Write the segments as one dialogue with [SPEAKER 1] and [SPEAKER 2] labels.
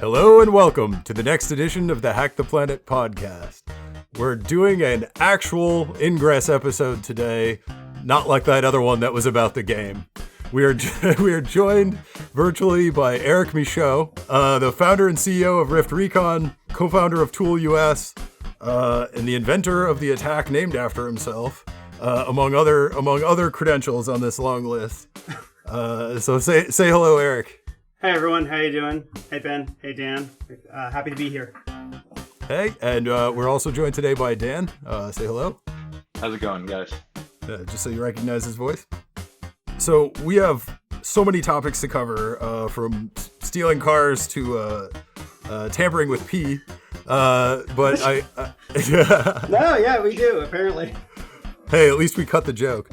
[SPEAKER 1] Hello and welcome to the next edition of the Hack the Planet podcast. We're doing an actual Ingress episode today, not like that other one that was about the game. We are joined virtually by Eric Michaud, the founder and CEO of RiftRecon, co-founder of TOOOL US, and the inventor of the attack named after himself, among other credentials on this long list. So say hello, Eric.
[SPEAKER 2] Hey everyone, how you doing? Hey Ben, hey Dan, happy to be here.
[SPEAKER 1] Hey, and we're also joined today by Dan. Say hello.
[SPEAKER 3] How's it going, guys?
[SPEAKER 1] Just so you recognize his voice. So we have so many topics to cover, from stealing cars to tampering with pee. But
[SPEAKER 2] No, yeah, we do apparently.
[SPEAKER 1] Hey, at least we cut the joke.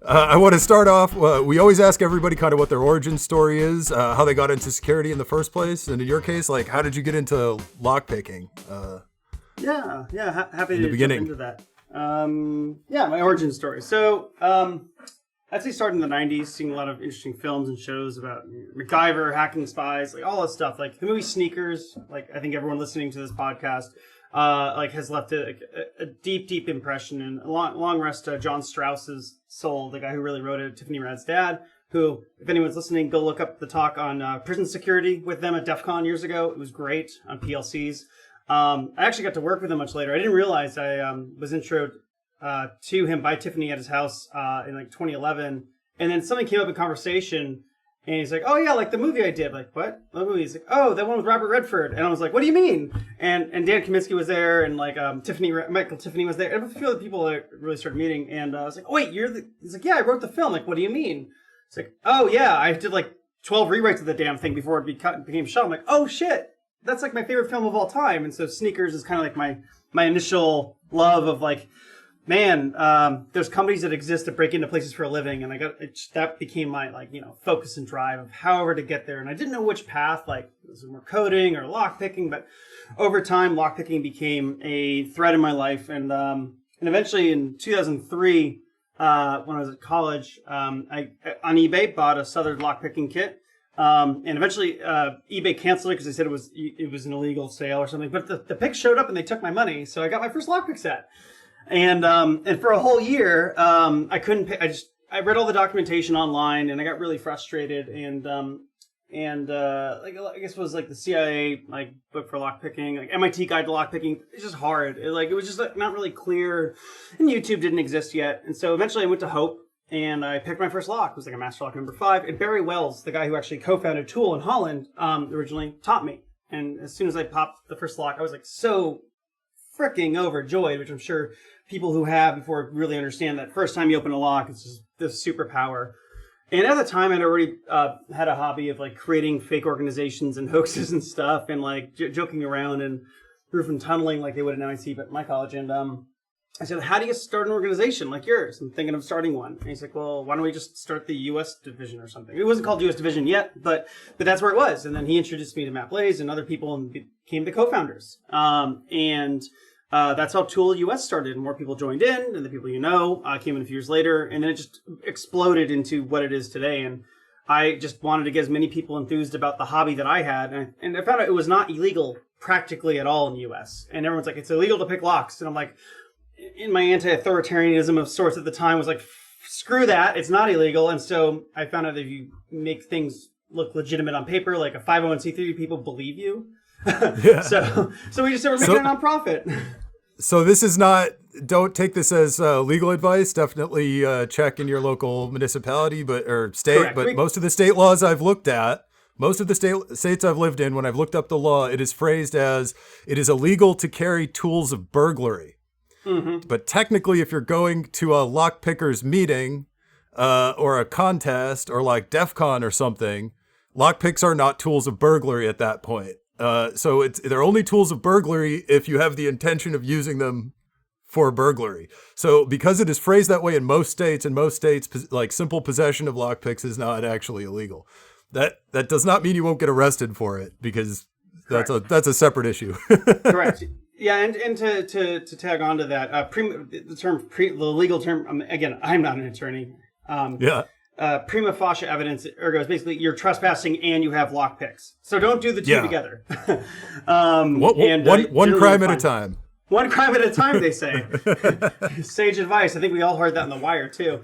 [SPEAKER 1] I want to start off, we always ask everybody kind of what their origin story is, how they got into security in the first place, and in your case, like, how did you get into lockpicking?
[SPEAKER 2] Happy to jump into that. My origin story. So, I'd say starting in the 90s, seeing a lot of interesting films and shows about MacGyver, hacking spies, like all that stuff. Like the movie Sneakers, like I think everyone listening to this podcast has left a deep impression, and long rest John Strauss's soul, the guy who really wrote it, Tiffany Rad's dad, who, if anyone's listening, go look up the talk on prison security with them at DEF CON years ago. It was great on PLCs. I actually got to work with him much later. I didn't realize I was introed to him by Tiffany at his house in like 2011, and then something came up in conversation. And he's like, oh, yeah, like the movie I did. Like, what? What movie? He's like, oh, that one with Robert Redford. And I was like, what do you mean? And Dan Kaminsky was there, and like Michael Tiffany was there. And a few other people that really started meeting. And I was like, oh, wait, he's like, yeah, I wrote the film. Like, what do you mean? It's like, oh, yeah, I did like 12 rewrites of the damn thing before it became shot. I'm like, oh, shit, that's like my favorite film of all time. And so Sneakers is kind of like my initial love of like, man, there's companies that exist to break into places for a living, and that became my focus and drive of however to get there. And I didn't know which path, like was it more coding or lockpicking, but over time, lockpicking became a thread in my life. And eventually, in 2003, when I was at college, I on eBay bought a Southern lockpicking kit. And eventually, eBay canceled it because they said it was an illegal sale or something. But the pics showed up and they took my money, so I got my first lockpick set. And for a whole year, I couldn't pay. I read all the documentation online, and I got really frustrated. And I guess it was like the CIA book for lockpicking, like MIT Guide to Lockpicking. It's just hard. It was just like not really clear, and YouTube didn't exist yet. And so eventually, I went to Hope, and I picked my first lock. It was like a Master Lock number 5. And Barry Wells, the guy who actually co-founded TOOOL in Holland, originally taught me. And as soon as I popped the first lock, I was like so freaking overjoyed, which I'm sure people who have before really understand that first time you open a lock, it's just this superpower. And at the time, I'd already had a hobby of like creating fake organizations and hoaxes and stuff, and like joking around and roof and tunneling like they would at MIT, but my college. And I said, how do you start an organization like yours? I'm thinking of starting one. And he's like, well, why don't we just start the U.S. division or something? It wasn't called U.S. division yet, but that's where it was. And then he introduced me to Matt Blaze and other people and became the co-founders. That's how TOOOL US started, and more people joined in, and the people came in a few years later, and then it just exploded into what it is today. And I just wanted to get as many people enthused about the hobby that I had, and I found out it was not illegal practically at all in the US. And everyone's like, it's illegal to pick locks, and I'm like, in my anti-authoritarianism of sorts at the time, was like, screw that, it's not illegal. And so I found out that if you make things look legitimate on paper, like a 501c3, people believe you. Yeah. So we just started making a nonprofit.
[SPEAKER 1] So this is not, don't take this as legal advice. Definitely check in your local municipality or state. Correct. But most of the state laws I've looked at, most of the states I've lived in, when I've looked up the law, it is phrased as it is illegal to carry tools of burglary. Mm-hmm. But technically, if you're going to a lockpickers meeting or a contest or like DEF CON or something, lockpicks are not tools of burglary at that point. So they're only tools of burglary if you have the intention of using them for burglary. So because it is phrased that way in most states, like simple possession of lockpicks is not actually illegal. That does not mean you won't get arrested for it, because that's a separate issue.
[SPEAKER 2] Correct. Yeah, and to tag on to that, the legal term. Again, I'm not an attorney. prima facie evidence, ergo is basically you're trespassing and you have lockpicks. So don't do the two together.
[SPEAKER 1] One crime at a time.
[SPEAKER 2] One crime at a time, they say. Sage advice. I think we all heard that in The Wire too.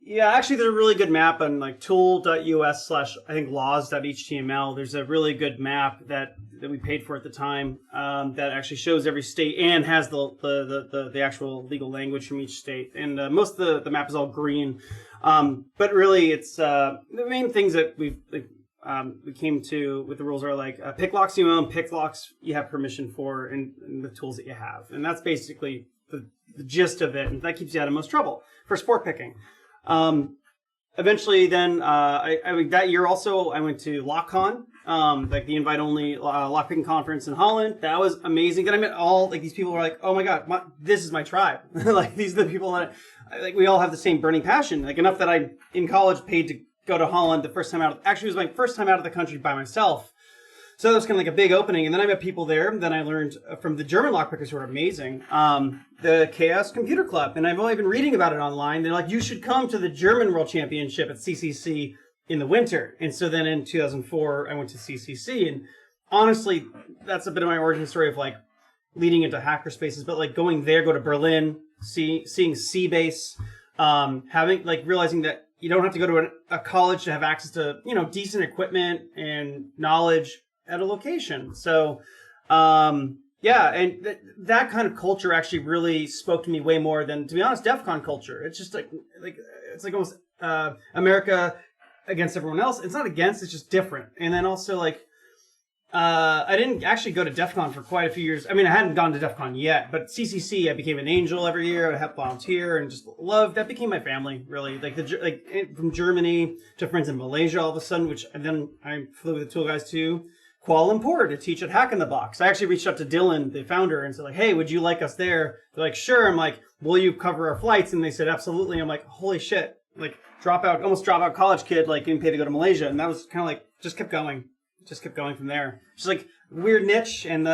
[SPEAKER 2] Yeah, actually, there's a really good map on like tool.us/laws.html. There's a really good map that we paid for at the time that actually shows every state and has the actual legal language from each state. And most of the map is all green, but really, it's the main things that we came to with the rules are like pick locks you own, pick locks you have permission for, and the tools that you have, and that's basically the gist of it, and that keeps you out of most trouble for sport picking. Eventually, then that year also I went to LockCon, like the invite-only lockpicking conference in Holland. That was amazing. Then I met all like these people who were like, oh my god, this is my tribe. Like these are the people that like we all have the same burning passion. Like enough that I in college paid to go to Holland the first time out. Actually, it was my first time out of the country by myself. So that was kind of like a big opening. And then I met people there. Then I learned from the German lockpickers who are amazing, the Chaos Computer Club. And I've only been reading about it online. They're like, you should come to the German World Championship at CCC in the winter. And so then in 2004, I went to CCC. And honestly, that's a bit of my origin story of like leading into hackerspaces. But like going there, go to Berlin, seeing C-Base, realizing that you don't have to go to a college to have access to, decent equipment and knowledge at a location. So, and that kind of culture actually really spoke to me way more than, to be honest, DEF CON culture. It's just like it's like almost America against everyone else. It's not against, it's just different. And then also like, I didn't actually go to DEF CON for quite a few years. I mean, I hadn't gone to DEF CON yet, but CCC, I became an angel every year. I helped volunteer and just loved, that became my family, really. Like from Germany to friends in Malaysia all of a sudden, which and then I flew with the Tool guys to Kuala Lumpur to teach at Hack in the Box. I actually reached out to Dylan, the founder, and said like, hey, would you like us there? They're like, sure. I'm like, will you cover our flights? And they said, absolutely. I'm like, holy shit. Like almost drop out college kid, like getting paid to go to Malaysia. And that was kind of like, just kept going from there. Just like weird niche and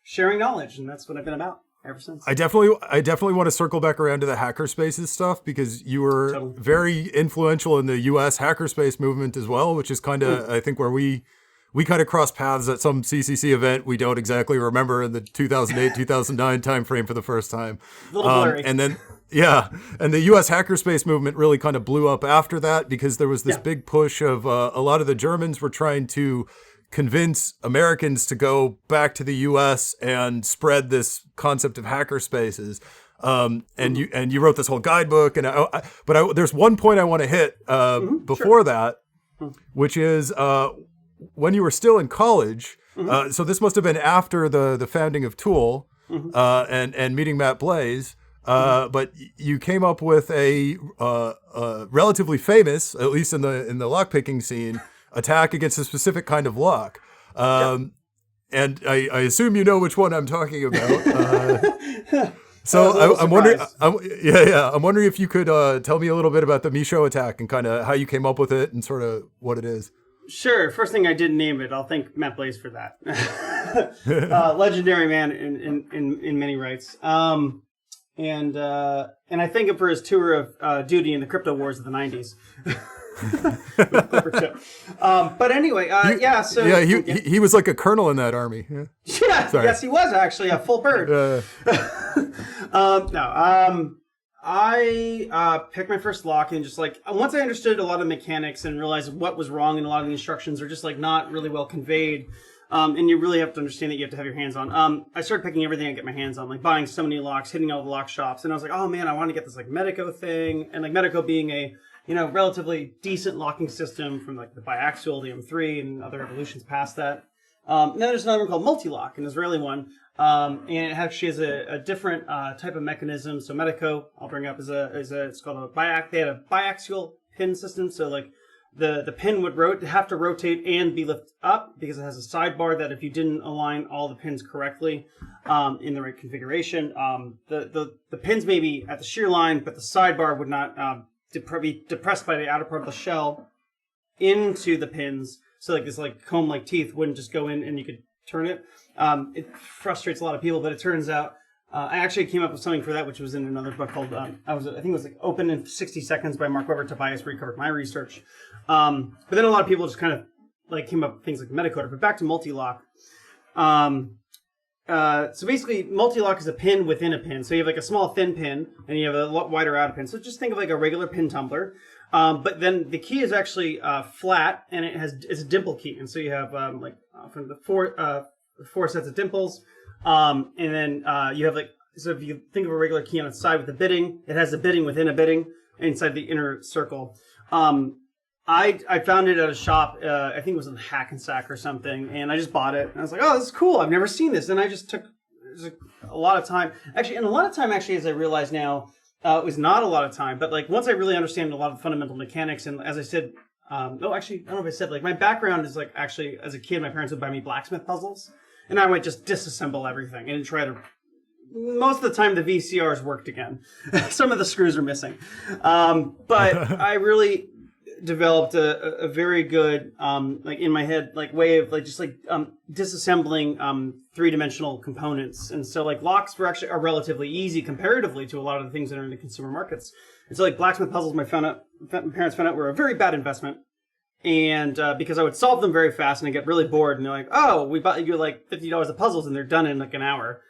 [SPEAKER 2] sharing knowledge. And that's what I've been about ever since.
[SPEAKER 1] I definitely want to circle back around to the hackerspaces stuff because you were very influential in the US hackerspace movement as well, which is kind of, I think, where we kind of crossed paths at some CCC event we don't exactly remember in the 2008-2009 timeframe for the first time.
[SPEAKER 2] A little blurry.
[SPEAKER 1] And then, and the U.S. hackerspace movement really kind of blew up after that because there was this big push of a lot of the Germans were trying to convince Americans to go back to the U.S. and spread this concept of hackerspaces. And you wrote this whole guidebook, but there's one point I want to hit before that, which is when you were still in college. So this must have been after the founding of TOOL and meeting Matt Blaze. But you came up with a relatively famous, at least in the lockpicking scene, attack against a specific kind of lock. And I assume you know which one I'm talking about. So I'm wondering, I'm wondering if you could tell me a little bit about the Michaud attack and kind of how you came up with it and sort of what it is.
[SPEAKER 2] Sure. First thing, I didn't name it. I'll thank Matt Blaze for that. Legendary man in many rights. And I thank him for his tour of duty in the crypto wars of the 90s. With Clipper Chip. But anyway,
[SPEAKER 1] he was like a colonel in that army.
[SPEAKER 2] Yeah, yes, he was actually a full bird. I picked my first lock and just like once I understood a lot of mechanics and realized what was wrong and a lot of the instructions are just like not really well conveyed. And you really have to understand that you have to have your hands on. I started picking everything I get my hands on, like buying so many locks, hitting all the lock shops, and I was like, oh man, I want to get this like Medico thing, and like Medico being a relatively decent locking system from like the biaxial, the M3, and other evolutions past that. And then there's another one called Multilock, an Israeli one, and it actually has a different type of mechanism. So Medico, I'll bring up, it's called a they had a biaxial pin system, so like the pin would have to rotate and be lifted up because it has a sidebar that if you didn't align all the pins correctly in the right configuration, the pins may be at the shear line, but the sidebar would not be depressed by the outer part of the shell into the pins. So like this like comb-like teeth wouldn't just go in and you could turn it. It frustrates a lot of people, but it turns out I actually came up with something for that, which was in another book called, I think it was like Open in 60 Seconds by Mark Weber Tobias, where he covered my research. But then a lot of people just kind of like came up with things like metacoder. But back to multi-lock. So basically, multi-lock is a pin within a pin. So you have like a small thin pin, and you have a lot wider outer pin. So just think of like a regular pin tumbler. But then the key is actually flat, and it's a dimple key. And so you have from the four sets of dimples. And then you have so if you think of a regular key on its side with a bitting, it has a bitting within a bitting inside the inner circle. I found it at a shop, I think it was in Hackensack or something, and I just bought it. And I was like, oh, this is cool. I've never seen this. And I just took a lot of time. Actually, as I realize now, it was not a lot of time. But like once I really understand a lot of the fundamental mechanics, and as I said, I don't know if I said, like my background is like actually, as a kid, my parents would buy me blacksmith puzzles. And I would just disassemble everything and try to... Most of the time, the VCRs worked again. Some of the screws are missing. But I really developed a very good, like in my head, like way of like just like disassembling three-dimensional components. And so like locks are relatively easy comparatively to a lot of the things that are in the consumer markets. And so like blacksmith puzzles, my parents found out were a very bad investment. And because I would solve them very fast and I get really bored and they're like, oh, we bought you like $50 of puzzles and they're done in like an hour.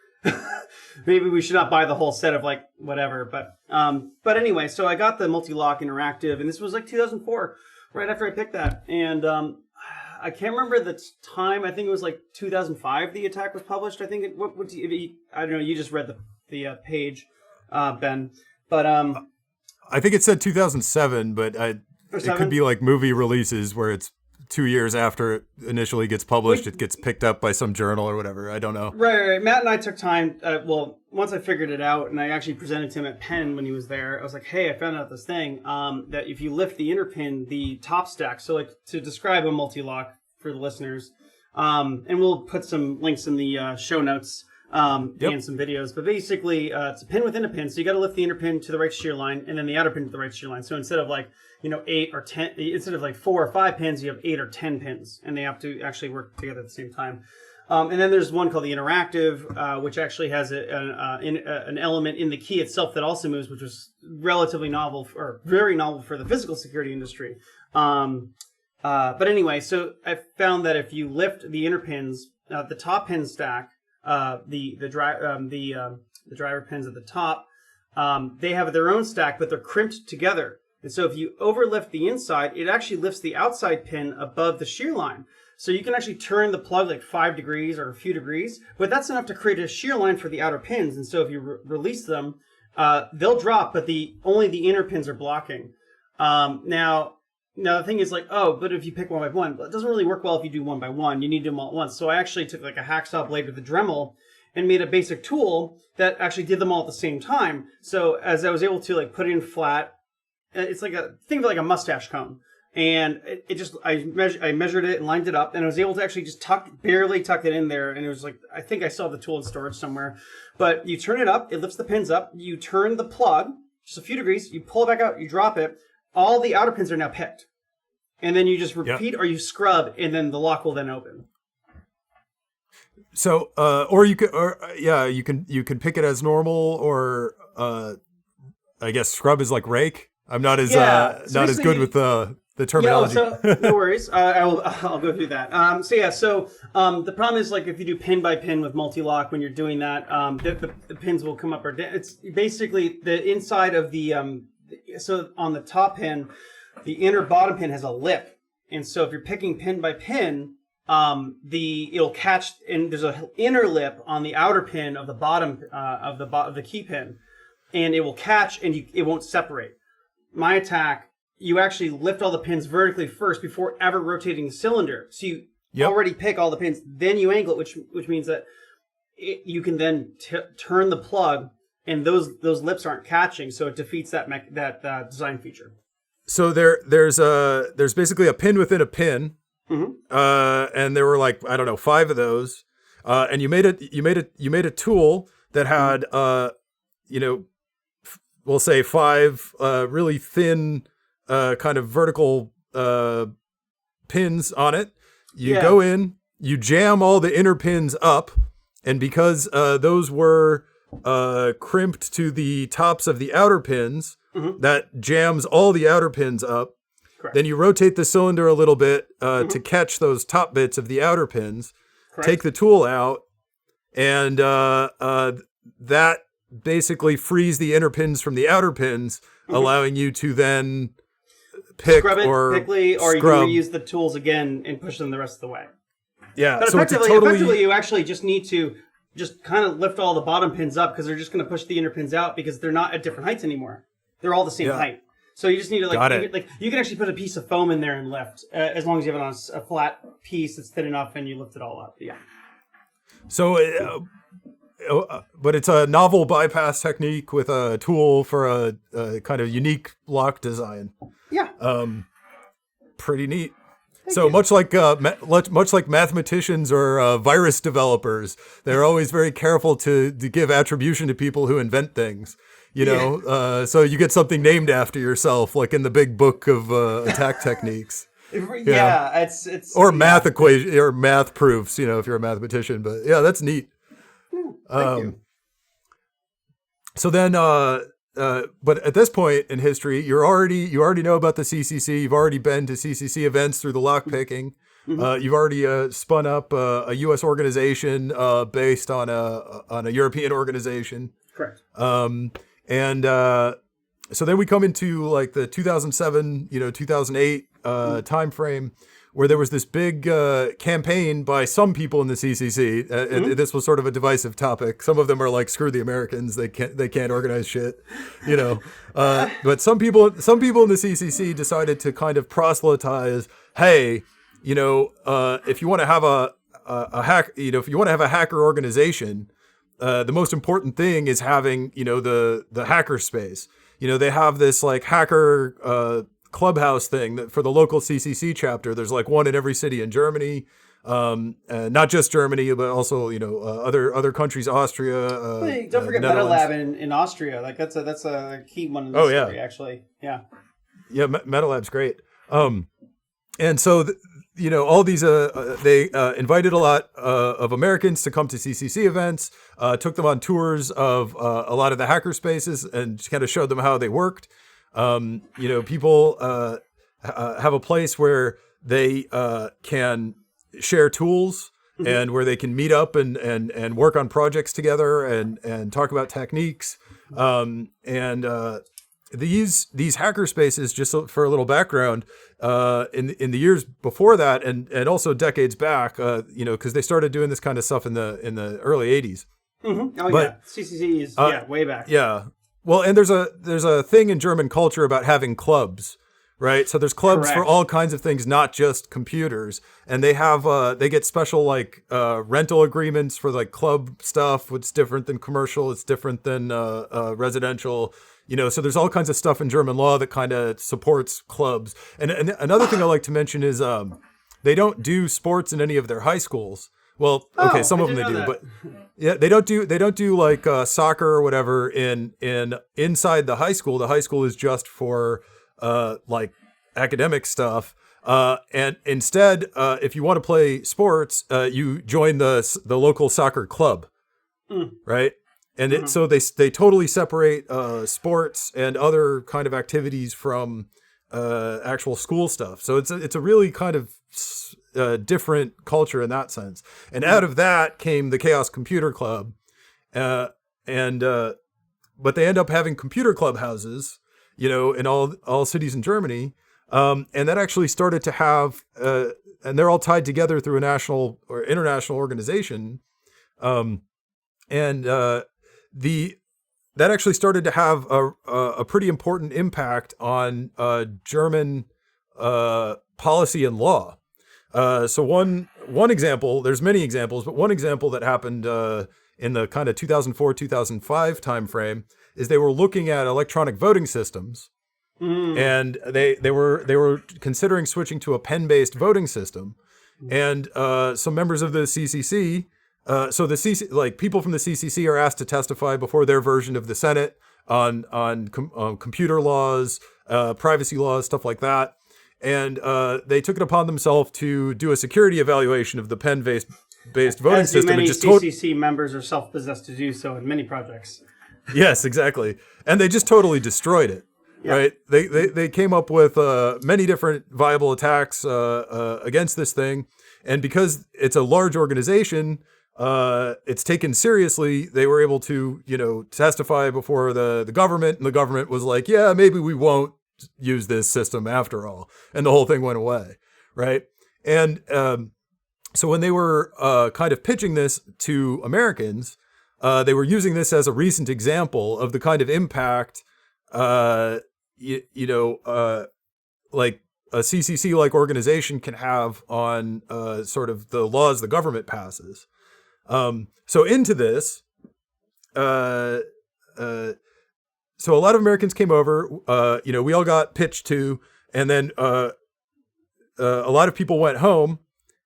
[SPEAKER 2] Maybe we should not buy the whole set of like whatever. But anyway, so I got the multi-lock interactive, and this was like 2004, right after I picked that. And I can't remember the time. I think it was like 2005 the attack was published. I think I don't know, you just read the page, Ben. But
[SPEAKER 1] I think it said 2007, but it could be like movie releases where it's 2 years after it initially gets published, it gets picked up by some journal or whatever. I don't know.
[SPEAKER 2] Right. Matt and I took time. Once I figured it out, and I actually presented to him at Penn when he was there, I was like, hey, I found out this thing, that if you lift the inner pin, the top stack, so like to describe a multi-lock for the listeners, and we'll put some links in the show notes, and some videos, but basically it's a pin within a pin, so you got to lift the inner pin to the right shear line, and then the outer pin to the right shear line. So instead of like 8 or 10, instead of like 4 or 5 pins, you have 8 or 10 pins, and they have to actually work together at the same time. And then there's one called the interactive, which actually has an element in the key itself that also moves, which was relatively novel, or very novel for the physical security industry. But anyway, so I found that if you lift the inner pins, the top pin stack, the driver pins at the top, they have their own stack, but they're crimped together. And so if you overlift the inside, it actually lifts the outside pin above the shear line. So you can actually turn the plug like 5 degrees or a few degrees, but that's enough to create a shear line for the outer pins. And so if you release them, they'll drop, but only the inner pins are blocking. Now the thing is like, oh, but if you pick one by one, it doesn't really work well if you do one by one. You need to do them all at once. So I actually took like a hacksaw blade with a Dremel and made a basic tool that actually did them all at the same time. So as I was able to like put it in flat, it's like think of it like a mustache cone. And I measured it and lined it up, and I was able to actually just barely tuck it in there. And it was like, I think I still have the tool in storage somewhere. But you turn it up, it lifts the pins up. You turn the plug just a few degrees, you pull it back out, you drop it. All the outer pins are now picked. And then you just repeat or you scrub, and then the lock will then open.
[SPEAKER 1] So, you can pick it as normal, or I guess scrub is like rake. I'm not as not as good with the terminology.
[SPEAKER 2] Yeah, so no worries. I'll go through that. The problem is like if you do pin by pin with multi-lock, when you're doing that, the pins will come up or down. It's basically the inside of the so on the top pin, the inner bottom pin has a lip, and so if you're picking pin by pin, it'll catch, and there's an inner lip on the outer pin of the bottom of the key pin, and it will catch, and it won't separate. My attack, you actually lift all the pins vertically first before ever rotating the cylinder. So you already pick all the pins, then you angle it, which means that you can then turn the plug, and those lips aren't catching, so it defeats that design feature.
[SPEAKER 1] So there's basically a pin within a pin, and there were like, I don't know, 5 of those, and you made a tool that had we'll say 5 really thin kind of vertical pins on it. You go in, you jam all the inner pins up, and because those were crimped to the tops of the outer pins.
[SPEAKER 2] Mm-hmm.
[SPEAKER 1] That jams all the outer pins up.
[SPEAKER 2] Correct.
[SPEAKER 1] Then you rotate the cylinder a little bit to catch those top bits of the outer pins.
[SPEAKER 2] Correct.
[SPEAKER 1] Take the tool out, and that basically frees the inner pins from the outer pins, allowing you to then pick
[SPEAKER 2] scrub it
[SPEAKER 1] or
[SPEAKER 2] quickly, or you
[SPEAKER 1] scrub.
[SPEAKER 2] can reuse the tools again and push them the rest of the way.
[SPEAKER 1] Yeah,
[SPEAKER 2] But
[SPEAKER 1] so it's
[SPEAKER 2] effectively, you actually just need to just kind of lift all the bottom pins up because they're just going to push the inner pins out because they're not at different heights anymore. They're all the same height. So you just need to you can actually put a piece of foam in there and lift as long as you have it on a flat piece that's thin enough and you lift it all up. Yeah.
[SPEAKER 1] So, but it's a novel bypass technique with a tool for a kind of unique lock design.
[SPEAKER 2] Yeah.
[SPEAKER 1] Pretty neat.
[SPEAKER 2] Thank
[SPEAKER 1] you. Much like mathematicians or virus developers, they're always very careful to give attribution to people who invent things. You know, so you get something named after yourself, like in the big book of attack techniques.
[SPEAKER 2] Yeah, it's
[SPEAKER 1] or math equation or math proofs. You know, if you're a mathematician. But yeah, that's neat.
[SPEAKER 2] Thank you.
[SPEAKER 1] So then, but at this point in history, you already know about the CCC. You've already been to CCC events through the lockpicking. You've already spun up a U.S. organization based on a European organization.
[SPEAKER 2] Correct.
[SPEAKER 1] And so then we come into like the 2007, 2008 time frame where there was this big campaign by some people in the CCC. And this was sort of a divisive topic. Some of them are like, screw the Americans. They can't organize shit, but some people in the CCC decided to kind of proselytize, hey, if you want to have a hack, if you want to have a hacker organization, the most important thing is having, the hackerspace. They have this like hacker clubhouse thing that for the local CCC chapter. There's like one in every city in Germany, not just Germany, but also other countries, Austria.
[SPEAKER 2] Don't forget MetaLab in Austria. Like that's a key one in this story, actually. Yeah.
[SPEAKER 1] Yeah, MetaLab's great. And so. All these, they invited a lot of Americans to come to CCC events, took them on tours of a lot of the hackerspaces and just kind of showed them how they worked. People have a place where they can share tools and where they can meet up and work on projects together and talk about techniques. These hackerspaces, just for a little background, in the years before that and also decades back, because they started doing this kind of stuff in the early 80s.
[SPEAKER 2] Mm-hmm. Oh, but, CCC is way back.
[SPEAKER 1] Yeah. Well, and there's a thing in German culture about having clubs, right? So there's clubs for all kinds of things, not just computers. And they have they get special like rental agreements for like club stuff. It's different than commercial. It's different than residential. So there's all kinds of stuff in German law that kind of supports clubs. And another thing I like to mention is they don't do sports in any of their high schools. Well, okay, some of them they do, but yeah, they don't do like soccer or whatever inside the high school. The high school is just for like academic stuff. And instead, if you want to play sports, you join the local soccer club, right? And so they totally separate sports and other kind of activities from actual school stuff. So it's a really kind of different culture in that sense. And out of that came the Chaos Computer Club, but they end up having computer clubhouses, in all cities in Germany, and that actually started to have, and they're all tied together through a national or international organization, that actually started to have a pretty important impact on German policy and law. So one example, there's many examples, but one example that happened in the kind of 2004-2005 timeframe is they were looking at electronic voting systems, and they were considering switching to a pen-based voting system, and some members of the CCC. So people from the CCC are asked to testify before their version of the Senate on computer laws, privacy laws, stuff like that. And they took it upon themselves to do a security evaluation of the pen-based based voting
[SPEAKER 2] As do
[SPEAKER 1] system,
[SPEAKER 2] many
[SPEAKER 1] and just
[SPEAKER 2] CCC members are self-possessed to do so in many projects.
[SPEAKER 1] Yes, exactly. And they just totally destroyed it. Yeah. Right? They came up with many different viable attacks against this thing. And because it's a large organization, it's taken seriously. They were able to, testify before the government, and the government was like, yeah, maybe we won't use this system after all. And the whole thing went away. Right. And so when they were kind of pitching this to Americans, they were using this as a recent example of the kind of impact, like a CCC-like organization can have on sort of the laws the government passes. So into this, so a lot of Americans came over. We all got pitched to, and then a lot of people went home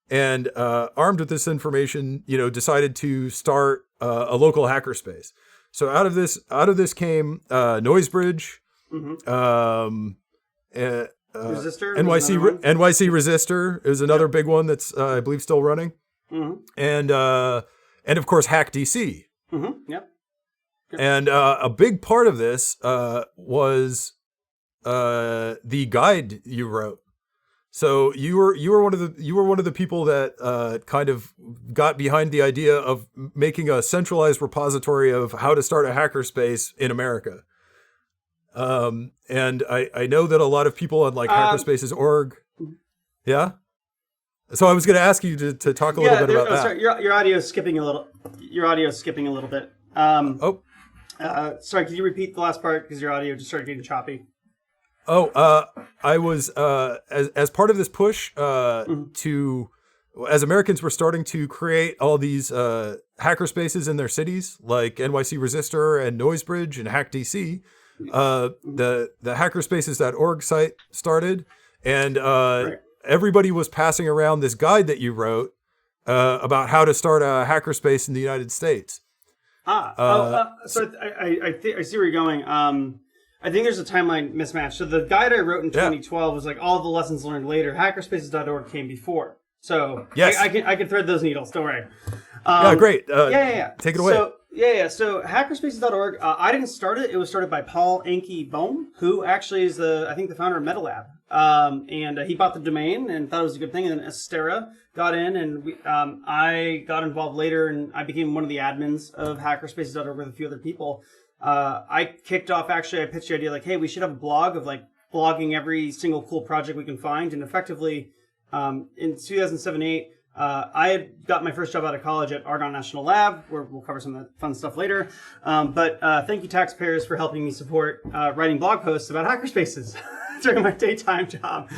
[SPEAKER 1] and armed with this information, decided to start a local hackerspace. So out of this came Noisebridge,
[SPEAKER 2] Resistor,
[SPEAKER 1] NYC Resistor is another big one that's I believe still running, and of course HackDC.
[SPEAKER 2] Yep.
[SPEAKER 1] And a big part of this was the guide you wrote. So you were one of the people that kind of got behind the idea of making a centralized repository of how to start a hackerspace in America. And I know that a lot of people on Hackerspaces Org. Yeah. So I was going to ask you to talk a little bit about that.
[SPEAKER 2] Sorry, your audio is skipping a little. Your audio is skipping a little bit. Sorry, could you repeat the last part because your audio just started getting choppy?
[SPEAKER 1] I was as part of this push as Americans were starting to create all these hackerspaces in their cities, like NYC Resistor and Noisebridge and HackDC. The hackerspaces.org site started, and everybody was passing around this guide that you wrote about how to start a hackerspace in the United States.
[SPEAKER 2] So I see where you're going. I think there's a timeline mismatch. So the guide I wrote in 2012 was like all the lessons learned later. Hackerspaces.org came before. So yes. I can thread those needles. Don't worry.
[SPEAKER 1] Great. Take it away.
[SPEAKER 2] So hackerspaces.org, I didn't start it. It was started by Paul Anki Bohm, who actually is the founder of MetaLab. And he bought the domain and thought it was a good thing. And then Astera got in, and I got involved later, and I became one of the admins of hackerspaces.org with a few other people. I kicked off, I pitched the idea like, hey, we should have a blog of blogging every single cool project we can find. And effectively, in 2007-8, I had got my first job out of college at Argonne National Lab, where we'll cover some of that fun stuff later. But thank you, taxpayers, for helping me support writing blog posts about hackerspaces during my daytime job.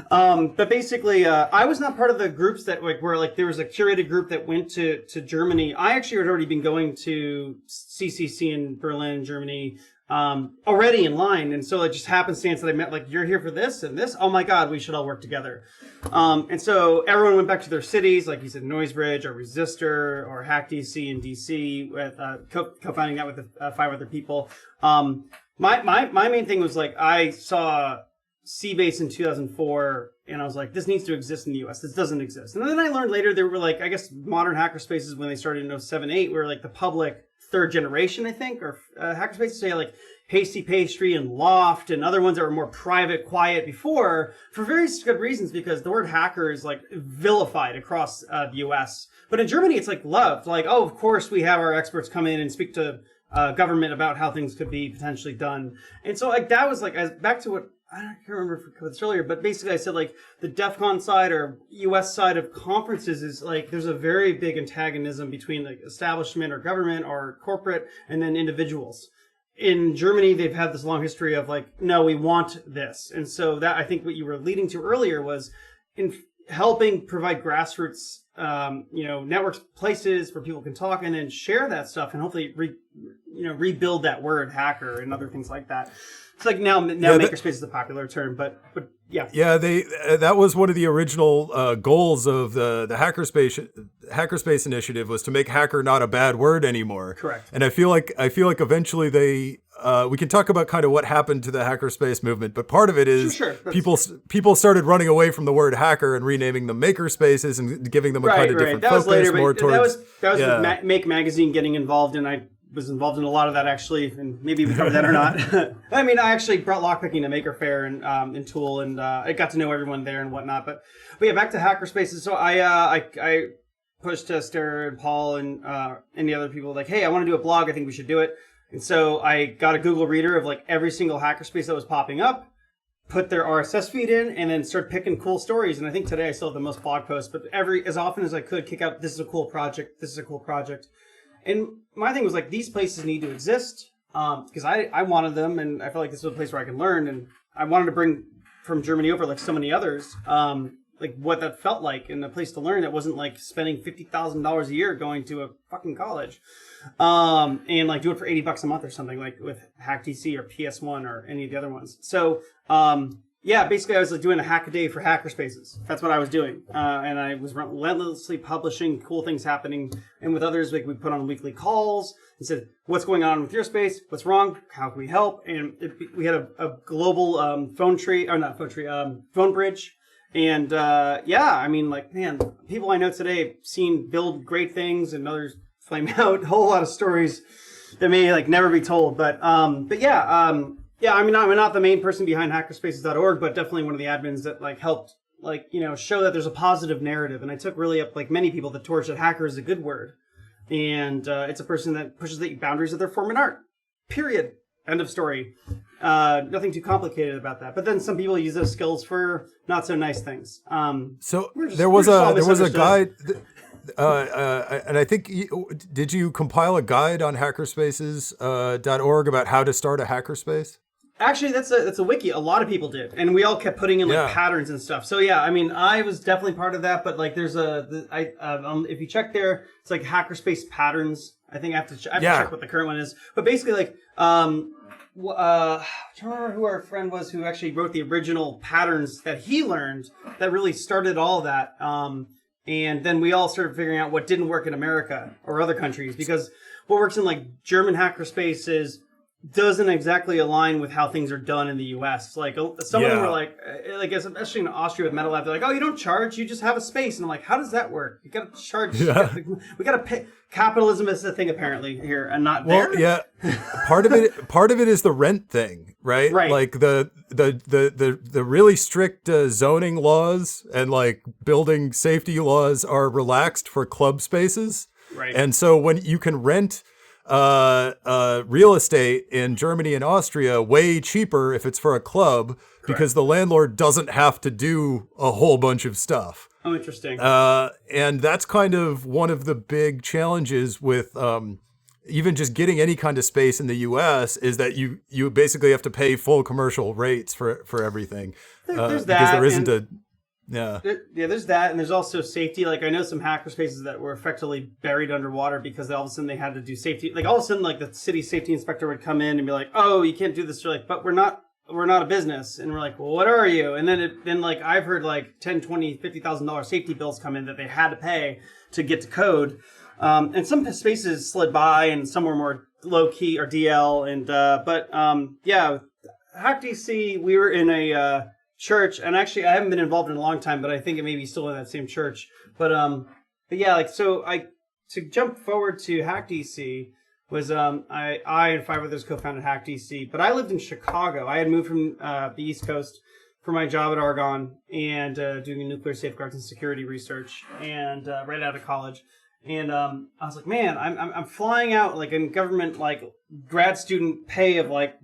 [SPEAKER 2] But basically, I was not part of the groups that where there was a curated group that went to Germany. I actually had already been going to CCC in Berlin, Germany, already in line. And so it just happenstance that I met, you're here for this and this. Oh my God, we should all work together. And so everyone went back to their cities, like you said, Noisebridge or Resistor or HackDC in DC, with co-founding that with 5 other people. My main thing was I saw C-Base in 2004, and I was like, this needs to exist in the US. This doesn't exist. And then I learned later there were I guess modern hackerspaces when they started in 07-8 were the public third generation, I think, or hackerspaces. So Hasty Pastry and Loft and other ones that were more private, quiet before, for very good reasons, because the word hacker is vilified across the US. But in Germany, it's loved. Oh, of course we have our experts come in and speak to government about how things could be potentially done. And so that was back to what I can't remember if we covered this earlier, but basically I said the DEF CON side or US side of conferences is there's a very big antagonism between establishment or government or corporate and then individuals. In Germany, they've had this long history of no, we want this. And so that, I think what you were leading to earlier was in helping provide grassroots networks, places where people can talk and then share that stuff and hopefully rebuild that word hacker and other things like that. It's now makerspace is a popular term, but yeah. Yeah,
[SPEAKER 1] that was one of the original goals of the Hackerspace initiative, was to make hacker not a bad word anymore.
[SPEAKER 2] Correct.
[SPEAKER 1] And I feel like eventually they we can talk about kind of what happened to the hackerspace movement, but part of it is
[SPEAKER 2] Sure.
[SPEAKER 1] people started running away from the word hacker and renaming them makerspaces and giving them a kind of different focus.
[SPEAKER 2] Later,
[SPEAKER 1] more towards
[SPEAKER 2] that was with Make Magazine getting involved, and I was involved in a lot of that actually, and maybe we covered that or not. I mean, I actually brought lockpicking to Maker Faire and in TOOOL, and I got to know everyone there and whatnot. But yeah, back to hackerspaces. So I pushed Esther and Paul and the other people like, hey, I want to do a blog. I think we should do it. And so I got a Google Reader of like every single hackerspace that was popping up, put their RSS feed in, and then start picking cool stories. And I think today I still have the most blog posts, but as often as I could, kick out, this is a cool project, this is a cool project. And my thing was like, these places need to exist because I wanted them, and I felt like this was a place where I could learn. And I wanted to bring from Germany over, like so many others, like what that felt like, and a place to learn that wasn't like spending $50,000 a year going to a fucking college, and like do it for $80 a month or something, like with HackDC or PS1 or any of the other ones. So yeah, basically I was like doing a hack a day for hackerspaces. That's what I was doing, and I was relentlessly publishing cool things happening. And with others, like we put on weekly calls and said, "What's going on with your space? What's wrong? How can we help?" And we had a global phone bridge. And yeah, I mean, like, man, people I know today seen build great things and others flame out. A whole lot of stories that may like never be told. But yeah. Yeah, I mean, I'm not the main person behind hackerspaces.org, but definitely one of the admins that like helped, like, you know, show that there's a positive narrative. And I took really up, like many people, the torch that hacker is a good word. And it's a person that pushes the boundaries of their form and art. Period. End of story. Nothing too complicated about that. But then some people use those skills for not so nice things.
[SPEAKER 1] So there was a guide. And I think, did you compile a guide on hackerspaces.org about how to start a hackerspace?
[SPEAKER 2] Actually, that's a wiki. A lot of people did, and we all kept putting in like patterns and stuff. So yeah, I mean, I was definitely part of that. But like, there's if you check there, it's like hackerspace patterns. I think I have to check what the current one is. But basically, like, I'm trying to remember who our friend was who actually wrote the original patterns that he learned that really started all that. And then we all started figuring out what didn't work in America or other countries, because what works in like German hackerspaces doesn't exactly align with how things are done in the U.S. Like some of them were like especially in Austria with MetaLab, they're like, oh, you don't charge, you just have a space. And I'm like, how does that work? You got to charge. Yeah. We got to pay. Capitalism is a thing apparently here and not there.
[SPEAKER 1] Well, yeah. Part of it is the rent thing, right?
[SPEAKER 2] Right.
[SPEAKER 1] Like the really strict zoning laws and like building safety laws are relaxed for club spaces.
[SPEAKER 2] Right.
[SPEAKER 1] And so when you can rent real estate in Germany and Austria way cheaper if it's for a club, because the landlord doesn't have to do a whole bunch of stuff.
[SPEAKER 2] Oh, interesting.
[SPEAKER 1] And that's kind of one of the big challenges with even just getting any kind of space in the U.S. is that you basically have to pay full commercial rates for everything.
[SPEAKER 2] There's that.
[SPEAKER 1] Because there isn't
[SPEAKER 2] there's that, and there's also safety. Like I know some hackerspaces that were effectively buried underwater because all of a sudden they had to do safety. Like all of a sudden, like the city safety inspector would come in and be like, "Oh, you can't do this." They're like, "But we're not a business." And we're like, "Well, what are you?" And then like I've heard like $10, $20, $50,000 safety bills come in that they had to pay to get to code. And some spaces slid by, and some were more low key or DL. And yeah, HackDC, we were in a church, and actually I haven't been involved in a long time, but I think it may be still in that same church. But yeah, like so to jump forward to HackDC was I and 5 others co-founded HackDC, but I lived in Chicago. I had moved from the East Coast for my job at Argonne and doing nuclear safeguards and security research, and right out of college. And I was like, man, I'm flying out like in government like grad student pay of like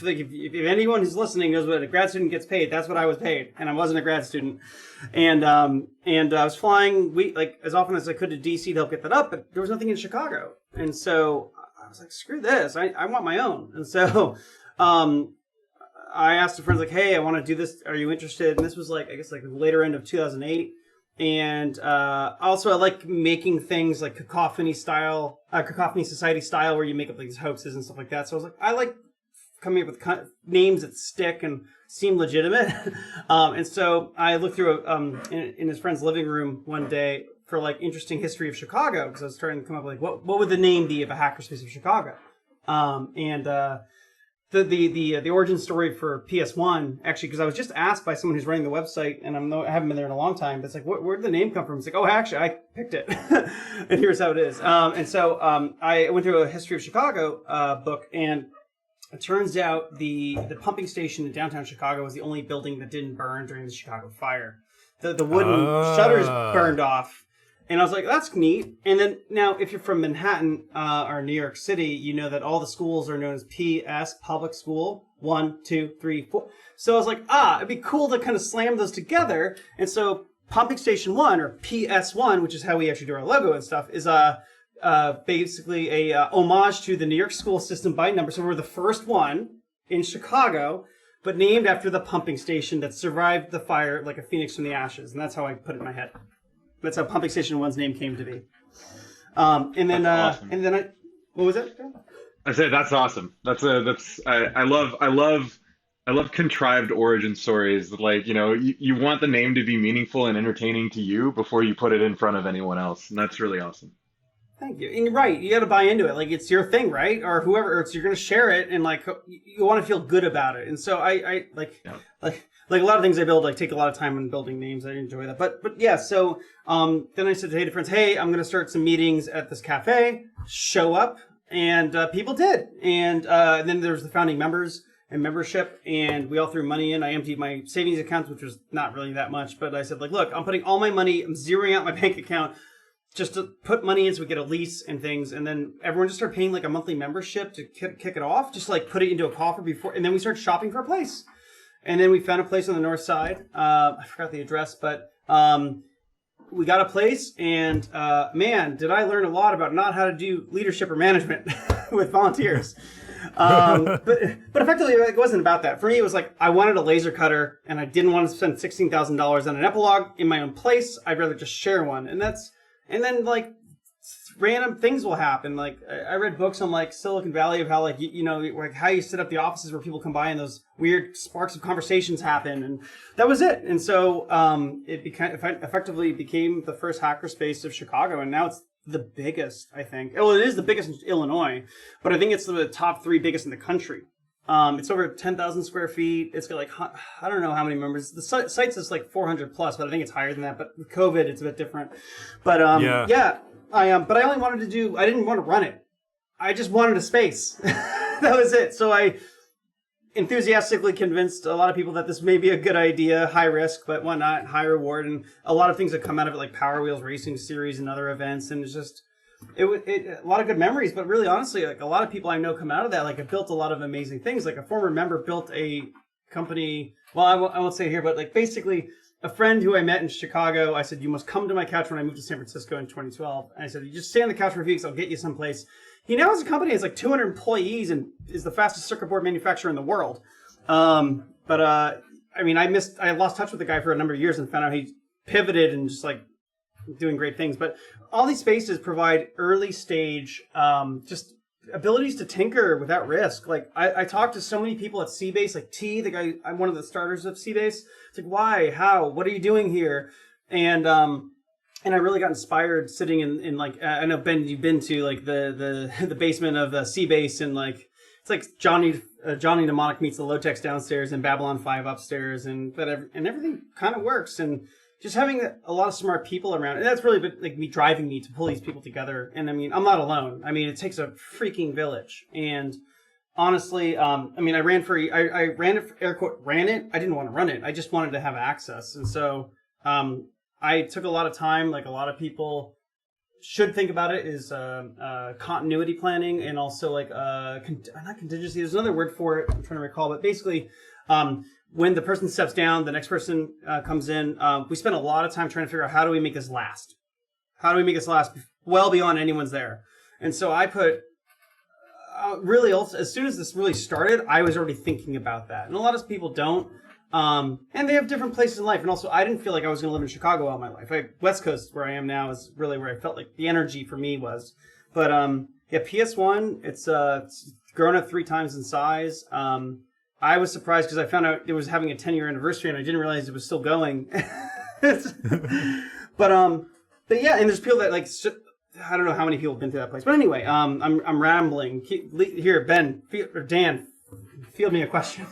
[SPEAKER 2] if anyone who's listening knows what a grad student gets paid, that's what I was paid, and I wasn't a grad student. And I was flying like as often as I could to DC to help get that up, but there was nothing in Chicago, and so I was like, screw this, I want my own. And so I asked a friend like, hey, I want to do this, are you interested? And this was like I guess like the later end of 2008. And also I like making things like cacophony society style, where you make up like these hoaxes and stuff like that. So I was like, I like coming up with names that stick and seem legitimate. And so I looked through in his friend's living room one day for like interesting history of Chicago, because I was trying to come up with like what would the name be of a hackerspace of Chicago. And the origin story for PS1, actually, because I was just asked by someone who's running the website, and I haven't been there in a long time, but it's like, where did the name come from? It's like, oh, actually, I picked it, and here's how it is. And so I went through a History of Chicago book, and it turns out the pumping station in downtown Chicago was the only building that didn't burn during the Chicago fire. The wooden shutters burned off. And I was like, that's neat. And then now, if you're from Manhattan or New York City, you know that all the schools are known as PS, public school, 1, 2, 3, 4. So I was like, it'd be cool to kind of slam those together. And so Pumping Station 1, or PS1, which is how we actually do our logo and stuff, is basically a homage to the New York school system by number. So we're the first one in Chicago, but named after the pumping station that survived the fire like a phoenix from the ashes. And that's how I put it in my head. That's how Pumping Station 1's name came to be. And then awesome. What was that?
[SPEAKER 3] I said that's awesome. I love contrived origin stories. Like, you want the name to be meaningful and entertaining to you before you put it in front of anyone else, and that's really awesome.
[SPEAKER 2] Thank you. And you're right, you got to buy into it. Like, it's your thing, right? Or whoever, or you're going to share it, and like you want to feel good about it. And so I like a lot of things I build, like take a lot of time on building names. I enjoy that. But yeah, so then I said, hey to friends, hey, I'm going to start some meetings at this cafe. Show up, and people did. And then there was the founding members and membership, and we all threw money in. I emptied my savings accounts, which was not really that much, but I said, like, look, I'm putting all my money, I'm zeroing out my bank account just to put money in so we get a lease and things. And then everyone just started paying like a monthly membership to kick it off, just like put it into a coffer before, and then we started shopping for a place. And then we found a place on the north side. I forgot the address, but we got a place, and man, did I learn a lot about not how to do leadership or management with volunteers. But effectively, it wasn't about that. For me, it was like I wanted a laser cutter, and I didn't want to spend $16,000 on an epilogue in my own place. I'd rather just share one, and then like random things will happen. Like I read books on like Silicon Valley of how like like how you set up the offices where people come by and those weird sparks of conversations happen, and that was it. And so it effectively became the first hackerspace of Chicago, and now it's the biggest, I think. Well, it is the biggest in Illinois, but I think it's the top 3 biggest in the country. It's over 10,000 square feet. It's got like, I don't know how many members. The site says like 400 plus, but I think it's higher than that. But with COVID, it's a bit different. But yeah. But I only wanted to I didn't want to run it. I just wanted a space. That was it. So I enthusiastically convinced a lot of people that this may be a good idea, high risk, but why not, high reward, and a lot of things that come out of it, like Power Wheels Racing Series and other events, and it's just a lot of good memories. But really, honestly, like a lot of people I know come out of that, like have built a lot of amazing things. Like a former member built a company. Well, I won't say it here, but like basically a friend who I met in Chicago, I said, you must come to my couch when I moved to San Francisco in 2012. And I said, you just stay on the couch for a few weeks, I'll get you someplace. He now has a company that's like 200 employees and is the fastest circuit board manufacturer in the world. I mean, I lost touch with the guy for a number of years and found out he pivoted and just like doing great things. But all these spaces provide early stage, just abilities to tinker without risk. Like I talked to so many people at Seabase, like T, the guy, I'm one of the starters of Seabase. It's like, why, how, what are you doing here? And I really got inspired sitting in like, I know Ben, you've been to like the basement of Seabase, and like, it's like Johnny Mnemonic meets the Low-Techs downstairs and Babylon 5 upstairs, and everything kind of works. And just having a lot of smart people around, and that's really been like driving me to pull these people together. And I mean, I'm not alone. I mean, it takes a freaking village. And honestly, I mean, I ran it, air quote, ran it. I didn't want to run it. I just wanted to have access. And so I took a lot of time, like a lot of people should think about it, is continuity planning, and also like not contingency. There's another word for it I'm trying to recall, but basically when the person steps down, the next person comes in. We spend a lot of time trying to figure out how do we make this last? How do we make this last well beyond anyone's there? And so I put really also, as soon as this really started, I was already thinking about that. And a lot of people don't. And they have different places in life. And also, I didn't feel like I was going to live in Chicago all my life. West Coast, where I am now, is really where I felt like the energy for me was. But yeah, PS1, it's grown up 3 times in size. I was surprised because I found out it was having a 10-year anniversary, and I didn't realize it was still going. But yeah, and there's people that like, I don't know how many people have been to that place. But anyway, I'm rambling. Here, Ben, or Dan, field me a question.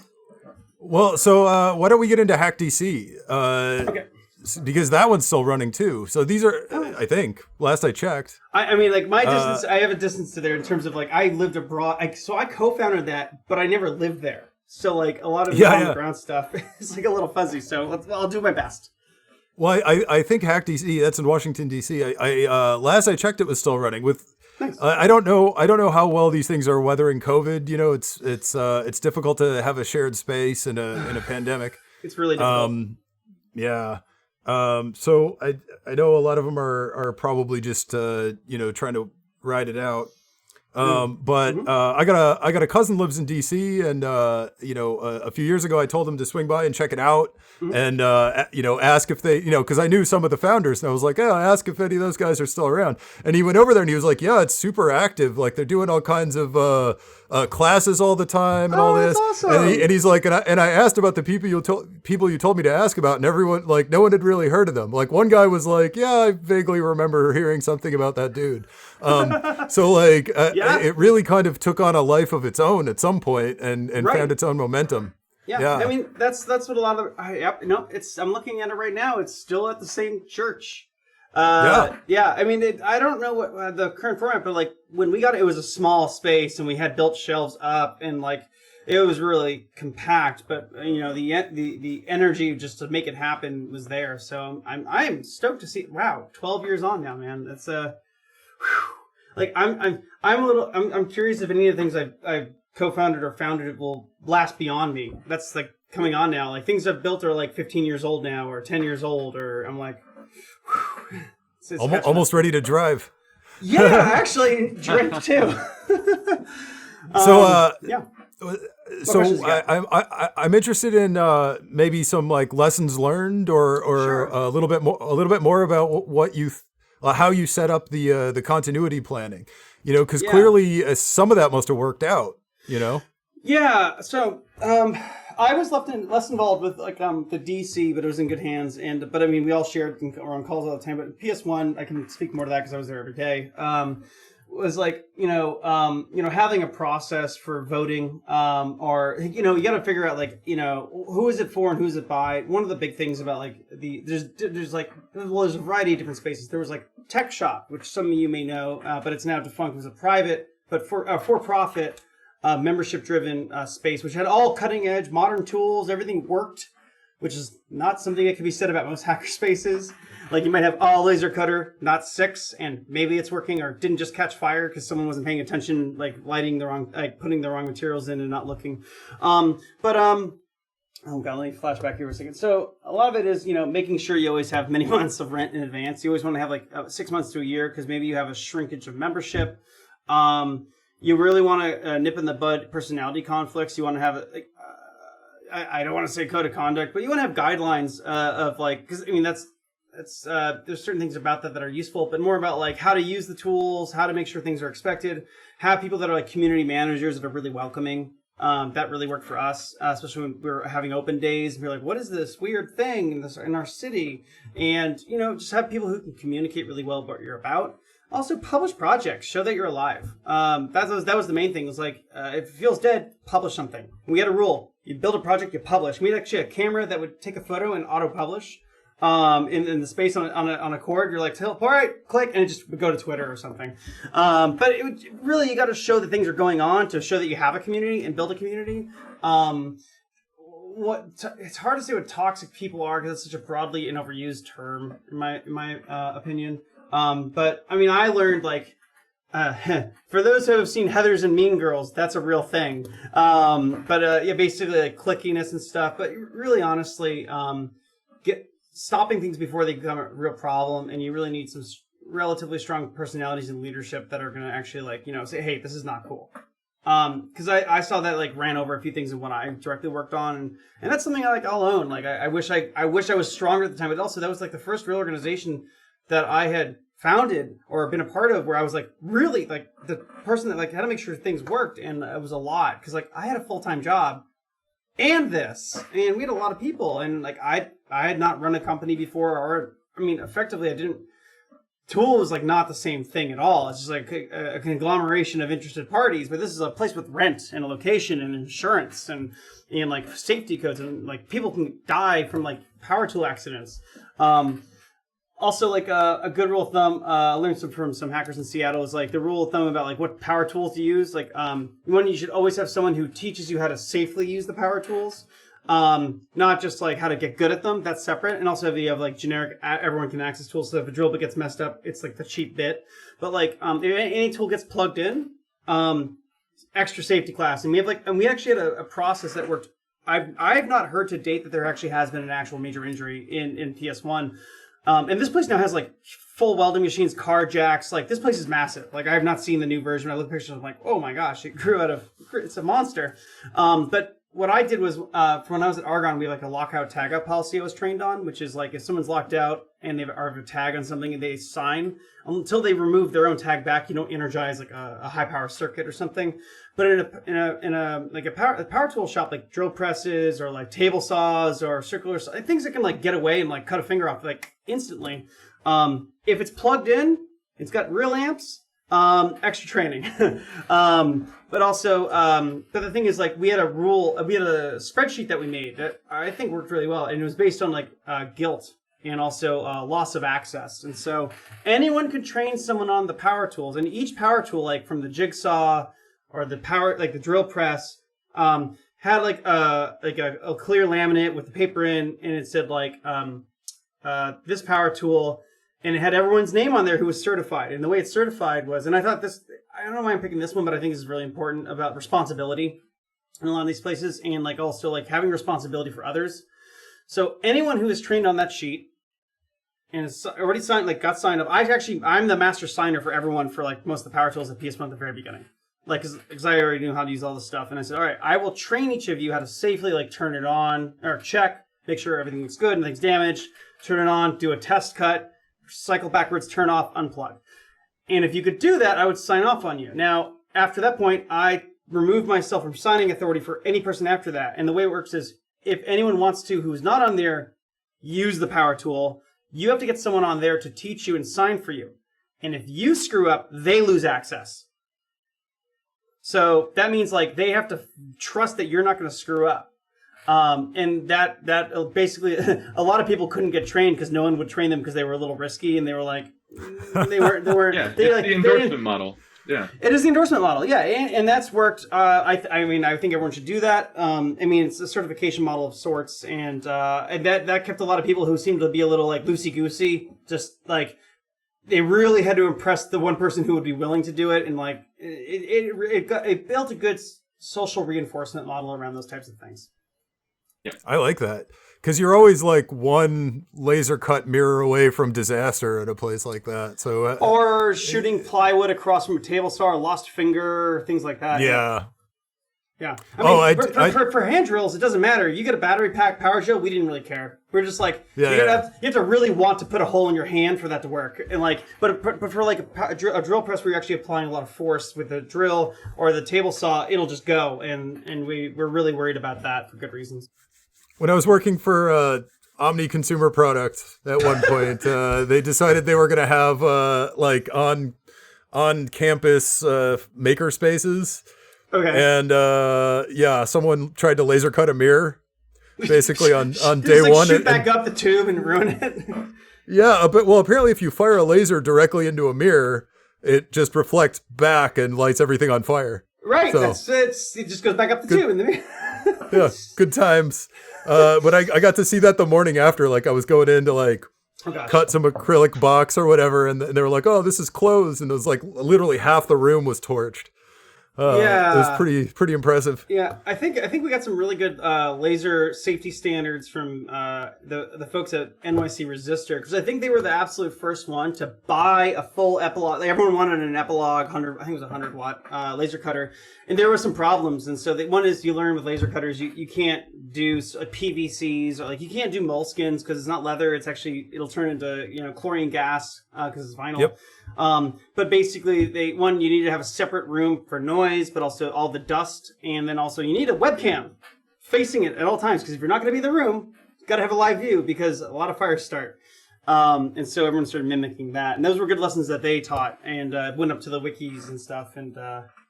[SPEAKER 1] Well, so why don't we get into Hack DC?
[SPEAKER 2] Okay.
[SPEAKER 1] Because that one's still running too. So these are, I think, last I checked.
[SPEAKER 2] I mean, like my distance, I have a distance to there in terms of like I lived abroad. So I co-founded that, but I never lived there. So like a lot of the on the ground stuff is like a little fuzzy. So I'll do my best.
[SPEAKER 1] Well, I think Hack DC, that's in Washington DC. I last I checked, it was still running. With
[SPEAKER 2] Nice.
[SPEAKER 1] I don't know how well these things are weathering COVID. You know, it's difficult to have a shared space in a pandemic.
[SPEAKER 2] It's really difficult.
[SPEAKER 1] Yeah. So I know a lot of them are probably just trying to ride it out. But I got a cousin lives in DC, and a few years ago I told him to swing by and check it out, and ask if they, because I knew some of the founders, and I was like, ask if any of those guys are still around. And he went over there and he was like, yeah, it's super active. Like they're doing all kinds of classes all the time and all this.
[SPEAKER 2] That's awesome.
[SPEAKER 1] And he's like, and I asked about the people you told me to ask about, and everyone, like, no one had really heard of them. Like one guy was like, yeah, I vaguely remember hearing something about that dude. So like, it really kind of took on a life of its own at some point and found its own momentum.
[SPEAKER 2] Yeah. I mean, that's what a lot of I'm looking at it right now. It's still at the same church. I mean, I don't know what the current format, but like when we got it was a small space and we had built shelves up and like it was really compact, but the energy just to make it happen was there. So I'm stoked to see. Wow, 12 years on now, man. That's like I'm curious if any of the things I've co-founded or founded will last beyond me. That's like coming on now. Like things I've built are like 15 years old now or 10 years old, or I'm like, it's
[SPEAKER 1] almost ready to drive.
[SPEAKER 2] Yeah, actually drink too.
[SPEAKER 1] So
[SPEAKER 2] yeah.
[SPEAKER 1] I'm interested in maybe some like lessons learned or
[SPEAKER 2] Sure.
[SPEAKER 1] a little bit more about what you how you set up the continuity planning. Because clearly some of that must have worked out.
[SPEAKER 2] Yeah. So I was less involved with like the DC, but it was in good hands. But I mean, we all shared on calls all the time. But PS1, I can speak more to that because I was there every day. Was like having a process for voting, or you got to figure out like who is it for and who's it by. One of the big things about like there's a variety of different spaces. There was like Tech Shop, which some of you may know, but it's now defunct. It was a private but for-profit membership-driven space, which had all cutting-edge modern tools. Everything worked, which is not something that can be said about most hackerspaces. Like you might have laser cutter, not 6, and maybe it's working or didn't just catch fire because someone wasn't paying attention, like putting the wrong materials in and not looking. Oh God, let me flash back here for a second. So a lot of it is, making sure you always have many months of rent in advance. You always want to have like 6 months to a year because maybe you have a shrinkage of membership. You really want to nip in the bud personality conflicts. You want to have I don't want to say code of conduct, but you want to have guidelines of like, because I mean that's there's certain things about that are useful, but more about like how to use the tools, how to make sure things are expected. Have people that are like community managers that are really welcoming. That really worked for us, especially when we were having open days. And we were like, what is this weird thing in our city? And, just have people who can communicate really well about what you're about. Also, publish projects. Show that you're alive. That was the main thing. It was like, if it feels dead, publish something. We had a rule. You build a project, you publish. We had actually a camera that would take a photo and auto-publish. In the space on a cord, you're like, all right, click, and it just would go to Twitter or something. But it would, really, you got to show that things are going on to show that you have a community and build a community. It's hard to say what toxic people are because it's such a broadly and overused term in my opinion. But I mean, I learned like. For those who have seen Heathers and Mean Girls, that's a real thing. Basically like clickiness and stuff. But really, honestly, stopping things before they become a real problem, and you really need some relatively strong personalities and leadership that are going to actually like say, hey, this is not cool. Because I saw that like ran over a few things in what I directly worked on, and that's something I'll own. Like I wish I was stronger at the time, but also that was like the first real organization that I had founded or been a part of where I was like really like the person that like had to make sure things worked, and it was a lot because like I had a full-time job and we had a lot of people, and like I had not run a company before, or I mean effectively I didn't TOOOL was like not the same thing at all. It's just like a conglomeration of interested parties, but this is a place with rent and a location and insurance and like safety codes, and like people can die from like power tool accidents. Also, like a good rule of thumb, I learned from some hackers in Seattle, is like the rule of thumb about like what power tools to use. Like you should always have someone who teaches you how to safely use the power tools. Not just like how to get good at them, that's separate. And also if you have like generic, everyone can access tools. So if a drill bit gets messed up, it's like the cheap bit. But like, if any tool gets plugged in, extra safety class. And we actually had a process that worked. I've not heard to date that there actually has been an actual major injury in PS1. And this place now has like full welding machines, car jacks. Like this place is massive. Like I have not seen the new version. I look at pictures, I'm like, oh my gosh, it's a monster. But what I did was, when I was at Argonne, we had like a lockout tagout policy I was trained on, which is like if someone's locked out and they have a tag on something and they sign, until they remove their own tag back, you don't energize like a high power circuit or something. But in a power tool shop, like drill presses or like table saws or circular things that can like get away and like cut a finger off like instantly. If it's plugged in, it's got real amps. Extra training. But also, but the thing is, like, we had a spreadsheet that we made that I think worked really well, and it was based on like guilt and also loss of access. And so anyone could train someone on the power tools, and each power tool, like from the jigsaw or the the drill press, had like a clear laminate with the paper in, and it said like this power tool. And it had everyone's name on there who was certified. And the way it's certified was, and I thought I don't know why I'm picking this one, but I think this is really important about responsibility in a lot of these places, and like also like having responsibility for others. So anyone who is trained on that sheet and is already signed, like got signed up. I'm the master signer for everyone for like most of the power tools at PS1 at the very beginning. Like, cause I already knew how to use all this stuff. And I said, all right, I will train each of you how to safely like turn it on or check, make sure everything looks good, nothing's damaged, turn it on, do a test cut, cycle backwards, turn off, unplug. And if you could do that, I would sign off on you. Now, after that point, I removed myself from signing authority for any person after that. And the way it works is, if anyone wants to, who's not on there, use the power tool, you have to get someone on there to teach you and sign for you. And if you screw up, they lose access. So that means like they have to trust that you're not going to screw up. And that basically, a lot of people couldn't get trained because no one would train them because they were a little risky, and they were like, they weren't.
[SPEAKER 3] Yeah, it's the endorsement model. Yeah, it
[SPEAKER 2] is the endorsement model. Yeah, and that's worked. I think everyone should do that. It's a certification model of sorts, and that kept a lot of people who seemed to be a little like loosey goosey, just like they really had to impress the one person who would be willing to do it, and like it built a good social reinforcement model around those types of things.
[SPEAKER 1] Yeah, I like that, because you're always like one laser cut mirror away from disaster at a place like that. So
[SPEAKER 2] or shooting plywood across from a table saw, or lost finger, things like that.
[SPEAKER 1] Yeah.
[SPEAKER 2] Yeah. For hand drills, it doesn't matter. You get a battery pack power drill, we didn't really care. We're just like, you have to really want to put a hole in your hand for that to work. And like, but for like a drill press where you're actually applying a lot of force with the drill or the table saw, it'll just go. And we're really worried about that for good reasons.
[SPEAKER 1] When I was working for Omni Consumer Product at one point, they decided they were going to have like on campus makerspaces.
[SPEAKER 2] Okay.
[SPEAKER 1] And someone tried to laser cut a mirror, basically on day
[SPEAKER 2] like
[SPEAKER 1] one.
[SPEAKER 2] Shoot back up the tube and ruin it.
[SPEAKER 1] Yeah, but apparently if you fire a laser directly into a mirror, it just reflects back and lights everything on fire.
[SPEAKER 2] Right. So, it just goes back up the tube in the mirror.
[SPEAKER 1] Yeah, good times. But I got to see that the morning after. Like I was going in to like cut some acrylic box or whatever, and they were like, "Oh, this is closed," and it was like literally half the room was torched. It was pretty impressive.
[SPEAKER 2] Yeah, I think we got some really good laser safety standards from the folks at NYC Resistor, because I think they were the absolute first one to buy a full Epilog. Like everyone wanted an Epilog 100, I think it was 100-watt laser cutter, and there were some problems. And so one is you learn with laser cutters you can't do like PVCs, or like you can't do moleskins because it's not leather. It's actually it'll turn into chlorine gas because it's vinyl.
[SPEAKER 1] Yep.
[SPEAKER 2] But basically, you need to have a separate room for noise, but also all the dust, and then also you need a webcam facing it at all times, because if you're not going to be in the room, you've got to have a live view because a lot of fires start. And so everyone started mimicking that. And those were good lessons that they taught, and went up to the wikis and stuff. And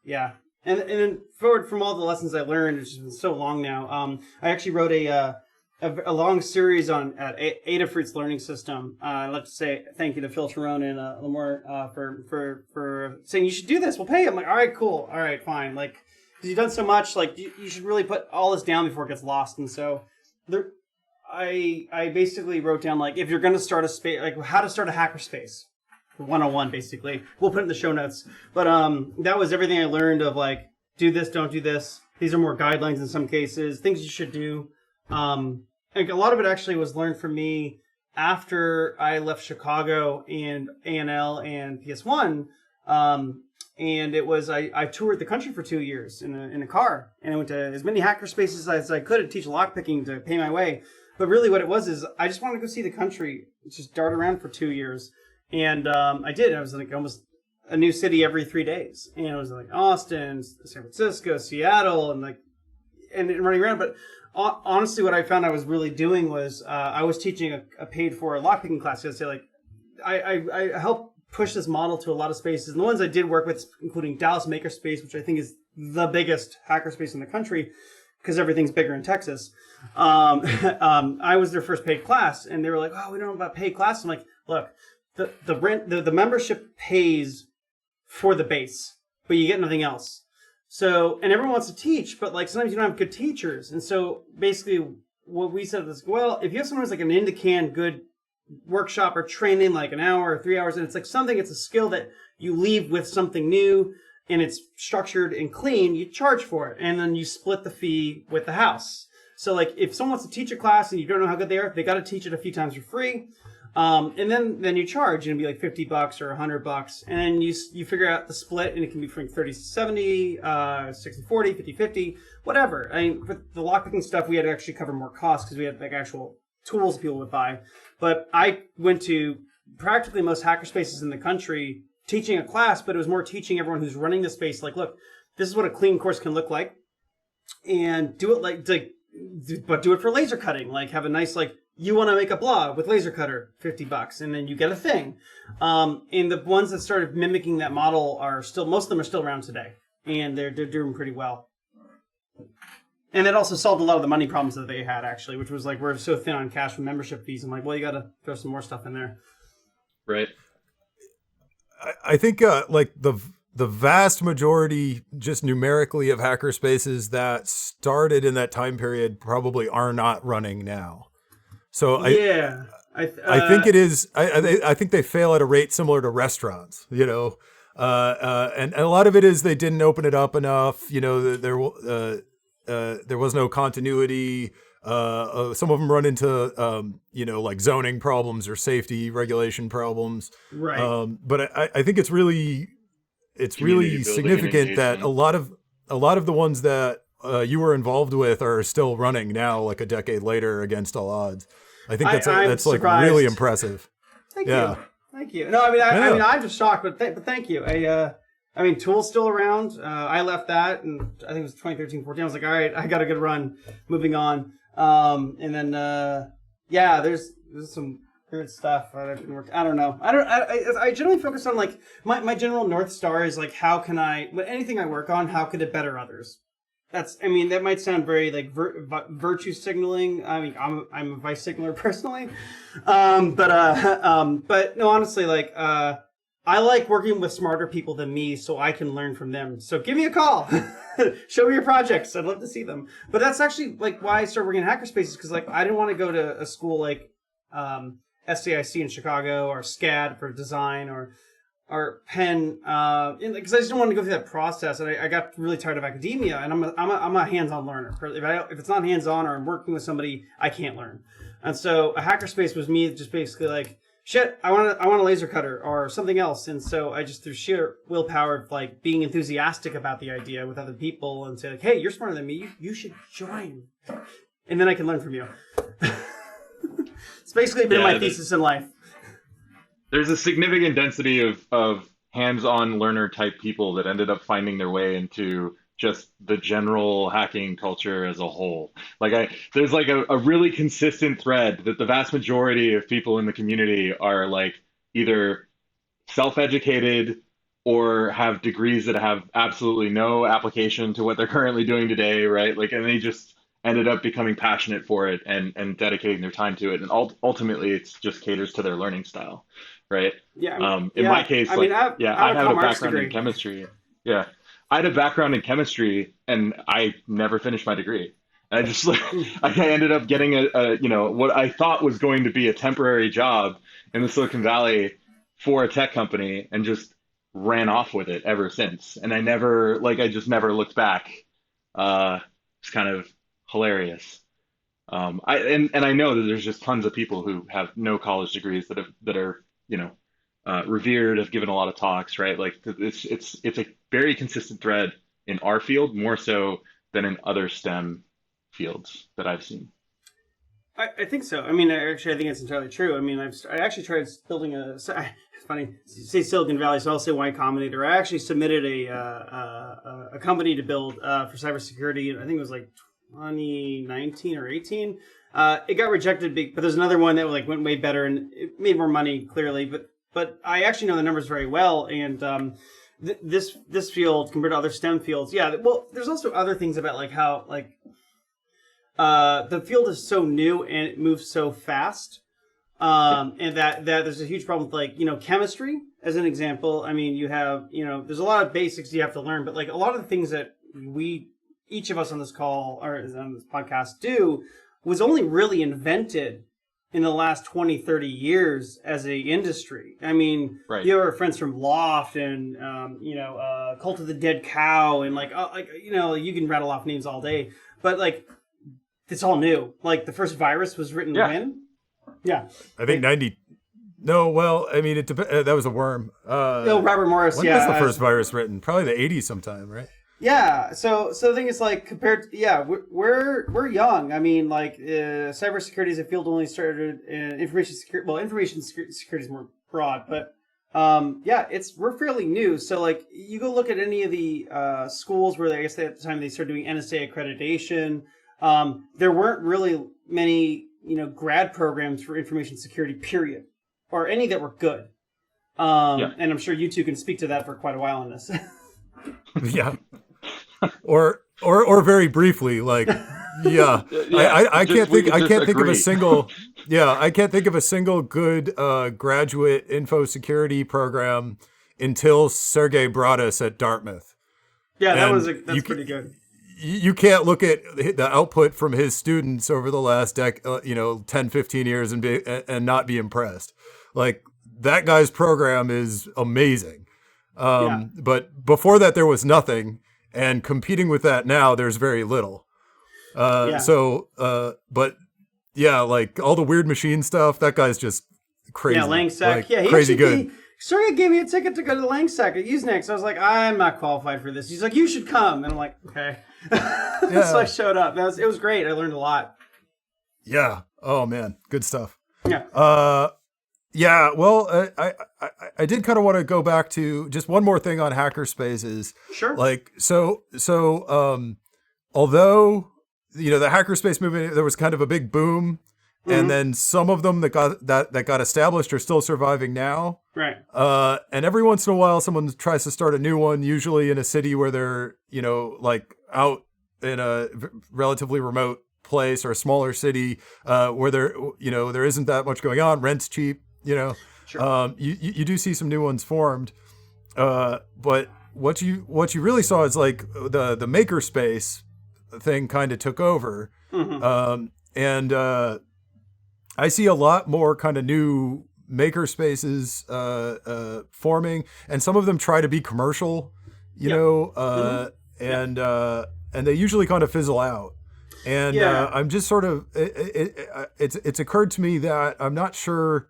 [SPEAKER 2] yeah. And then forward from all the lessons I learned, which has been so long now, I actually wrote a long series on Adafruit's learning system. I'd like to say thank you to Phil Cherone and a little more for saying you should do this. We'll pay you. I'm like, all right, cool. All right, fine. Like, because you've done so much, like you should really put all this down before it gets lost. And so I basically wrote down, like, if you're going to start a space, like how to start a hackerspace. 101, basically. We'll put it in the show notes. But that was everything I learned of, like, do this, don't do this. These are more guidelines in some cases, things you should do. And a lot of it actually was learned from me after I left Chicago and A&L and PS1. And it was, I toured the country for 2 years in a car. And I went to as many hackerspaces as I could to teach lockpicking to pay my way. But really what it was is I just wanted to go see the country, just dart around for 2 years. And I did. I was like almost a new city every 3 days. And it was like Austin, San Francisco, Seattle, and running around. But honestly, what I found I was really doing was I was teaching a paid-for lockpicking class. So like I helped push this model to a lot of spaces. And the ones I did work with, including Dallas Makerspace, which I think is the biggest hackerspace in the country, because everything's bigger in Texas. I was their first paid class, and they were like, "Oh, we don't know about paid class." I'm like, "Look, the membership pays for the base, but you get nothing else." So, and everyone wants to teach, but like sometimes you don't have good teachers. And so basically what we said was, well, if you have someone who's like an in-to-can good workshop or training, like an hour or 3 hours, and it's like something, it's a skill that you leave with something new and it's structured and clean, you charge for it. And then you split the fee with the house. So like if someone wants to teach a class and you don't know how good they are, they got to teach it a few times for free. And then you charge, and it'd be like $50 or $100, and then you figure out the split, and it can be from 30-70, 60-40, 50-50, whatever. I mean, with the lockpicking stuff, we had to actually cover more costs because we had like actual tools people would buy. But I went to practically most hackerspaces in the country teaching a class, but it was more teaching everyone who's running the space, like, look, this is what a clean course can look like, and do it but do it for laser cutting. Like, have a nice, like, you want to make a blog with laser cutter, $50, and then you get a thing. And the ones that started mimicking that model are still, most of them are still around today, and they're doing pretty well. And it also solved a lot of the money problems that they had, actually, which was like, we're so thin on cash from membership fees. I'm like, well, you got to throw some more stuff in there.
[SPEAKER 3] Right.
[SPEAKER 1] I think like the vast majority, just numerically, of hackerspaces that started in that time period probably are not running now. So
[SPEAKER 2] yeah,
[SPEAKER 1] I think it is. I think they fail at a rate similar to restaurants. You know, and a lot of it is they didn't open it up enough. You know, there was no continuity. Some of them run into you know, like zoning problems or safety regulation problems.
[SPEAKER 2] Right.
[SPEAKER 1] But I think it's really significant that a lot of the ones that you were involved with are still running now, like a decade later, against all odds. I think that's like really impressive.
[SPEAKER 2] Thank you. No, I mean, I mean, I'm just shocked, but thank you. I mean, TOOL's still around. I left that, and I think it was 2013, 14. I was like, all right, I got a good run. Moving on. And then, yeah, there's some good stuff. I don't know. I generally focus on, like, my general North Star is, like, how can anything I work on, how could it better others? I mean, that might sound very, like, virtue signaling. I mean, I'm a vice signaler personally. But no, honestly, like, I like working with smarter people than me so I can learn from them. So give me a call. Show me your projects. I'd love to see them. But that's actually, like, why I started working in hackerspaces, because, like, I didn't want to go to a school like SAIC in Chicago or SCAD for design or Penn, because I just didn't want to go through that process, and I got really tired of academia. And I'm a hands-on learner. If it's not hands-on or I'm working with somebody, I can't learn. And so a hackerspace was me just basically like, shit, I want a laser cutter or something else. And so I just, through sheer willpower of, like, being enthusiastic about the idea with other people and say, like, hey, you're smarter than me, you should join, and then I can learn from you. It's basically been my thesis in life.
[SPEAKER 3] There's a significant density of hands-on learner type people that ended up finding their way into just the general hacking culture as a whole. There's like a really consistent thread that the vast majority of people in the community are like either self-educated or have degrees that have absolutely no application to what they're currently doing today, right? Like, and they just ended up becoming passionate for it and dedicating their time to it. And ultimately, it's just caters to their learning style, right?
[SPEAKER 2] Yeah.
[SPEAKER 3] In my case,
[SPEAKER 2] I mean, I
[SPEAKER 3] I
[SPEAKER 2] have
[SPEAKER 3] had a
[SPEAKER 2] commerce
[SPEAKER 3] background
[SPEAKER 2] degree.
[SPEAKER 3] in chemistry. Yeah, I had a background in chemistry, and I never finished my degree. I just I ended up getting what I thought was going to be a temporary job in the Silicon Valley for a tech company, and just ran off with it ever since. And I just never looked back. It's kind of hilarious. I know that there's just tons of people who have no college degrees that are revered, have given a lot of talks, right? Like it's a very consistent thread in our field, more so than in other STEM fields that I've seen.
[SPEAKER 2] I think so. I mean, actually, I think it's entirely true. I mean, I actually tried building it's funny, you say Silicon Valley, so I'll say Y Combinator. I actually submitted a company to build for cybersecurity. I think it was like 2019 or 18. It got rejected, but there's another one that like went way better and it made more money, clearly. But I actually know the numbers very well, and this field compared to other STEM fields, yeah. Well, there's also other things about like how like the field is so new and it moves so fast, and that there's a huge problem with like chemistry as an example. I mean, you have there's a lot of basics you have to learn, but like a lot of the things that each of us on this call or on this podcast do was only really invented in the last 20, 30 years as a industry. I mean,
[SPEAKER 3] Right.
[SPEAKER 2] You have our friends from Loft and, Cult of the Dead Cow and you can rattle off names all day, but like, it's all new. Like the first virus was written when? Yeah.
[SPEAKER 1] I think 90. No, well, I mean, that was a worm.
[SPEAKER 2] Robert Morris,
[SPEAKER 1] when was the first virus written? Probably the 80s sometime, right?
[SPEAKER 2] Yeah, so the thing is like compared to, we're young. I mean, like cybersecurity as a field only started in information security. Well, information security is more broad, but we're fairly new. So like you go look at any of the schools where I guess at the time they started doing NSA accreditation. There weren't really many grad programs for information security, period, or any that were good. And I'm sure you two can speak to that for quite a while on this.
[SPEAKER 1] Yeah. Or very briefly, like, I can't think of a single, I can't think of a single good graduate info security program until Sergey brought us at Dartmouth.
[SPEAKER 2] Yeah, that's pretty good.
[SPEAKER 1] You can't look at the output from his students over the last 10, 15 years and not be impressed. Like that guy's program is amazing. But before that, there was nothing, and competing with that now, there's very little. Like all the weird machine stuff, that guy's just crazy.
[SPEAKER 2] Yeah, Langsack. He
[SPEAKER 1] crazy good.
[SPEAKER 2] Sergey gave me a ticket to go to Langsack at Usenex. I was like, I'm not qualified for this. He's like, you should come, and I'm like, okay. So I showed up. It was great. I learned a lot.
[SPEAKER 1] Yeah. Oh man, good stuff.
[SPEAKER 2] Yeah.
[SPEAKER 1] Yeah, well, I did kind of want to go back to just one more thing on hackerspaces.
[SPEAKER 2] Sure.
[SPEAKER 1] Like, although, the hackerspace movement, there was kind of a big boom, and then some of them that got established are still surviving now.
[SPEAKER 2] Right.
[SPEAKER 1] And every once in a while, someone tries to start a new one, usually in a city where they're, like out in a relatively remote place or a smaller city, where there isn't that much going on. Rent's cheap.
[SPEAKER 2] Sure.
[SPEAKER 1] You do see some new ones formed, but what you really saw is like the makerspace thing kind of took over, and I see a lot more kind of new makerspaces forming, and some of them try to be commercial, and they usually kind of fizzle out. And I'm just sort of it's occurred to me that I'm not sure.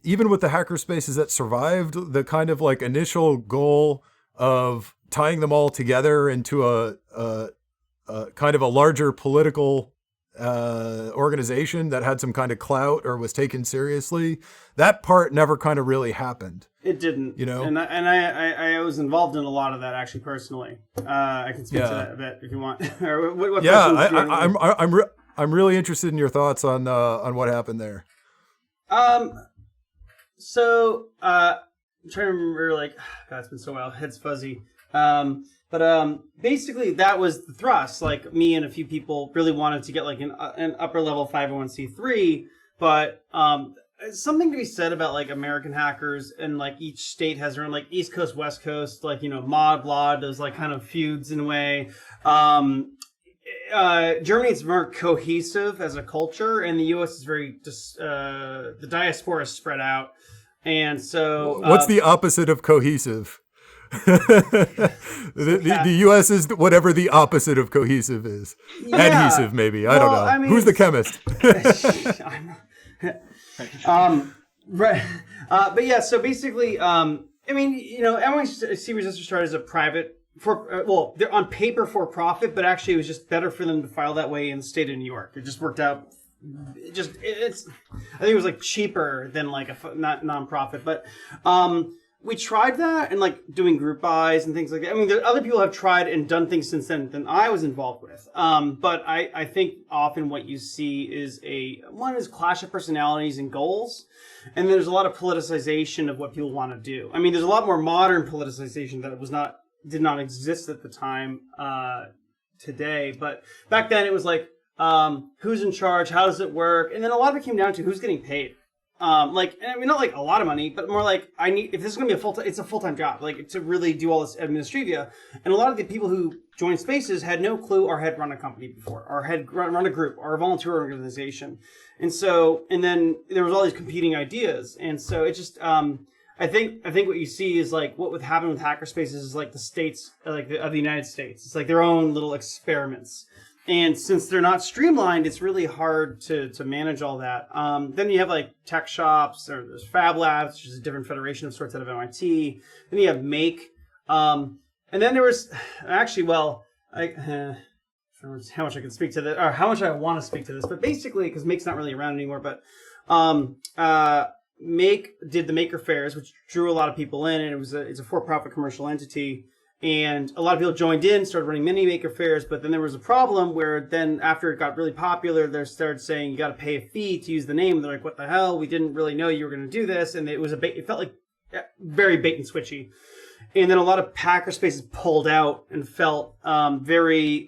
[SPEAKER 1] Even with the hackerspaces that survived, the kind of like initial goal of tying them all together into a kind of a larger political organization that had some kind of clout or was taken seriously, that part never kind of really happened.
[SPEAKER 2] It didn't,
[SPEAKER 1] you know.
[SPEAKER 2] And I was involved in a lot of that actually personally. I can speak to that a bit if you want. Or what
[SPEAKER 1] I'm really interested in your thoughts on what happened there.
[SPEAKER 2] So I'm trying to remember. Like, God, it's been so while. Head's fuzzy. But basically that was the thrust. Like, me and a few people really wanted to get like an upper level 501c3, but something to be said about like American hackers, and like each state has their own, like East Coast, West Coast, like, you know, mod, blod, those like kind of feuds in a way. Germany is more cohesive as a culture, and the U.S. is very just the diaspora is spread out, and so
[SPEAKER 1] what's the opposite of cohesive? The U.S. is whatever the opposite of cohesive is. Adhesive, maybe. I don't know. I mean, who's the chemist?
[SPEAKER 2] Right. But yeah, so basically, I mean, you know, NYC Resistor started as a private, they're on paper for profit, but actually it was just better for them to file that way in the state of New York. It just worked out. I think it was like cheaper than like not non-profit, but we tried that and like doing group buys and things like that. I mean, other people have tried and done things since then than I was involved with. But I think often what you see is one is clash of personalities and goals. And there's a lot of politicization of what people want to do. I mean, there's a lot more modern politicization that did not exist at the time, today. But back then it was like, who's in charge? How does it work? And then a lot of it came down to who's getting paid. Like, I mean, not like a lot of money, but more like if this is going to be it's a full-time job, like to really do all this administrivia. And a lot of the people who joined Spaces had no clue or had run a company before, or had run a group or a volunteer organization. And then there was all these competing ideas. And so it just, I think what you see is like what would happen with hackerspaces is like the states, like of the United States. It's like their own little experiments. And since they're not streamlined, it's really hard to manage all that. Then you have like tech shops, or there's Fab Labs, which is a different federation of sorts out of MIT. Then you have Make. And then there was actually, I don't know how much I can speak to this, or how much I want to speak to this, but basically, because Make's not really around anymore, but Make did the Maker Fairs, which drew a lot of people in, and it's a for-profit commercial entity. And a lot of people joined in, started running mini Maker Fairs, but then there was a problem where then after it got really popular, they started saying you got to pay a fee to use the name. They're like, what the hell? We didn't really know you were going to do this. And it felt like very bait and switchy. And then a lot of hackerspaces pulled out and felt very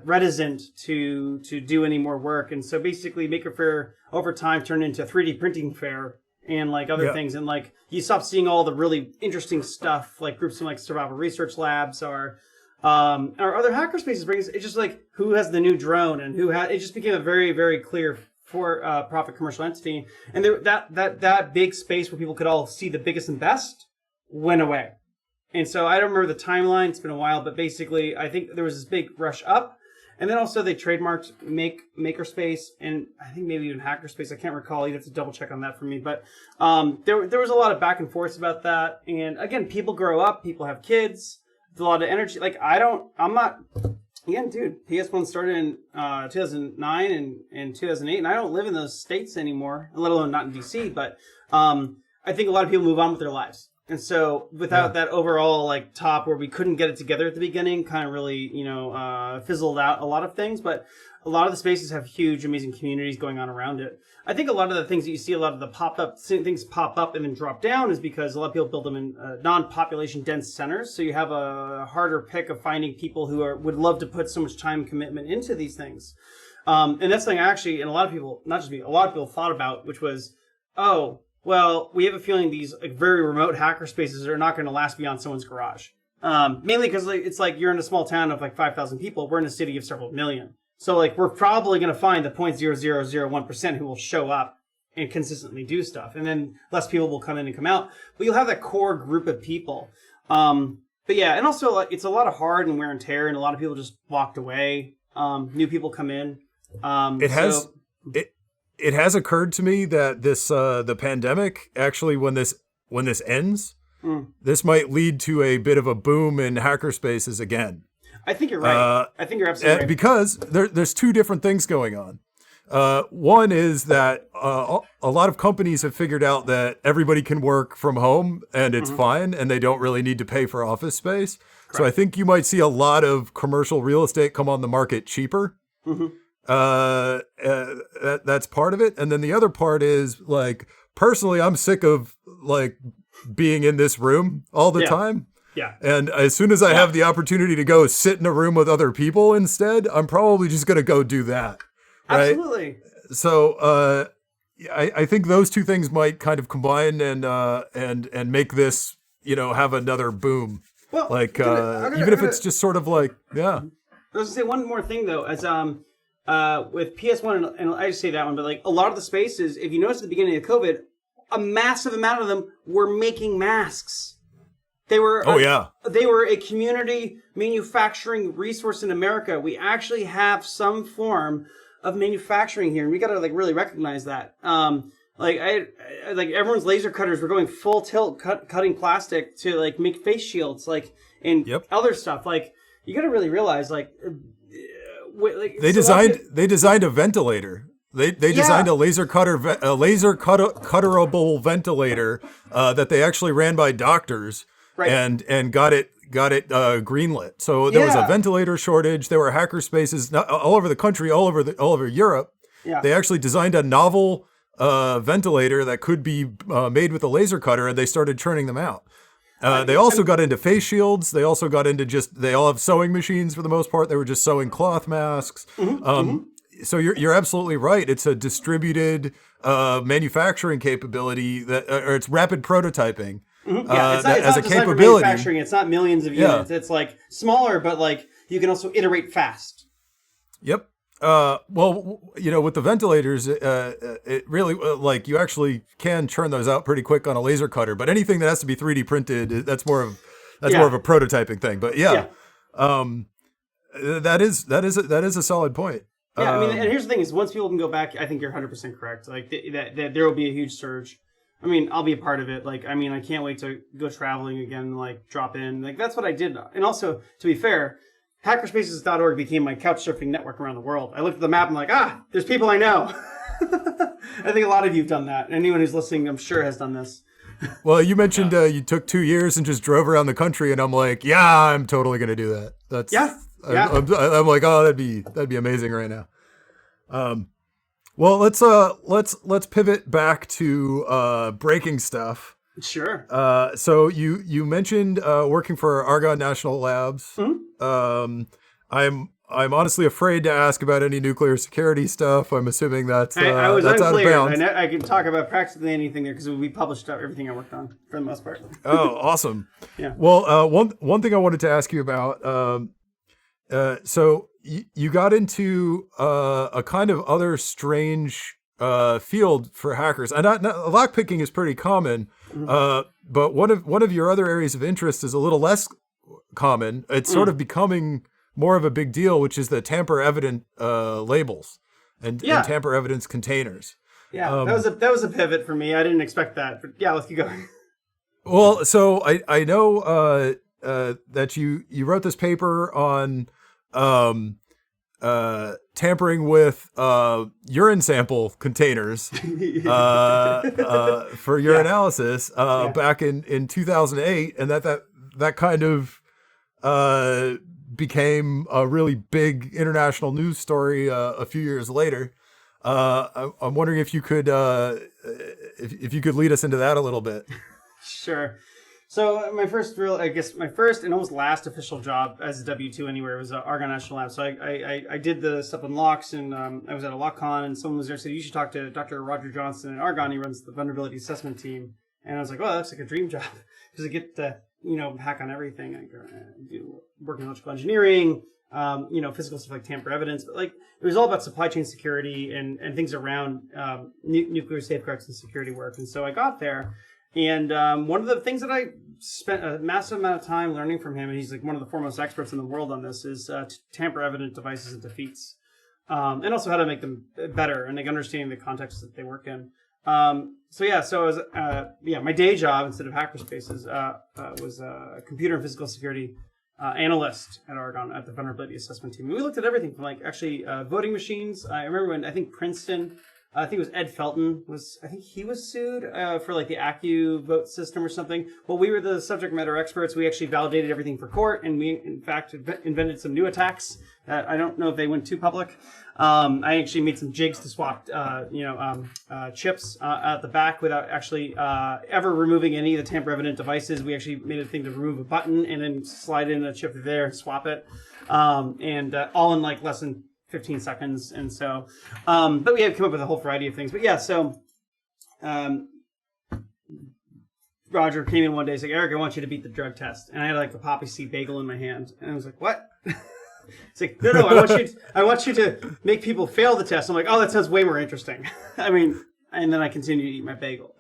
[SPEAKER 2] reticent to do any more work. And so basically Maker Faire over time turned into a 3D printing fair and like other things. And like you stop seeing all the really interesting stuff, like groups like Survival Research Labs or other hackerspaces. It's just like who has the new drone and it just became a very, very clear for-profit commercial entity. And that big space where people could all see the biggest and best went away. And so I don't remember the timeline. It's been a while, but basically I think there was this big rush up. And then also they trademarked Makerspace and I think maybe even Hackerspace. I can't recall. You'd have to double check on that for me. But there was a lot of back and forth about that. And again, people grow up. People have kids. There's a lot of energy. Like dude, PS1 started in 2009 and 2008. And I don't live in those states anymore, let alone not in DC. But I think a lot of people move on with their lives. And so without that overall like top where we couldn't get it together at the beginning, kind of really, fizzled out a lot of things. But a lot of the spaces have huge, amazing communities going on around it. I think a lot of the things that you see, a lot of the things pop up and then drop down is because a lot of people build them in non-population dense centers. So you have a harder pick of finding people who would love to put so much time and commitment into these things. And that's something actually, and a lot of people, not just me, a lot of people thought about, which was, well, we have a feeling these like very remote hackerspaces are not going to last beyond someone's garage. Mainly because it's like you're in a small town of like 5,000 people. We're in a city of several million. So like we're probably going to find the 0.0001% who will show up and consistently do stuff. And then less people will come in and come out. But you'll have that core group of people. But yeah, and also like, it's a lot of hard and wear and tear, and a lot of people just walked away. New people come in.
[SPEAKER 1] It has occurred to me that this the pandemic actually, when this ends, this might lead to a bit of a boom in hackerspaces again.
[SPEAKER 2] I think you're right. I think you're absolutely right.
[SPEAKER 1] Because there's two different things going on. One is that a lot of companies have figured out that everybody can work from home and it's fine, and they don't really need to pay for office space. Correct. So I think you might see a lot of commercial real estate come on the market cheaper. That's part of it. And then the other part is, like, personally, I'm sick of like being in this room all the time. Yeah. And as soon as I have the opportunity to go sit in a room with other people instead, I'm probably just going to go do that. Right?
[SPEAKER 2] Absolutely.
[SPEAKER 1] So I think those two things might kind of combine and make this, have another boom. Well, like even if it's just sort of like, I
[SPEAKER 2] was gonna say one more thing though, as with PS1 and I just say that one, but like a lot of the spaces, if you notice at the beginning of COVID, a massive amount of them were making masks. They were they were a community manufacturing resource in America. We actually have some form of manufacturing here, and we got to like really recognize that. Like everyone's laser cutters were going full tilt, cutting plastic to like make face shields, like and other stuff. Like you got to really realize, like
[SPEAKER 1] they designed a ventilator. They designed a cutterable ventilator that they actually ran by doctors, and got it greenlit. So there was a ventilator shortage. There were hackerspaces all over the country, all over Europe. Yeah. They actually designed a novel ventilator that could be made with a laser cutter, and they started churning them out. They also got into face shields. They also got into they all have sewing machines for the most part. They were just sewing cloth masks. So you're absolutely right. It's a distributed manufacturing capability or it's rapid prototyping.
[SPEAKER 2] It's not as a capability. Manufacturing. It's not millions of units. It's like smaller, but like you can also iterate fast.
[SPEAKER 1] Yep. Well, with the ventilators, it really like you actually can churn those out pretty quick on a laser cutter. But anything that has to be 3D printed, that's more of a prototyping thing. But that is a solid point.
[SPEAKER 2] Yeah, I mean, and here's the thing: is once people can go back, I think you're 100% correct. Like that there will be a huge surge. I mean, I'll be a part of it. Like, I mean, I can't wait to go traveling again. Like, drop in. Like, that's what I did. And also, to be fair, hackerspaces.org became my couch surfing network around the world. I looked at the map and I'm like, there's people I know. I think a lot of you've done that. Anyone who's listening, I'm sure, has done this.
[SPEAKER 1] Well, you mentioned you took 2 years and just drove around the country, and I'm like, I'm totally going to do that. That's I'm like, that'd be amazing right now. Well, let's pivot back to breaking stuff.
[SPEAKER 2] Sure.
[SPEAKER 1] So you mentioned working for Argonne National Labs. Mm-hmm. I'm honestly afraid to ask about any nuclear security stuff. I'm assuming that's
[SPEAKER 2] I was
[SPEAKER 1] that's
[SPEAKER 2] unclear.
[SPEAKER 1] out of bounds.
[SPEAKER 2] I can talk about practically anything there because we published everything I worked on for the most part.
[SPEAKER 1] Oh, awesome.
[SPEAKER 2] Yeah.
[SPEAKER 1] Well, one thing I wanted to ask you about. So you got into a kind of other strange field for hackers. And lockpicking is pretty common, but one of your other areas of interest is a little less common. It's sort of becoming more of a big deal, which is the tamper-evident labels and tamper evidence containers.
[SPEAKER 2] Yeah, that was a pivot for me. I didn't expect that, but let's keep going.
[SPEAKER 1] Well, so I know that you wrote this paper on tampering with urine sample containers for your analysis back in 2008, and that kind of became a really big international news story a few years later. I'm wondering if you could lead us into that a little bit.
[SPEAKER 2] Sure. So my first and almost last official job as a W-2 anywhere was Argonne National Lab. So I did the stuff on locks, and I was at a LockCon, and someone was there and said, you should talk to Dr. Roger Johnson at Argonne. He runs the vulnerability assessment team. And I was like, well, that's like a dream job because I get to, hack on everything. I do work in electrical engineering, physical stuff like tamper evidence, but like it was all about supply chain security and things around nuclear safeguards and security work. And so I got there. And one of the things that I spent a massive amount of time learning from him, and he's like one of the foremost experts in the world on this, is tamper-evident devices and defeats, and also how to make them better and like understanding the context that they work in. So I was my day job instead of Hackerspaces was computer and physical security analyst at Oregon at the vulnerability assessment team. And we looked at everything from voting machines. I remember when I think Princeton, I think it was Ed Felton I think he was sued for the Accu vote system or something. Well, we were the subject matter experts. We actually validated everything for court, and we in fact invented some new attacks. I don't know if they went too public. I actually made some jigs to swap, chips at the back without actually ever removing any of the tamper-evident devices. We actually made a thing to remove a button and then slide in a chip there and swap it, and all in less than 15 seconds. And so, but we had come up with a whole variety of things. But yeah, so Roger came in one day and said, Eric, I want you to beat the drug test. And I had a poppy seed bagel in my hand, and I was like, what? It's like, no, I want you to make people fail the test. I'm like, oh, that sounds way more interesting. And then I continue to eat my bagel.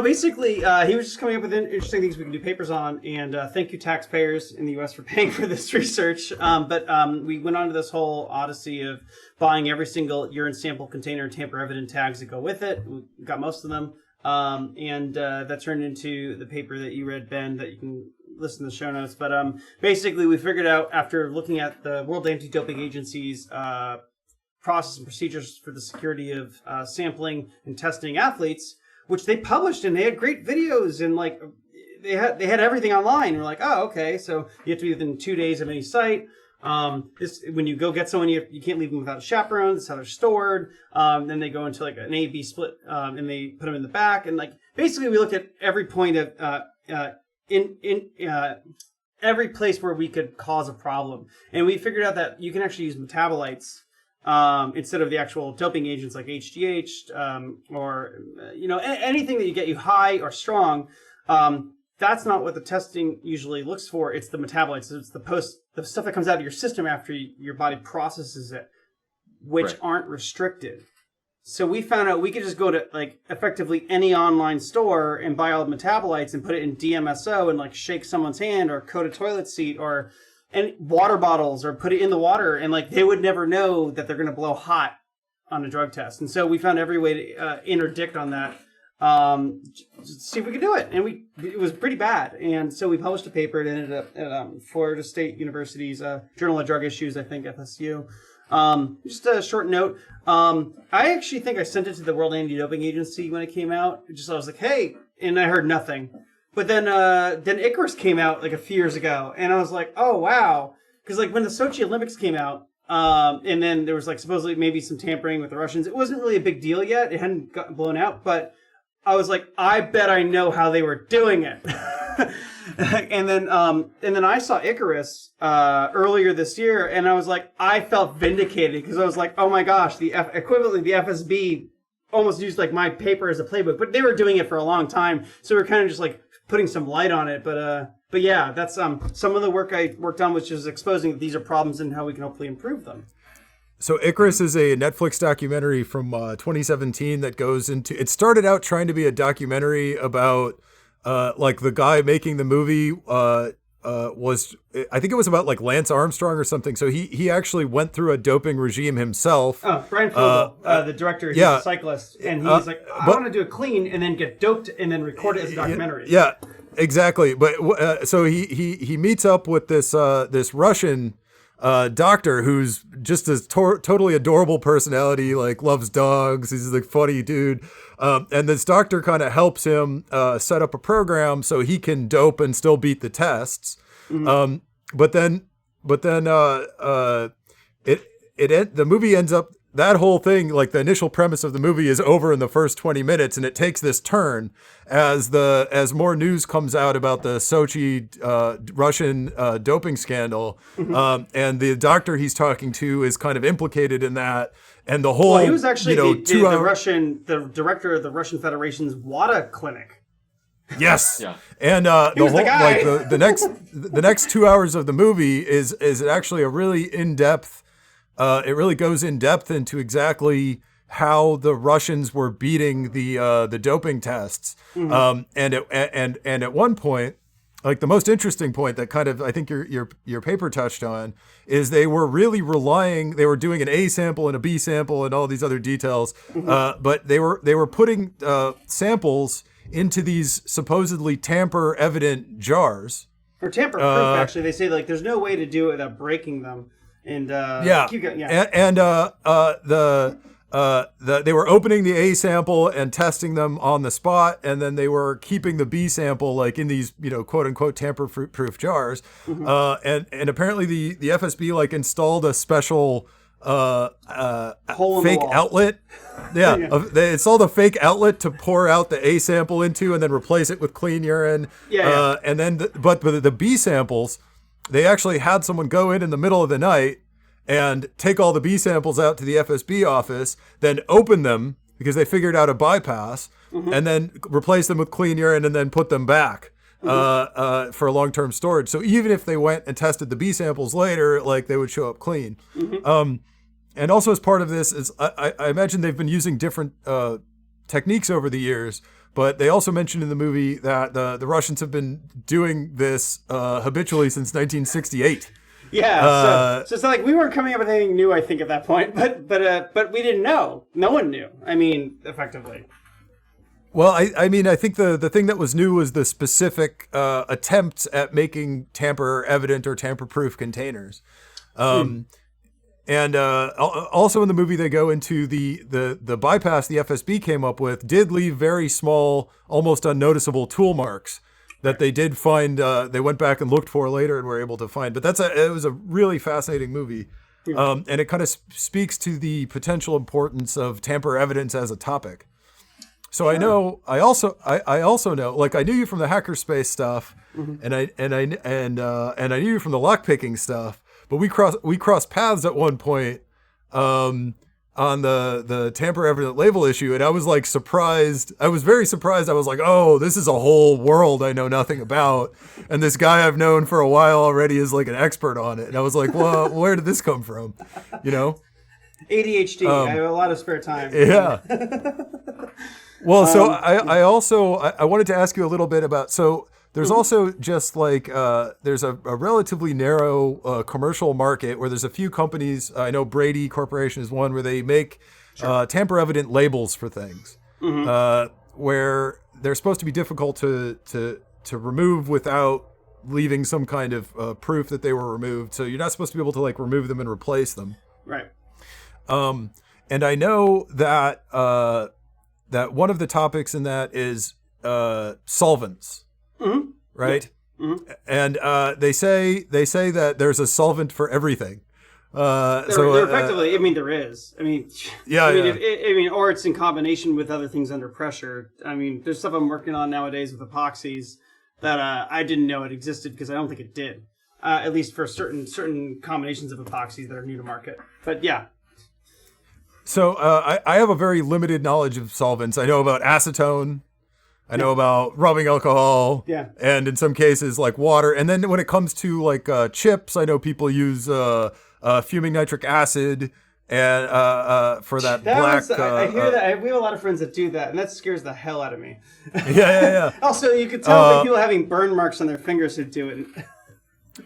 [SPEAKER 2] Basically, he was just coming up with interesting things we can do papers on. And thank you, taxpayers in the U.S., for paying for this research. We went on to this whole odyssey of buying every single urine sample container and tamper-evident tags that go with it. We got most of them. That turned into the paper that you read, Ben, that you can listen to the show notes. But basically, we figured out, after looking at the World Anti-Doping Agency's process and procedures for the security of sampling and testing athletes, which they published, and they had great videos, and they had everything online. And we're like, oh, okay, so you have to be within 2 days of any site. When you go get someone, you can't leave them without a chaperone. That's how they're stored. Then they go into an A/B split, and they put them in the back. And basically, we look at every point of every place where we could cause a problem, and we figured out that you can actually use metabolites instead of the actual doping agents like HGH or anything that you get you high or strong. That's not what the testing usually looks for. It's the metabolites. It's the stuff that comes out of your system after your body processes it, which aren't restricted. So we found out we could just go to effectively any online store and buy all the metabolites and put it in DMSO and shake someone's hand or coat a toilet seat or water bottles or put it in the water, and they would never know that they're going to blow hot on a drug test. And so we found every way to interdict on that. See if we could do it, and it was pretty bad. And so we published a paper. It ended up at Florida State University's Journal of Drug Issues, I think, FSU. Just a short note. I actually think I sent it to the World Anti-Doping Agency when it came out. I was like, hey, and I heard nothing. But then Icarus came out a few years ago, and I was like, oh wow, because when the Sochi Olympics came out, and then there was supposedly maybe some tampering with the Russians. It wasn't really a big deal yet. It hadn't gotten blown out, but I was like, I bet I know how they were doing it. and then I saw Icarus earlier this year, and I was like, I felt vindicated because I was like, oh my gosh, equivalently the FSB almost used my paper as a playbook, but they were doing it for a long time, so we're kind of just putting some light on it. But yeah, that's some of the work I worked on, which is exposing that these are problems and how we can hopefully improve them.
[SPEAKER 1] So Icarus is a Netflix documentary from 2017 that goes into, it started out trying to be a documentary about the guy making the movie was, I think it was about Lance Armstrong or something. So he actually went through a doping regime himself.
[SPEAKER 2] Oh, Brian Fogel, the director, he's a cyclist, and he's I want to do it clean and then get doped and then record it as a documentary.
[SPEAKER 1] Yeah, exactly. But so he meets up with this Russian doctor who's just a totally adorable personality, loves dogs. He's a funny dude. And this doctor kind of helps him set up a program so he can dope and still beat the tests. Mm-hmm. But then the movie ends up, that whole thing, the initial premise of the movie is over in the first 20 minutes, and it takes this turn as more news comes out about the Sochi Russian doping scandal, and the doctor he's talking to is kind of implicated in that, and the whole. Well,
[SPEAKER 2] he was actually the director of the Russian Federation's WADA clinic.
[SPEAKER 1] Yes.
[SPEAKER 3] Yeah.
[SPEAKER 1] And the whole the next 2 hours of the movie is actually a really in-depth. It really goes in depth into exactly how the Russians were beating the doping tests. Mm-hmm. And at one point, the most interesting point that kind of I think your paper touched on is they were really they were doing an A sample and a B sample and all these other details, mm-hmm. But they were putting samples into these supposedly tamper evident jars.
[SPEAKER 2] Or tamper proof, actually. They say like there's no way to do it without breaking them. And keep going,
[SPEAKER 1] they were opening the A sample and testing them on the spot, and then they were keeping the B sample like in these, quote unquote tamper-proof jars. And apparently the FSB like installed a special fake outlet. They installed a fake outlet to pour out the A sample into, and then replace it with clean urine. And then, but the B samples, they actually had someone go in the middle of the night and take all the B samples out to the FSB office, then open them because they figured out a bypass, and then replace them with clean urine and then put them back for long-term storage. So even if they went and tested the B samples later, like they would show up clean. And also as part of this is, I imagine they've been using different techniques over the years, but they also mentioned in the movie that the Russians have been doing this habitually since 1968.
[SPEAKER 2] Yeah, so it's not like we weren't coming up with anything new, I think, at that point, but we didn't know. No one knew. I mean, effectively.
[SPEAKER 1] Well, I mean, I think the thing that was new was the specific attempts at making tamper evident or tamper proof containers. And also in the movie, they go into the bypass the FSB came up with did leave very small, almost unnoticeable tool marks that they did find. They went back and looked for later and were able to find. But it was a really fascinating movie, and it kind of speaks to the potential importance of tamper evidence as a topic. So I also know, like I knew you from the hackerspace stuff, and I knew you from the lockpicking stuff. But we crossed paths at one point on the tamper evident label issue, and I was like surprised. I was very surprised. I was like, oh, this is a whole world I know nothing about, and this guy I've known for a while already is like an expert on it. And I was like, well, where did this come from?
[SPEAKER 2] ADHD. I have a lot of spare time.
[SPEAKER 1] Yeah. Well, so I wanted to ask you a little bit about There's also just like there's a relatively narrow commercial market where there's a few companies. I know Brady Corporation is one where they make tamper evident labels for things, where they're supposed to be difficult to remove without leaving some kind of proof that they were removed. So you're not supposed to be able to like remove them and replace them.
[SPEAKER 2] Right.
[SPEAKER 1] And I know that that one of the topics in that is solvents. Right. And they say that there's a solvent for everything.
[SPEAKER 2] There effectively, there is. Or it's in combination with other things under pressure. I mean, there's stuff I'm working on nowadays with epoxies that I didn't know it existed because I don't think it did. At least for certain combinations of epoxies that are new to market. But yeah.
[SPEAKER 1] So I have a very limited knowledge of solvents. I know about acetone. I know about rubbing alcohol, and in some cases like water. And then when it comes to like chips, I know people use fuming nitric acid and for that black.
[SPEAKER 2] I hear that. We have a lot of friends that do that, and that scares the hell out of me.
[SPEAKER 1] Yeah.
[SPEAKER 2] Also, you could tell people having burn marks on their fingers who do it.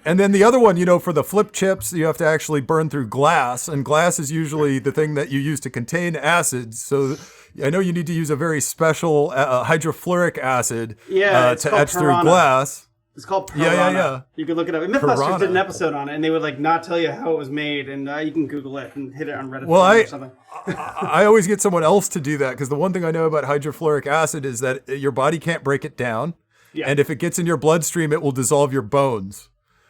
[SPEAKER 1] And then the other one, for the flip chips, you have to actually burn through glass, and glass is usually the thing that you use to contain acids. So I know you need to use a very special hydrofluoric acid to etch through glass.
[SPEAKER 2] It's called Piranha.
[SPEAKER 1] Yeah.
[SPEAKER 2] You can look it up. Mythbusters did an episode on it, and they would like not tell you how it was made, and you can Google it and hit it on Reddit or something.
[SPEAKER 1] I always get someone else to do that, because the one thing I know about hydrofluoric acid is that your body can't break it down, and if it gets in your bloodstream, it will dissolve your bones.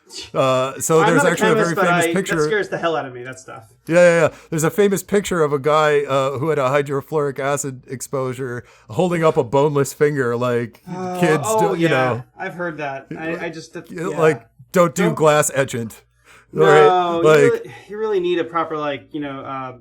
[SPEAKER 1] So there's actually a very famous picture.
[SPEAKER 2] That scares the hell out of me, that stuff.
[SPEAKER 1] Yeah. There's a famous picture of a guy who had a hydrofluoric acid exposure holding up a boneless finger, like kids do,
[SPEAKER 2] I've heard that. I just
[SPEAKER 1] like don't do glass etchant.
[SPEAKER 2] No, right? you really need a proper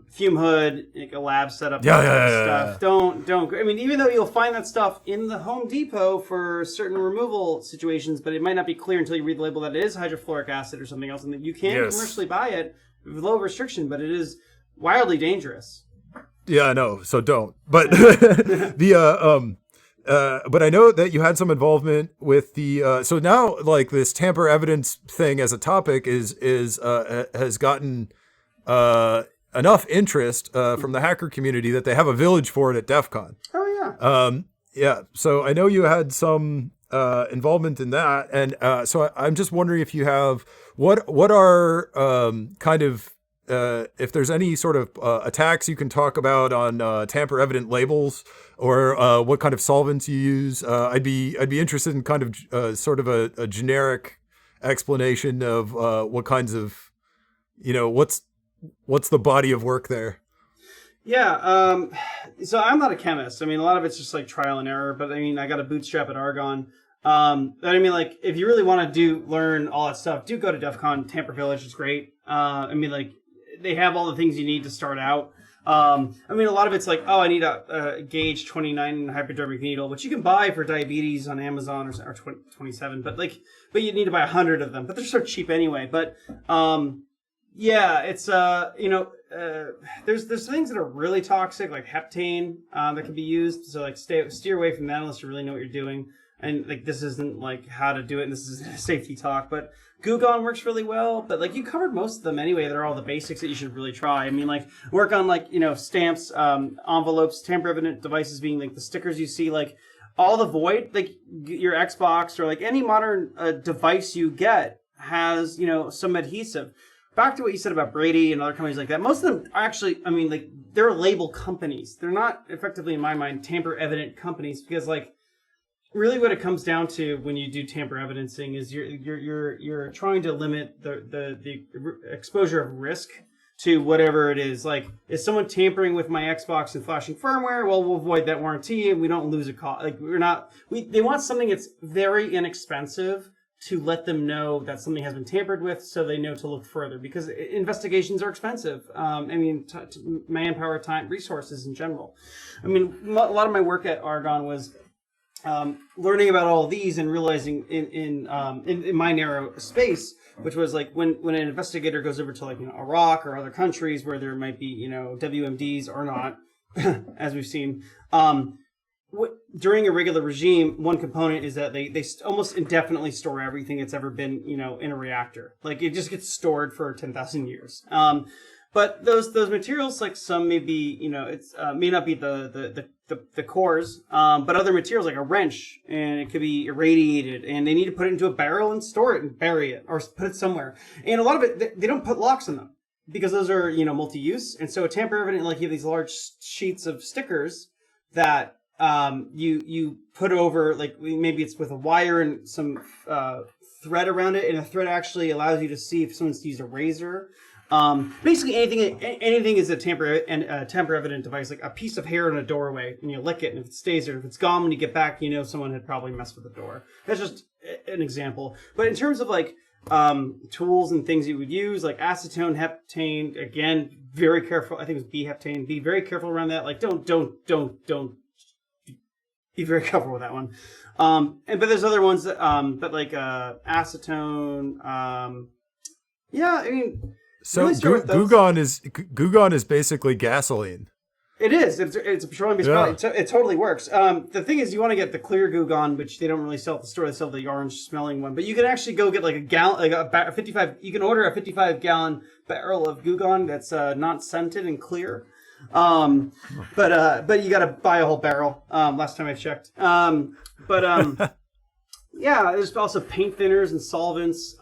[SPEAKER 2] fume hood, like a lab setup. Stuff. Don't. I mean, even though you'll find that stuff in the Home Depot for certain removal situations, but it might not be clear until you read the label that it is hydrofluoric acid or something else, and that you can commercially buy it with low restriction, but it is wildly dangerous.
[SPEAKER 1] Yeah, I know. So don't. But but I know that you had some involvement with the. So now, like this tamper evidence thing as a topic has gotten enough interest from the hacker community that they have a village for it at DEF CON.
[SPEAKER 2] Oh yeah.
[SPEAKER 1] Yeah, so I know you had some involvement in that, and so I'm just wondering if you have what are kind of if there's any sort of attacks you can talk about on tamper evident labels, or what kind of solvents you use. I'd be interested in kind of sort of a generic explanation of what kinds of, what's the body of work there.
[SPEAKER 2] Yeah, so I'm not a chemist. I mean, a lot of it's just like trial and error, but I mean, I got a bootstrap at Argonne. But I mean, like, if you really want to learn all that stuff, do go to DEF CON. Tamper Village is great. I mean, like, they have all the things you need to start out. I mean, a lot of it's like, oh, I need a gauge 29 hypodermic needle, which you can buy for diabetes on Amazon, or 27, but you need to buy 100 of them. But they're so cheap anyway. But yeah, it's there's things that are really toxic, like heptane, that can be used. So like steer away from that unless you really know what you're doing. And like, this isn't like how to do it, and this is a safety talk, but Glugon works really well. But like, you covered most of them anyway. They're all the basics that you should really try. I mean, like, work on like, stamps, envelopes, tamper evident devices being like the stickers you see, like all the void, like your Xbox or like any modern device you get has, some adhesive. Back to what you said about Brady and other companies like that. Most of them are actually, I mean, like, they're label companies. They're not effectively, in my mind, tamper evident companies, because like, really what it comes down to when you do tamper evidencing is you're trying to limit the exposure of risk to whatever it is. Like, is someone tampering with my Xbox and flashing firmware? Well, we'll avoid that warranty and we don't lose a cost. Like, they want something that's very inexpensive to let them know that something has been tampered with, so they know to look further, because investigations are expensive. I mean, manpower, time, resources in general. I mean, a lot of my work at Argonne was learning about all of these and realizing in my narrow space, which was like when an investigator goes over to like Iraq or other countries where there might be WMDs or not, as we've seen. During a regular regime, one component is that they almost indefinitely store everything that's ever been in a reactor. Like, it just gets stored for 10,000 years. But those materials, like, some may be it's may not be the cores, but other materials like a wrench, and it could be irradiated, and they need to put it into a barrel and store it and bury it or put it somewhere. And a lot of it, they don't put locks on them because those are multi-use. And so a tamper evident, like, you have these large sheets of stickers that you put over, like, maybe it's with a wire and some thread around it, and the thread actually allows you to see if someone's used a razor. Basically anything is a tamper evident device, like a piece of hair in a doorway, and you lick it, and if it stays there, if it's gone when you get back, someone had probably messed with the door. That's just an example. But in terms of like tools and things you would use, like acetone, heptane, again, very careful. I think it was B-heptane. Be very careful around that. Like, don't be very careful with that one. But there's other ones that, but like acetone. Yeah, I mean.
[SPEAKER 1] So
[SPEAKER 2] really
[SPEAKER 1] Glugon is basically gasoline.
[SPEAKER 2] It is. It's a petroleum-based product. It totally works. The thing is, you want to get the clear Glugon, which they don't really sell at the store. They sell the orange-smelling one. But you can actually go get like a gallon, like a 55. You can order a 55-gallon barrel of Glugon that's not scented and clear. But you got to buy a whole barrel. Last time I checked. Yeah, there's also paint thinners and solvents.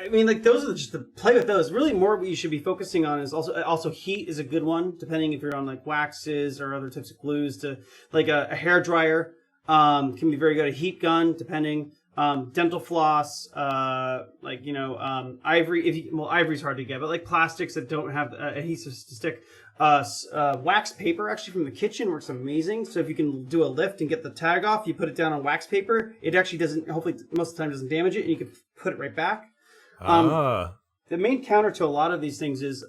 [SPEAKER 2] I mean, like, those are just the play with those. Really, more what you should be focusing on is also heat is a good one, depending if you're on like waxes or other types of glues. To like a hair dryer can be very good. A heat gun, depending. Dental floss, ivory. Ivory's hard to get, but like plastics that don't have adhesives to stick. Wax paper actually from the kitchen works amazing. So if you can do a lift and get the tag off, you put it down on wax paper. It actually doesn't. Hopefully, most of the time doesn't damage it, and you can put it right back. The main counter to a lot of these things is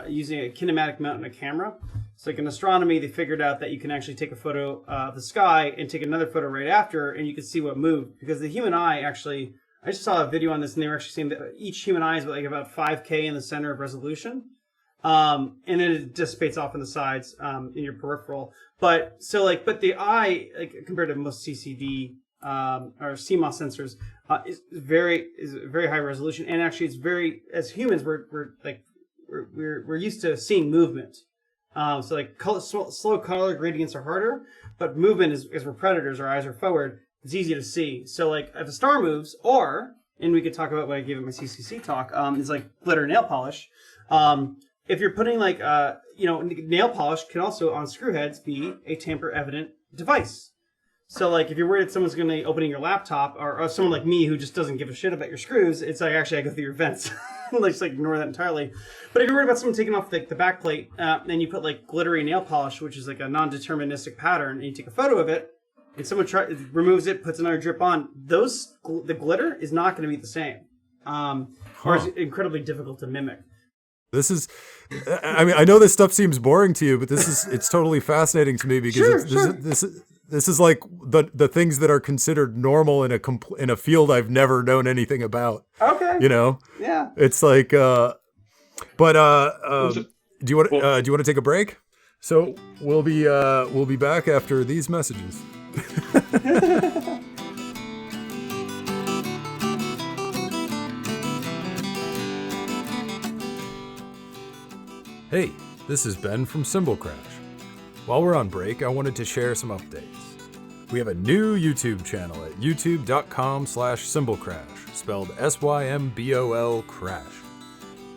[SPEAKER 2] using a kinematic mount and a camera. So like in astronomy, they figured out that you can actually take a photo of the sky and take another photo right after, and you can see what moved. Because the human eye actually, I just saw a video on this, and they were actually saying that each human eye is like about 5K in the center of resolution. And then it dissipates off on the sides in your peripheral. But the eye, like compared to most CCD or CMOS sensors, is very high resolution, and actually it's very, as humans we're used to seeing movement. So like slow color gradients are harder, but movement is for predators. Our eyes are forward. It's easy to see. So like if a star moves, and we could talk about what I gave at my CCC talk, is like glitter nail polish. If you're putting like nail polish can also on screw heads be a tamper evident device. So like if you're worried that someone's going to be opening your laptop, or someone like me who just doesn't give a shit about your screws, it's like actually I go through your vents. Let's like ignore that entirely. But if you're worried about someone taking off the back plate, and you put like glittery nail polish, which is like a non-deterministic pattern, and you take a photo of it, and someone removes it, puts another drip on, the glitter is not going to be the same, or it's incredibly difficult to mimic.
[SPEAKER 1] This is, I mean, I know this stuff seems boring to you, but it's totally fascinating to me because this is like the things that are considered normal in a field I've never known anything about.
[SPEAKER 2] Okay. Yeah.
[SPEAKER 1] It's like, do you want to take a break? So we'll be back after these messages. Hey, this is Ben from Symbol Crash. While we're on break, I wanted to share some updates. We have a new YouTube channel at youtube.com/symbolcrash, spelled SYMBOL crash.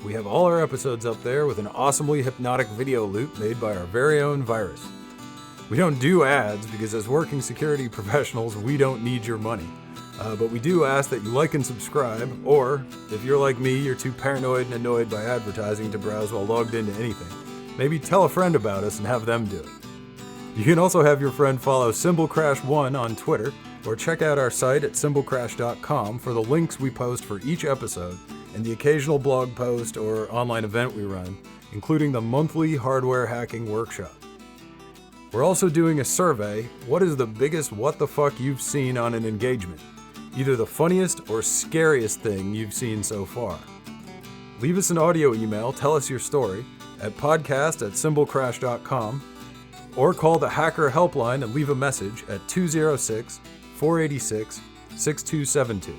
[SPEAKER 1] We have all our episodes up there with an awesomely hypnotic video loop made by our very own virus. We don't do ads because as working security professionals, we don't need your money. But we do ask that you like and subscribe, or if you're like me, you're too paranoid and annoyed by advertising to browse while logged into anything, maybe tell a friend about us and have them do it. You can also have your friend follow SymbolCrash1 on Twitter, or check out our site at symbolcrash.com for the links we post for each episode and the occasional blog post or online event we run, including the monthly hardware hacking workshop. We're also doing a survey. What is the biggest what the fuck you've seen on an engagement? Either the funniest or scariest thing you've seen so far. Leave us an audio email, tell us your story, at podcast@symbolcrash.com, or call the Hacker Helpline and leave a message at 206-486-6272.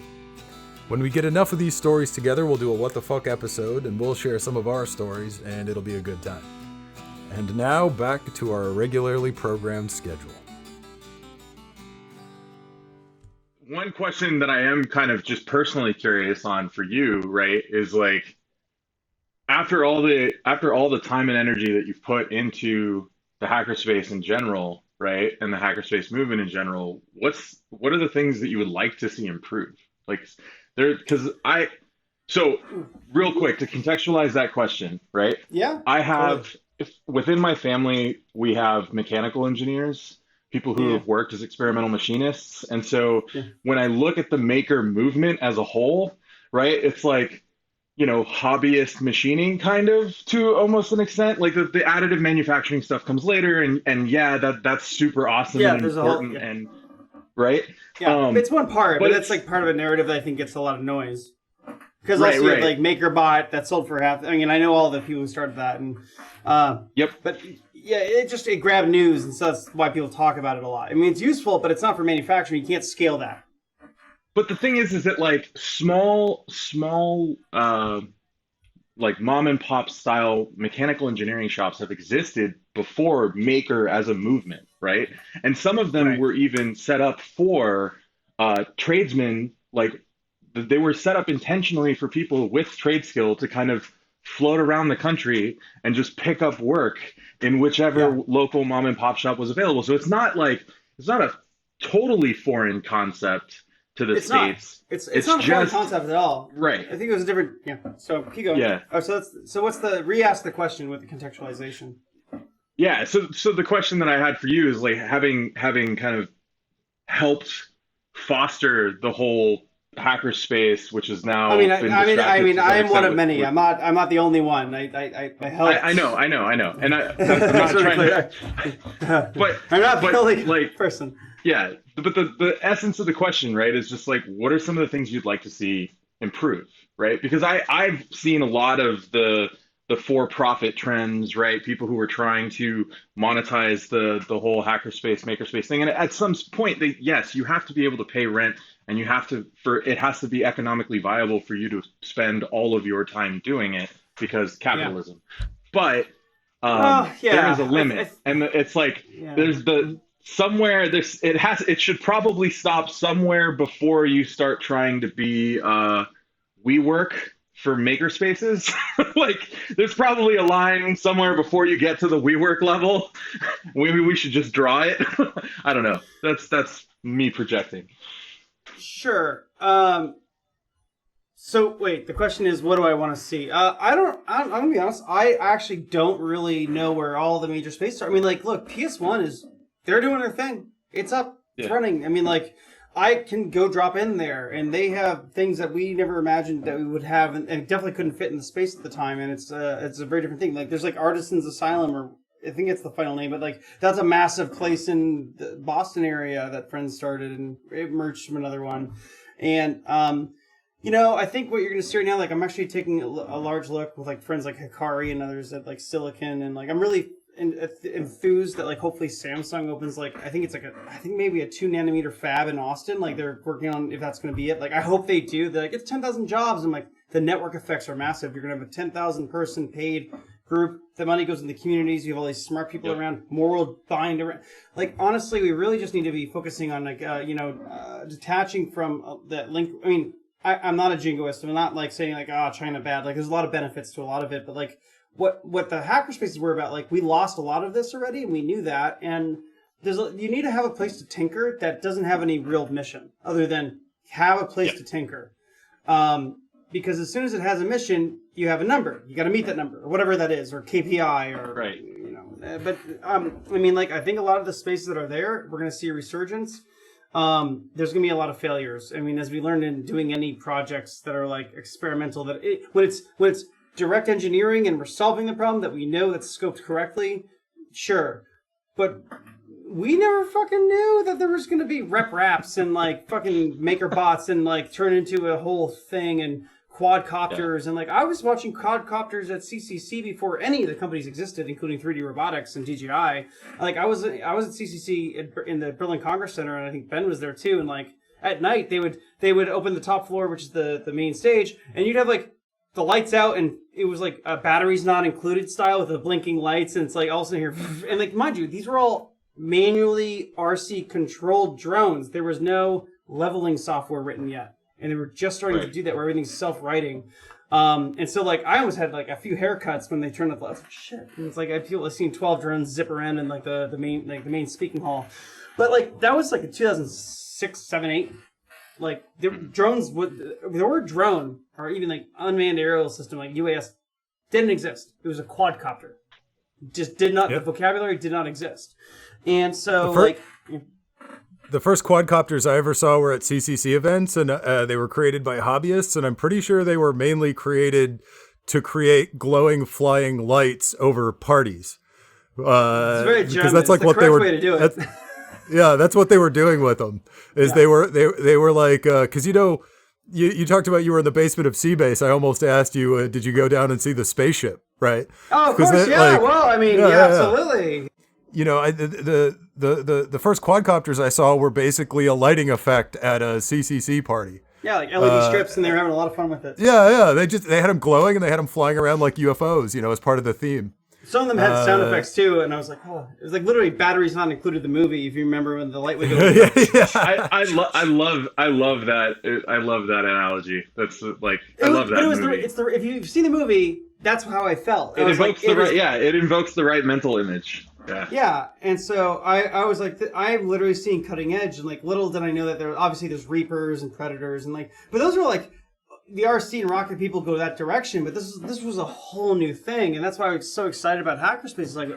[SPEAKER 1] When we get enough of these stories together, we'll do a What the Fuck episode, and we'll share some of our stories, and it'll be a good time. And now, back to our regularly programmed schedule.
[SPEAKER 3] One question that I am kind of just personally curious on for you, right, is like, after all the time and energy that you've put into the hackerspace in general, right, and the hackerspace movement in general, what are the things that you would like to see improve? Like, so real quick to contextualize that question, right?
[SPEAKER 2] Yeah.
[SPEAKER 3] I have within my family, we have mechanical engineers, people who have worked as experimental machinists. And so when I look at the maker movement as a whole, right, it's like, hobbyist machining kind of to almost an extent. Like the additive manufacturing stuff comes later and that's super awesome and important and right.
[SPEAKER 2] Yeah, it's one part, but it's like part of a narrative that I think gets a lot of noise. Because also you have like MakerBot that sold for half. I mean, I know all the people who started that, and but yeah, it grabbed news, and so that's why people talk about it a lot. I mean, it's useful, but it's not for manufacturing. You can't scale that.
[SPEAKER 3] But the thing is that like small, like mom and pop style mechanical engineering shops have existed before Maker as a movement, right? And some of them were even set up for tradesmen, like they were set up intentionally for people with trade skill to kind of float around the country and just pick up work in whichever local mom and pop shop was available. So it's not a totally foreign concept to the States.
[SPEAKER 2] It's not a foreign concept at all.
[SPEAKER 3] Right.
[SPEAKER 2] I think it was a different, so keep going.
[SPEAKER 3] Yeah.
[SPEAKER 2] Oh, so what's re-ask the question with the contextualization.
[SPEAKER 3] Yeah. So the question that I had for you is like having kind of helped foster the whole hackerspace, which is now.
[SPEAKER 2] I am one of many. I'm not the only one. I helped.
[SPEAKER 3] I know, and I'm not trying to. But
[SPEAKER 2] I'm not the only
[SPEAKER 3] like
[SPEAKER 2] person.
[SPEAKER 3] Yeah, but the essence of the question, right, is just like, what are some of the things you'd like to see improve, right? Because I've seen a lot of the for-profit trends, right? People who are trying to monetize the whole hackerspace, makerspace thing, and at some point, yes, you have to be able to pay rent, and it has to be economically viable for you to spend all of your time doing it because capitalism. But There is a limit, and it's like there's it should probably stop somewhere before you start trying to be WeWork for makerspaces. Like, there's probably a line somewhere before you get to the WeWork level. Maybe we should just draw it. I don't know. That's me projecting.
[SPEAKER 2] Sure. So wait, the question is, what do I want to see? I'm gonna be honest. I actually don't really know where all the major spaces are. I mean, like, look, PS1 they're doing their thing. It's up, it's running. I mean, like, I can go drop in there, and they have things that we never imagined that we would have, and definitely couldn't fit in the space at the time. And it's a very different thing. Like, there's like Artisans Asylum, or I think it's the final name, but like that's a massive place in the Boston area that Friends started, and it merged from another one. And I think what you're going to see right now, like, I'm actually taking a large look with like friends like Hikari and others at like Silicon, and like I'm really enthused that like hopefully Samsung opens like I think maybe a 2 nanometer fab in Austin. Like, they're working on if that's going to be it. Like, I hope they do. They're like, it's 10,000 jobs. I'm like, the network effects are massive. You're going to have a 10,000 person paid group. The money goes into the communities. You have all these smart people around. More will bind around. Like, honestly, we really just need to be focusing on like detaching from that link. I mean, I'm not a jingoist. I'm not like saying like, China bad. Like, there's a lot of benefits to a lot of it, but like what the hackerspaces were about, like, we lost a lot of this already, and we knew that. And you need to have a place to tinker that doesn't have any real mission other than have a place to tinker. Because as soon as it has a mission, you have a number. You got to meet that number, or whatever that is, or KPI, or
[SPEAKER 3] right.
[SPEAKER 2] But I mean, like, I think a lot of the spaces that are there, we're going to see a resurgence. There's going to be a lot of failures. I mean, as we learned in doing any projects that are like experimental, when it's direct engineering and we're solving the problem that we know that's scoped correctly, sure. But we never fucking knew that there was going to be rep wraps and like fucking maker bots and like turn into a whole thing and quadcopters. And like, I was watching quadcopters at CCC before any of the companies existed, including 3D Robotics and DJI. Like, I was at CCC in the Berlin Congress Center, and I think Ben was there too. And like, at night they would open the top floor, which is the main stage, and you'd have like the lights out, and it was like a batteries not included style with the blinking lights, and it's like all of a sudden here, and like, mind you, these were all manually RC controlled drones. There was no leveling software written yet, and they were just starting to do that, where everything's self-writing. And so like, I almost had like a few haircuts when they turned up the lights. Shit, and it's like I've seen 12 drones zip around in like the main speaking hall, but like that was like in 2006, 7, 8. Like, the word drone, or even like unmanned aerial system like UAS, didn't exist. It was a quadcopter. Just did not. The vocabulary did not exist. And so
[SPEAKER 1] the first quadcopters I ever saw were at CCC events, and they were created by hobbyists, and I'm pretty sure they were mainly created to create glowing flying lights over parties.
[SPEAKER 2] It's very German.
[SPEAKER 1] Because that's like what they were. Way to do it. Yeah, that's what they were doing with them. They were like, because you talked about you were in the basement of Seabase. I almost asked you, did you go down and see the spaceship? Right?
[SPEAKER 2] Oh, of course, well, I mean, absolutely.
[SPEAKER 1] The first quadcopters I saw were basically a lighting effect at a CCC party.
[SPEAKER 2] Yeah, like LED strips, and they were having a lot of fun with it.
[SPEAKER 1] Yeah. They had them glowing, and they had them flying around like UFOs, as part of the theme.
[SPEAKER 2] Some of them had sound effects too, and I was like, oh, it was like literally batteries not included the movie. If you remember when the light would go.
[SPEAKER 3] I love that. I love that analogy. That's like I love that movie.
[SPEAKER 2] If you've seen the movie, that's how I felt.
[SPEAKER 3] It invokes the right mental image.
[SPEAKER 2] Yeah, and so I was like, I'm literally seeing cutting edge, and like, little did I know that there's Reapers and Predators, and like, but those were like, the RC and rocket people go that direction, but this was a whole new thing, and that's why I was so excited about Hackerspaces. Like,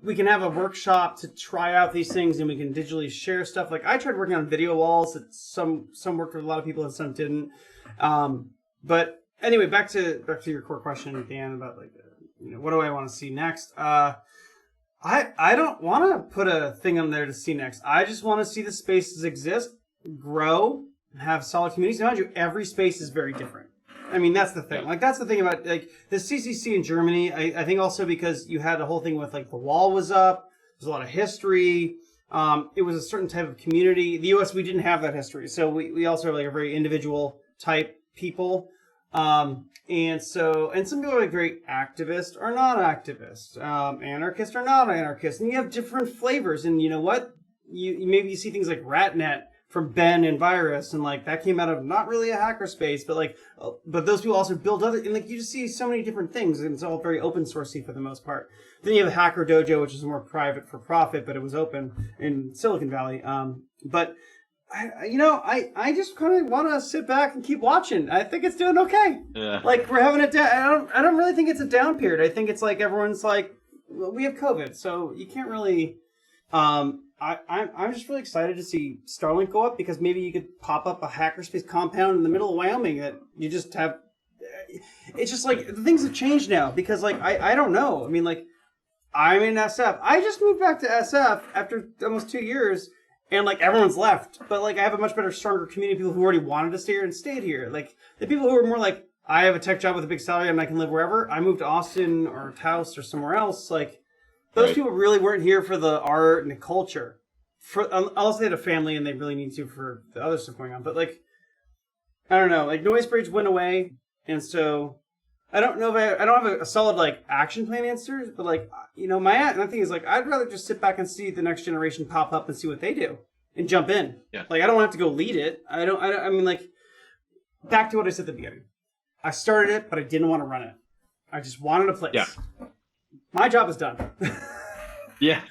[SPEAKER 2] we can have a workshop to try out these things, and we can digitally share stuff. Like, I tried working on video walls that some worked with a lot of people and some didn't. But anyway, back to your core question, Dan, about like, what do I want to see next? I don't want to put a thing on there to see next. I just want to see the spaces exist, grow, have solid communities. Mind you, every space is very different. I mean, that's the thing. Like, that's the thing about like the CCC in Germany. I think also because you had a whole thing with like the wall was up. There's a lot of history. It was a certain type of community. The US, we didn't have that history, so we also have like a very individual type people. And some people are like very activist or not activist, anarchist or not anarchist, and you have different flavors. And you know what? You maybe see things like RatNet from Ben and Virus, and like that came out of not really a hackerspace, but those people also build other, and like you just see so many different things, and it's all very open sourcey for the most part. Then you have Hacker Dojo, which is more private for profit, but it was open in Silicon Valley. But I just kind of want to sit back and keep watching. I think it's doing okay.
[SPEAKER 3] Yeah.
[SPEAKER 2] Like we're having I don't really think it's a down period. I think it's like everyone's like, well, we have COVID, so you can't really. I'm just really excited to see Starlink go up, because maybe you could pop up a hackerspace compound in the middle of Wyoming that you just have. It's just like the things have changed now, because like I don't know. I mean, like I'm in SF. I just moved back to SF after almost 2 years. And, like, everyone's left. But, like, I have a much better, stronger community of people who already wanted to stay here and stayed here. Like, the people who are more like, I have a tech job with a big salary and I can live wherever. I moved to Austin or Taos or somewhere else. Like, those people really weren't here for the art and the culture. Unless they had a family and they really need to for the other stuff going on. But, like, I don't know. Like, Noise Bridge went away. And so, I don't know if I don't have a solid, like, action plan answer. But, like, my thing is, like, I'd rather just sit back and see the next generation pop up and see what they do and jump in.
[SPEAKER 3] Yeah.
[SPEAKER 2] Like, I don't have to go lead it. I mean, like, back to what I said at the beginning. I started it, but I didn't want to run it. I just wanted a place.
[SPEAKER 3] Yeah.
[SPEAKER 2] My job is done.
[SPEAKER 3] Yeah.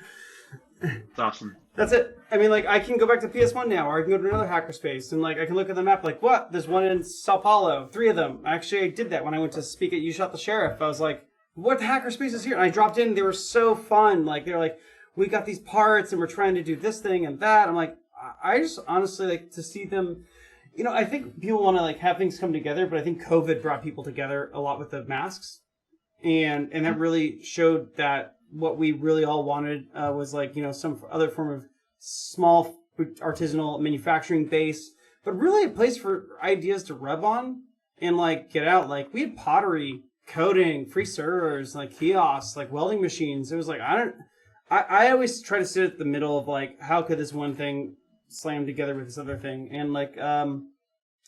[SPEAKER 3] It's awesome.
[SPEAKER 2] That's it. I mean, like, I can go back to PS1 now, or I can go to another hackerspace, and, like, I can look at the map, like, what? There's one in Sao Paulo. 3 of them. Actually, I did that when I went to speak at You Shot the Sheriff. I was like, what hackerspace is here? And I dropped in, they were so fun. Like, they were like, we got these parts, and we're trying to do this thing and that. I'm like, I just honestly like to see them. I think people want to, like, have things come together, but I think COVID brought people together a lot with the masks. And that really showed that what we really all wanted was, like, some other form of small artisanal manufacturing base, but really a place for ideas to rub on and, like, get out. Like, we had pottery, coding, free servers, like kiosks, like welding machines. It was like, I always try to sit at the middle of, like, how could this one thing slam together with this other thing? And, like,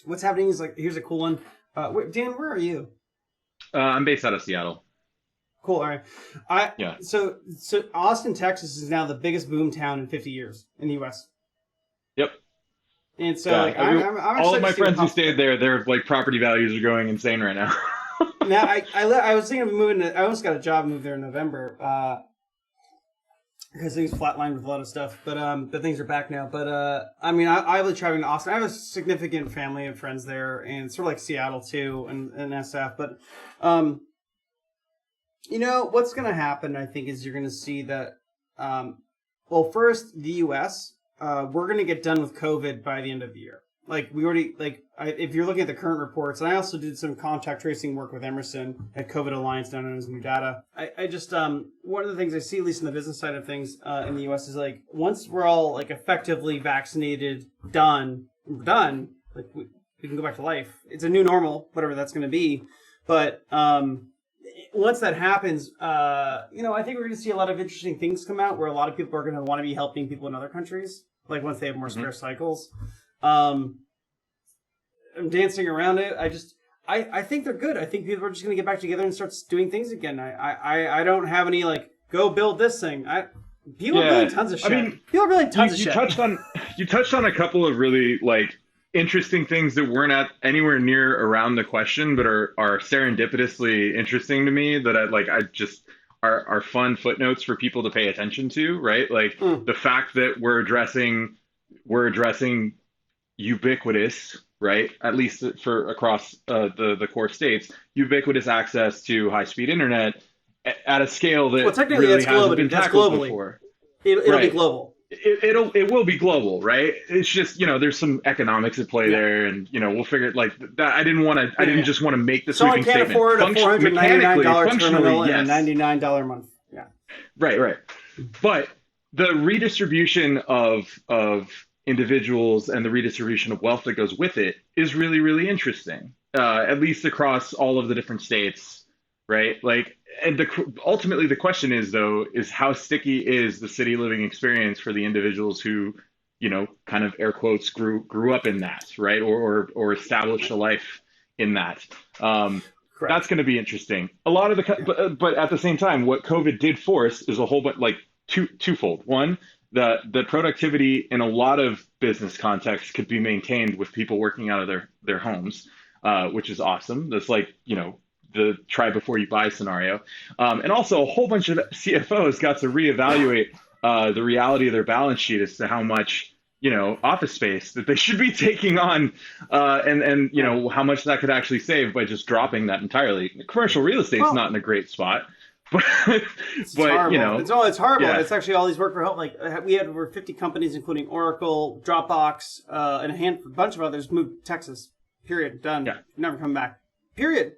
[SPEAKER 2] what's happening is, like, here's a cool one. Dan, where are you?
[SPEAKER 3] I'm based out of Seattle.
[SPEAKER 2] Cool. All right.
[SPEAKER 3] Yeah.
[SPEAKER 2] So Austin, Texas is now the biggest boom town in 50 years in the U.S.
[SPEAKER 3] Yep.
[SPEAKER 2] And so,
[SPEAKER 3] Yeah,
[SPEAKER 2] like, I'm
[SPEAKER 3] all of my friends who
[SPEAKER 2] stayed
[SPEAKER 3] stayed there, their, like, property values are going insane right now.
[SPEAKER 2] Now, I was thinking of moving. I almost got a job moved there in November because things flatlined with a lot of stuff. But things are back now. But I mean, I was traveling to Austin. I have a significant family and friends there, and sort of like Seattle too, and SF. But what's going to happen, I think, is you're going to see that. Well, first, the U.S. We're going to get done with COVID by the end of the year. Like, we already, like, if you're looking at the current reports, and I also did some contact tracing work with Emerson at COVID Alliance, now known as New Data. I just, one of the things I see, at least in the business side of things in the U.S., is, like, once we're all, like, effectively vaccinated, done, like, we can go back to life. It's a new normal, whatever that's going to be. But once that happens, I think we're going to see a lot of interesting things come out where a lot of people are going to want to be helping people in other countries, like, once they have more spare cycles. I'm dancing around it. I think they're good. I think people are just going to get back together and start doing things again. I don't have any, like, go build this thing. People are building tons of shit. I mean, people are building tons of shit.
[SPEAKER 3] You touched on a couple of really, like, interesting things that weren't anywhere near around the question, but are serendipitously interesting to me that I just are fun footnotes for people to pay attention to, right? Like the fact that we're addressing ubiquitous, right? At least for across the core states, ubiquitous access to high-speed internet at a scale that really hasn't been tackled before.
[SPEAKER 2] It'll be global.
[SPEAKER 3] It will be global, right? It's just, there's some economics at play there, and we'll figure it like that. I didn't just want to make the sweeping statement.
[SPEAKER 2] Someone can't afford a $499 terminal
[SPEAKER 3] yes.
[SPEAKER 2] and a $99 a month. Yeah.
[SPEAKER 3] Right. But the redistribution of individuals and the redistribution of wealth that goes with it is really, really interesting, at least across all of the different states, right? Like, and ultimately the question is, though, is how sticky is the city living experience for the individuals who, kind of air quotes grew up in that, right? Or established a life in that.
[SPEAKER 2] Correct.
[SPEAKER 3] That's going to be interesting. A lot of but at the same time, what COVID did force is a whole bunch, like twofold. One, the productivity in a lot of business contexts could be maintained with people working out of their homes, which is awesome. That's like, the try before you buy scenario. And also a whole bunch of CFOs got to reevaluate the reality of their balance sheet as to how much, office space that they should be taking on, and how much that could actually save by just dropping that entirely. Commercial real estate's not in a great spot, but
[SPEAKER 2] it's horrible. It's horrible.
[SPEAKER 3] Yeah.
[SPEAKER 2] It's actually all these work for help. Like we had over 50 companies, including Oracle, Dropbox, and a bunch of others moved to Texas. Period. Done.
[SPEAKER 3] Yeah.
[SPEAKER 2] Never come back. Period.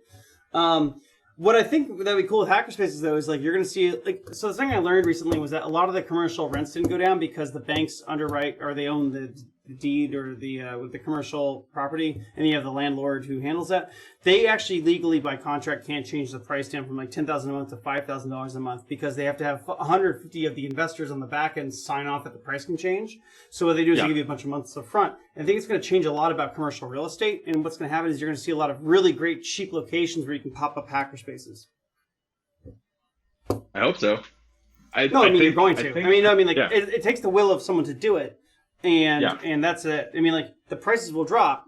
[SPEAKER 2] What I think that'd be cool with hackerspaces though is like you're going to see so the thing I learned recently was that a lot of the commercial rents didn't go down because the banks underwrite or they own the deed or with the commercial property, and you have the landlord who handles that. They actually legally by contract can't change the price down from like $10,000 a month to $5,000 a month because they have to have 150 of the investors on the back end sign off that the price can change. So what they do is they give you a bunch of months up front. And I think it's going to change a lot about commercial real estate. And what's going to happen is you're going to see a lot of really great cheap locations where you can pop up hackerspaces.
[SPEAKER 3] I hope so.
[SPEAKER 2] You're going to. It takes the will of someone to do it. And that's it. I mean, like, the prices will drop,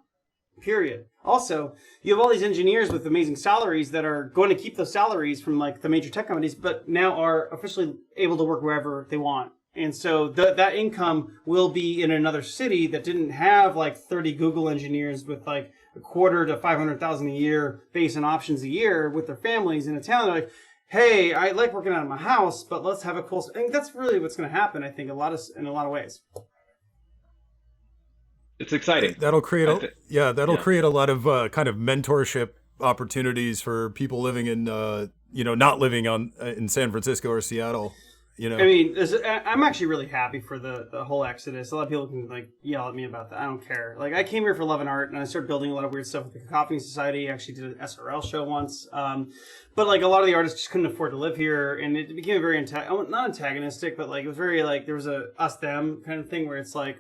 [SPEAKER 2] period. Also, you have all these engineers with amazing salaries that are going to keep those salaries from, like, the major tech companies, but now are officially able to work wherever they want. And so that income will be in another city that didn't have, like, 30 Google engineers with, like, $250,000 to $500,000 a year base and options a year with their families in a town. They're like, hey, I like working out of my house, but let's have a cool... I think that's really what's going to happen, I think, in a lot of ways.
[SPEAKER 3] It's exciting.
[SPEAKER 1] That'll create create a lot of kind of mentorship opportunities for people living in not living in San Francisco or Seattle. I
[SPEAKER 2] mean, I'm actually really happy for the whole exodus. A lot of people can like yell at me about that. I don't care. Like I came here for love and art, and I started building a lot of weird stuff with the Cacophony Society. I actually did an SRL show once, but like a lot of the artists just couldn't afford to live here, and it became a very not antagonistic, but like it was very like there was a us them kind of thing where it's like.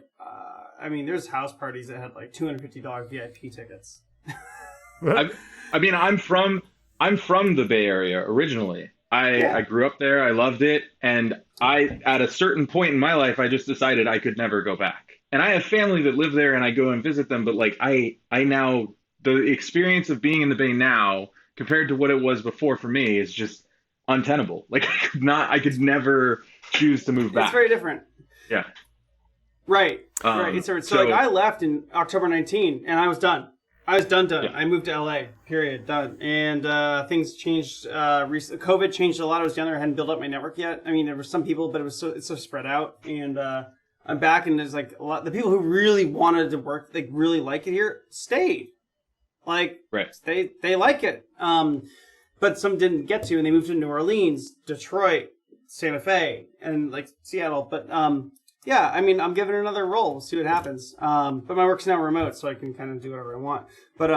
[SPEAKER 2] I mean, there's house parties that had like $250 VIP tickets.
[SPEAKER 3] I'm from the Bay Area originally. I grew up there. I loved it, and at a certain point in my life, I just decided I could never go back. And I have family that live there, and I go and visit them. But like I now the experience of being in the Bay now compared to what it was before for me is just untenable. Like I could never choose to move back.
[SPEAKER 2] It's very different.
[SPEAKER 3] Yeah.
[SPEAKER 2] Right. So like I left in October 19 and I was done. Yeah. I moved to LA, period, done. And things changed. COVID changed a lot. I was down there. I hadn't built up my network yet. I mean, there were some people, but it's so spread out. And I'm back and there's like a lot. The people who really wanted to work, they really like it here, stayed. Like, they like it. But some didn't get to, and they moved to New Orleans, Detroit, Santa Fe, and like Seattle. But yeah, I mean, I'm giving it another roll. We'll see what happens. But my work's now remote, so I can kind of do whatever I want. But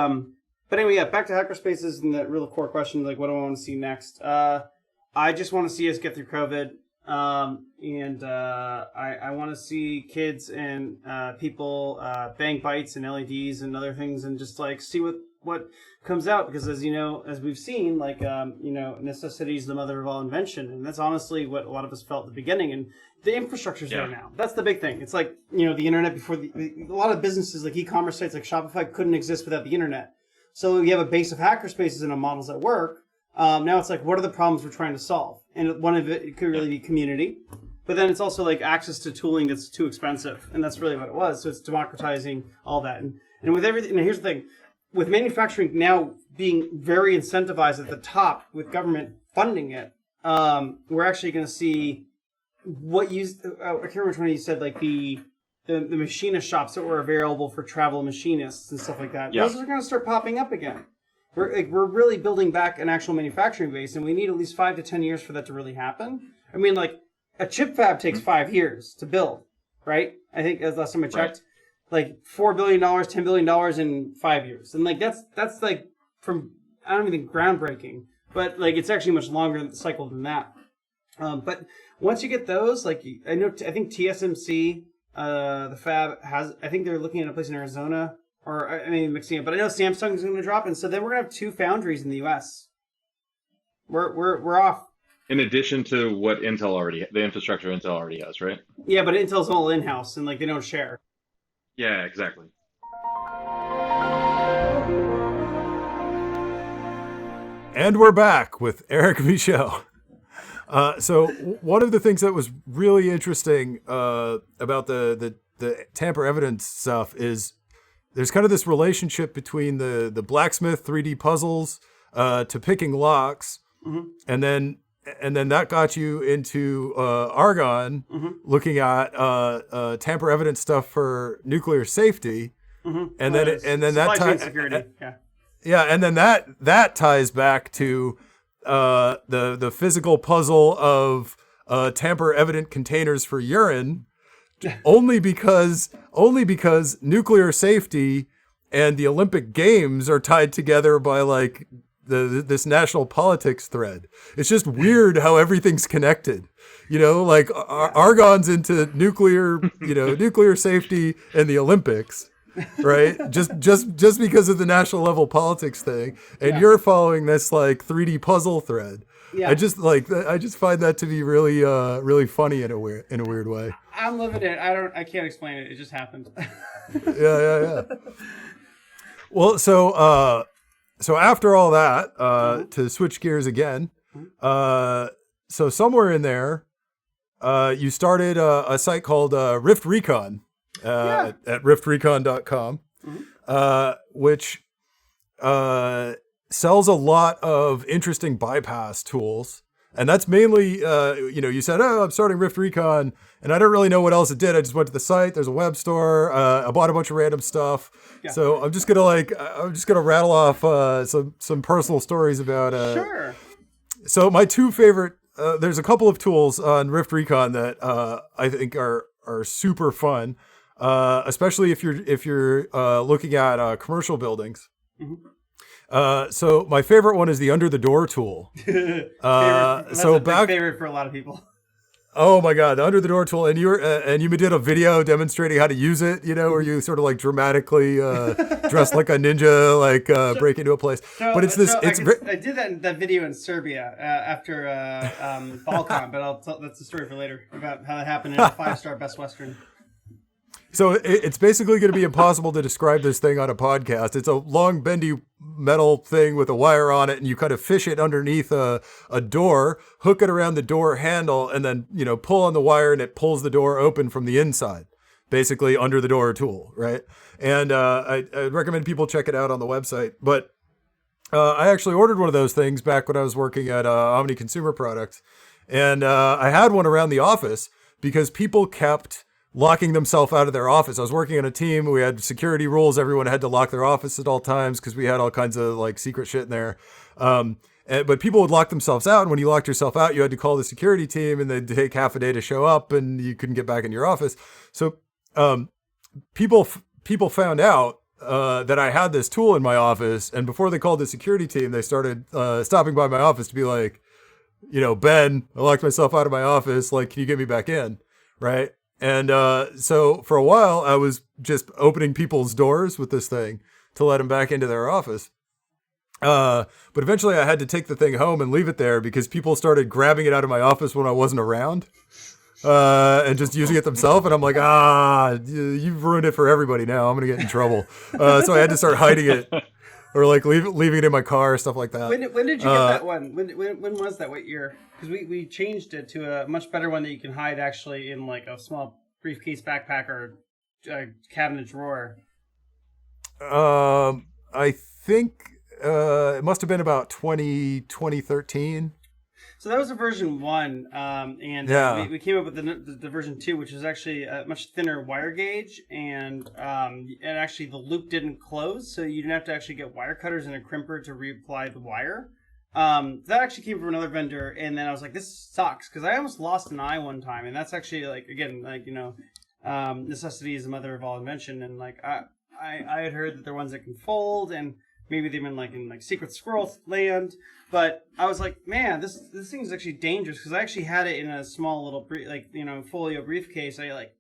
[SPEAKER 2] anyway, yeah, back to hackerspaces and that real core question, like, what do I want to see next? I just want to see us get through COVID. And I want to see kids and people bang bytes and LEDs and other things and just, like, see what comes out. Because, as you know, as we've seen, like, necessity is the mother of all invention. And that's honestly what a lot of us felt at the beginning. And the infrastructure's there now. That's the big thing. It's like, the internet before a lot of businesses like e-commerce sites like Shopify couldn't exist without the internet. So you have a base of hackerspaces and models that work. Now it's like, what are the problems we're trying to solve? And one of it could really be community. But then it's also like access to tooling that's too expensive. And that's really what it was. So it's democratizing all that. And with everything, and here's the thing. With manufacturing now being very incentivized at the top with government funding it, we're actually going to see I can't remember which one you said, like the machinist shops that were available for travel machinists and stuff like that. Yeah. Those are going to start popping up again. We're really building back an actual manufacturing base, and we need at least 5 to 10 years for that to really happen. I mean, like a chip fab takes 5 years to build, right? I think as last time I checked, like $4 billion, $10 billion in 5 years, and like that's like from I don't even think groundbreaking, but like it's actually much longer cycle than that. But once you get those, like I think TSMC, the fab I think they're looking at a place in Arizona. or I mean mixing it, but I know Samsung is going to drop, and so then we're going to have 2 foundries in the U.S. We're off.
[SPEAKER 3] In addition to what the infrastructure Intel already has, right?
[SPEAKER 2] Yeah, but Intel's all in-house, and like they don't share.
[SPEAKER 3] Yeah, exactly.
[SPEAKER 1] And we're back with Eric Michaud. So one of the things that was really interesting about the tamper evidence stuff is there's kind of this relationship between the blacksmith 3D puzzles to picking locks, and then that got you into Argonne, looking at tamper evidence stuff for nuclear safety, and then that ties
[SPEAKER 2] security.
[SPEAKER 1] and then that ties back to the physical puzzle of tamper evident containers for urine, only because nuclear safety and the Olympic Games are tied together by like this national politics thread. It's just weird how everything's connected. Like Argonne's into nuclear safety and the Olympics. Right, just because of the national level politics thing, and you're following this like 3D puzzle thread. Yeah, I just find that to be really really funny in a weird way.
[SPEAKER 2] I'm living it. I can't explain it. It just happened.
[SPEAKER 1] Yeah. Well, so after all that, to switch gears again, so somewhere in there, you started a site called RiftRecon. At RiftRecon.com, which sells a lot of interesting bypass tools. And that's mainly, you said, I'm starting RiftRecon, and I don't really know what else it did. I just went to the site. There's a web store. I bought a bunch of random stuff. Yeah. So I'm just gonna rattle off some personal stories about.
[SPEAKER 2] Sure.
[SPEAKER 1] So my 2 favorite. There's a couple of tools on RiftRecon that I think are super fun. Especially if you're looking at commercial buildings. So my favorite one is the under the door tool.
[SPEAKER 2] Favorite for a lot of people.
[SPEAKER 1] Oh my God, the under the door tool, and you did a video demonstrating how to use it. Where you sort of like dramatically dressed like a ninja, like break into a place. But it's this.
[SPEAKER 2] I did that video in Serbia after Balkan, but that's the story for later about how that happened in a 5-star Best Western.
[SPEAKER 1] So it's basically going to be impossible to describe this thing on a podcast. It's a long, bendy metal thing with a wire on it, and you kind of fish it underneath a door, hook it around the door handle, and then pull on the wire, and it pulls the door open from the inside. Basically, under the door tool, right? And I recommend people check it out on the website. But I actually ordered one of those things back when I was working at Omni Consumer Products, and I had one around the office because people kept locking themselves out of their office. I was working on a team. We had security rules. Everyone had to lock their office at all times because we had all kinds of like secret shit in there. But people would lock themselves out. And when you locked yourself out, you had to call the security team, and they'd take half a day to show up, and you couldn't get back in your office. So people found out that I had this tool in my office. And before they called the security team, they started stopping by my office to be like, Ben, I locked myself out of my office. Like, can you get me back in? Right. And so for a while, I was just opening people's doors with this thing to let them back into their office. But eventually I had to take the thing home and leave it there because people started grabbing it out of my office when I wasn't around and just using it themselves. And I'm like, you've ruined it for everybody now. I'm going to get in trouble. So I had to start hiding it or like leaving it in my car, stuff like that.
[SPEAKER 2] When did you get that one? When was that? What year? Because we changed it to a much better one that you can hide actually in like a small briefcase, backpack, or cabinet drawer.
[SPEAKER 1] I think it must have been about 2013.
[SPEAKER 2] So that was a version 1, and we came up with the version 2, which is actually a much thinner wire gauge, and actually the loop didn't close, so you didn't have to actually get wire cutters and a crimper to reapply the wire. That actually came from another vendor, and then I was like, this sucks, because I almost lost an eye one time, and that's actually, like, again, like, necessity is the mother of all invention, and, like, I had heard that they're ones that can fold, and maybe they've been, like, in, like, Secret Squirrel land, but I was like, man, this thing is actually dangerous, because I actually had it in a small little, folio briefcase. I, like,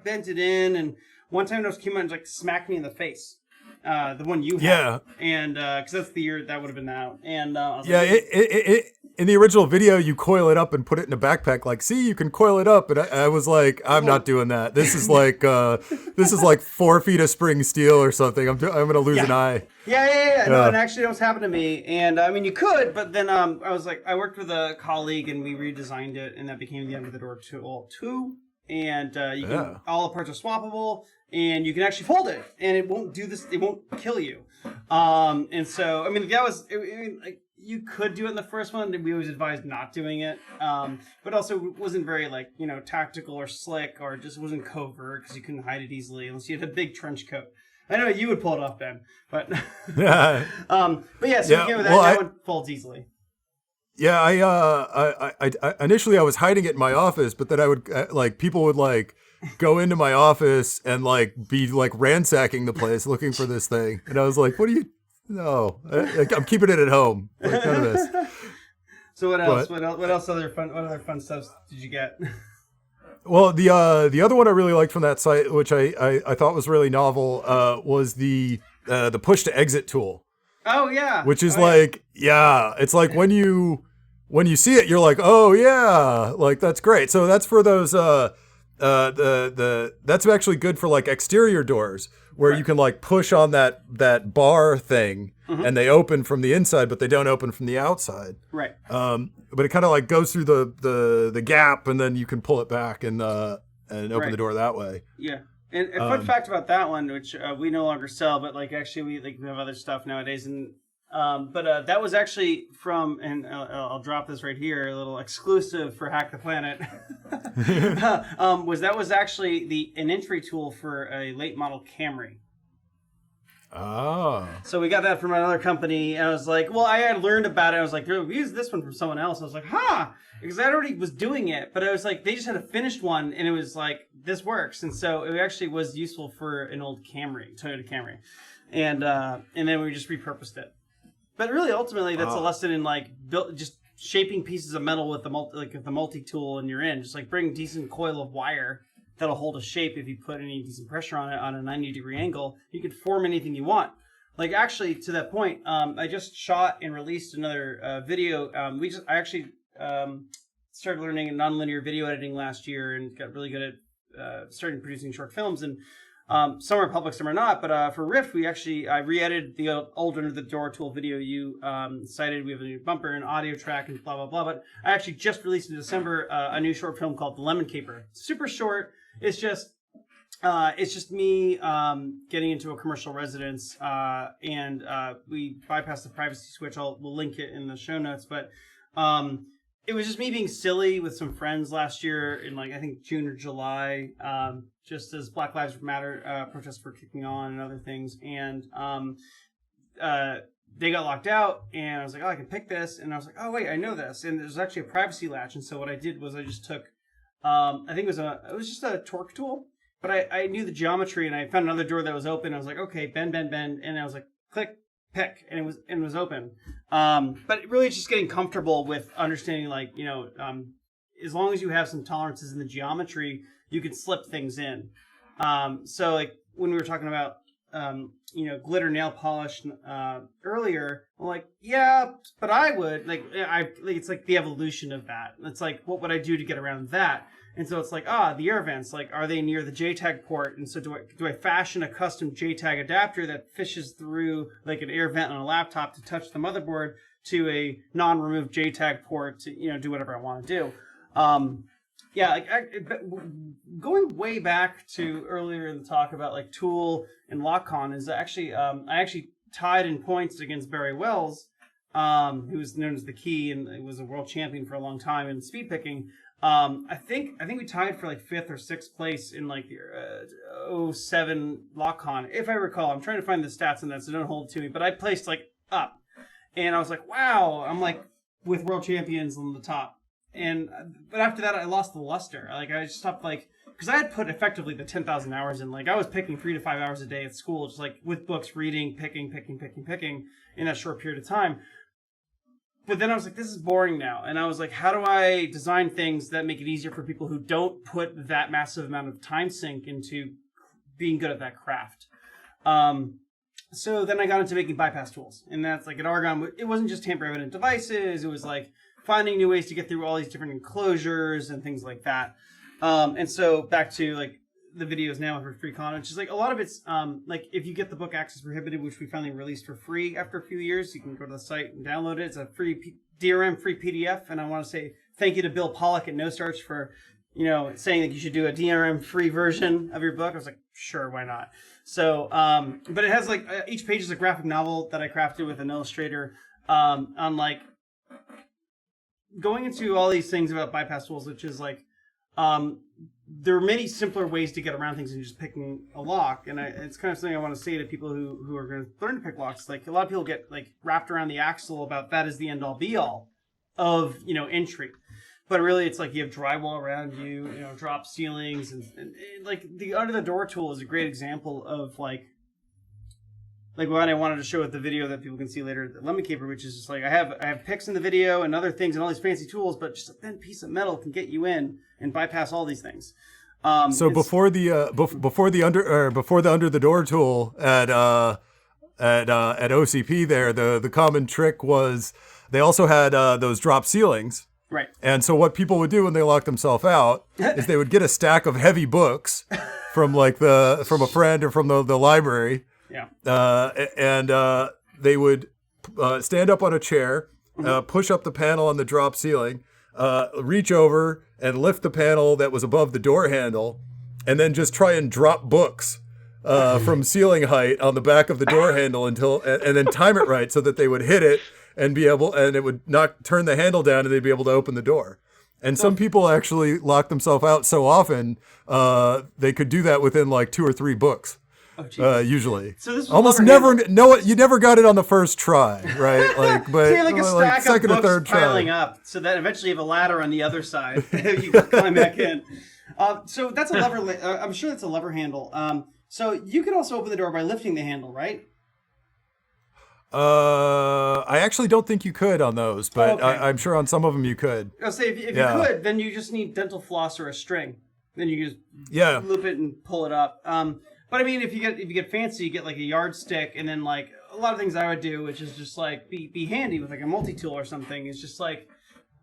[SPEAKER 2] bent it in, and one time those came out and, like, smacked me in the face. the one you had, and because that's the year that would have been out. And I was like,
[SPEAKER 1] in the original video, you coil it up and put it in a backpack. Like, see, you can coil it up, and I was like, I'm not doing that. This is like 4 feet of spring steel or something. I'm gonna lose an eye.
[SPEAKER 2] Yeah. No, and actually, that was happened to me. And I mean, you could, but then I was like, I worked with a colleague, and we redesigned it, and that became the Under the Door Tool 2. And you can, all the parts are swappable, and you can actually fold it, and it won't do this. It won't kill you. And so, I mean, that was, like, you could do it in the first one. We always advised not doing it. But also it wasn't very, like, tactical or slick, or just wasn't covert because you couldn't hide it easily unless you had a big trench coat. I know you would pull it off, Ben, but but yeah, so again, with that one folds easily.
[SPEAKER 1] Yeah, I initially I was hiding it in my office, but then I would people would like go into my office and like be like ransacking the place looking for this thing, and I was like, "What are you? No, I'm keeping it at home. Like, none of this."
[SPEAKER 2] So what else? What other fun stuff did you get?
[SPEAKER 1] Well, the other one I really liked from that site, which I thought was really novel, was the push to exit tool.
[SPEAKER 2] Oh yeah.
[SPEAKER 1] Which is it's like when you see it, you're like, oh yeah, like that's great. So that's for those that's actually good for like exterior doors where you can like push on that bar thing and they open from the inside, but they don't open from the outside.
[SPEAKER 2] Right.
[SPEAKER 1] But it kind of like goes through the gap, and then you can pull it back and open the door that way.
[SPEAKER 2] Yeah. And a fun fact about that one, which we no longer sell, but like actually we have other stuff nowadays, and but that was actually from, and I'll drop this right here, a little exclusive for Hack the Planet. was actually an entry tool for a late model Camry.
[SPEAKER 1] Oh.
[SPEAKER 2] So we got that from another company, and I was like, well, I had learned about it. I was like, we used this one from someone else. I was like, because I already was doing it, but I was like, they just had a finished one, and it was like, this works. And so it actually was useful for an old Toyota Camry. And then we just repurposed it. But really, ultimately, that's a lesson in like just shaping pieces of metal with the multi-tool, and you're in. Just like bring decent coil of wire that'll hold a shape. If you put any decent pressure on it on a 90-degree angle, you can form anything you want. Like, actually, to that point, I just shot and released another video. I actually started learning nonlinear video editing last year and got really good at starting producing short films. And some are public, some are not. But for Rift, I re-edited the old Under the Door Tool video you cited. We have a new bumper and audio track and blah, blah, blah. But I actually just released in December a new short film called The Lemon Caper. Super short. It's just me getting into a commercial residence, and we bypassed the privacy switch. We'll link it in the show notes, but it was just me being silly with some friends last year in like I think June or July, just as Black Lives Matter protests were kicking on and other things, and they got locked out, and I was like, oh, I can pick this, and I was like, oh wait, I know this, and there's actually a privacy latch, and so what I did was I just took. I think it was just a torque tool, but I knew the geometry, and I found another door that was open. I was like, okay, bend, and I was like, click, pick, and it was open. But really, it's just getting comfortable with understanding, like, as long as you have some tolerances in the geometry, you can slip things in. So like when we were talking about glitter nail polish earlier, I'm like, yeah, but I would it's like the evolution of that. It's like, what would I do to get around that? And so it's like, the air vents, like, are they near the JTAG port? And so do I fashion a custom JTAG adapter that fishes through like an air vent on a laptop to touch the motherboard to a non-removed JTAG port to do whatever I want to do. Going way back to earlier in the talk about like TOOOL and LockOn is actually I actually tied in points against Barry Wells, who was known as the Key and was a world champion for a long time in speed picking. I think we tied for like 5th or 6th place in like the 07 LockOn, if I recall. I'm trying to find the stats on that, so don't hold to me. But I placed like up, and I was like, wow, I'm like with world champions on the top. But after that, I lost the luster. Like I just stopped because I had put effectively the 10,000 hours in. Like I was picking 3 to 5 hours a day at school, just like with books, reading, picking in that short period of time. But then I was like, this is boring now. And I was like, how do I design things that make it easier for people who don't put that massive amount of time sink into being good at that craft? So then I got into making bypass tools, and that's like at Argonne. It wasn't just tamper-evident devices. It was like finding new ways to get through all these different enclosures and things like that. And so back to like the videos now with RiftRecon, which is like a lot of it's like if you get the book Access Prohibited, which we finally released for free after a few years, you can go to the site and download it. It's a free DRM free PDF, and I want to say thank you to Bill Pollock at No Starch for saying that you should do a DRM free version of your book. I was like, sure, why not? So, but it has like each page is a graphic novel that I crafted with an illustrator on like going into all these things about bypass tools, which is like there are many simpler ways to get around things than just picking a lock. And it's kind of something I want to say to people who are going to learn to pick locks. Like a lot of people get like wrapped around the axle about that is the end all be all of entry. But really, it's like you have drywall around you, drop ceilings, and like the under the door tool is a great example of like what I wanted to show with the video that people can see later, the Lemon Caper, which is just like I have picks in the video and other things and all these fancy tools, but just a thin piece of metal can get you in and bypass all these things.
[SPEAKER 1] So before the under the door tool at OCP there, the common trick was they also had those drop ceilings.
[SPEAKER 2] Right.
[SPEAKER 1] And so what people would do when they locked themselves out is they would get a stack of heavy books from a friend or from the library.
[SPEAKER 2] Yeah.
[SPEAKER 1] And they would stand up on a chair, push up the panel on the drop ceiling, reach over and lift the panel that was above the door handle, and then just try and drop books from ceiling height on the back of the door handle and then time it right so that they would hit it and it would not turn the handle down and they'd be able to open the door. And some people actually lock themselves out so often they could do that within like 2 or 3 books. Usually.
[SPEAKER 2] So this was
[SPEAKER 1] almost never. No, you never got it on the first try, right? Like, but
[SPEAKER 2] so you have like a stack
[SPEAKER 1] second
[SPEAKER 2] of
[SPEAKER 1] or
[SPEAKER 2] books
[SPEAKER 1] third
[SPEAKER 2] piling
[SPEAKER 1] try.
[SPEAKER 2] up, so that eventually you have a ladder on the other side. You can climb back in. So that's a lever. I'm sure that's a lever handle. So you could also open the door by lifting the handle, right?
[SPEAKER 1] I actually don't think you could on those, but
[SPEAKER 2] okay.
[SPEAKER 1] I'm sure on some of them you could.
[SPEAKER 2] I'll say if you could, then you just need dental floss or a string. Then you just loop it and pull it up. But I mean, if you get fancy, you get like a yardstick, and then like a lot of things I would do, which is just like be handy with like a multi-tool or something. Is just like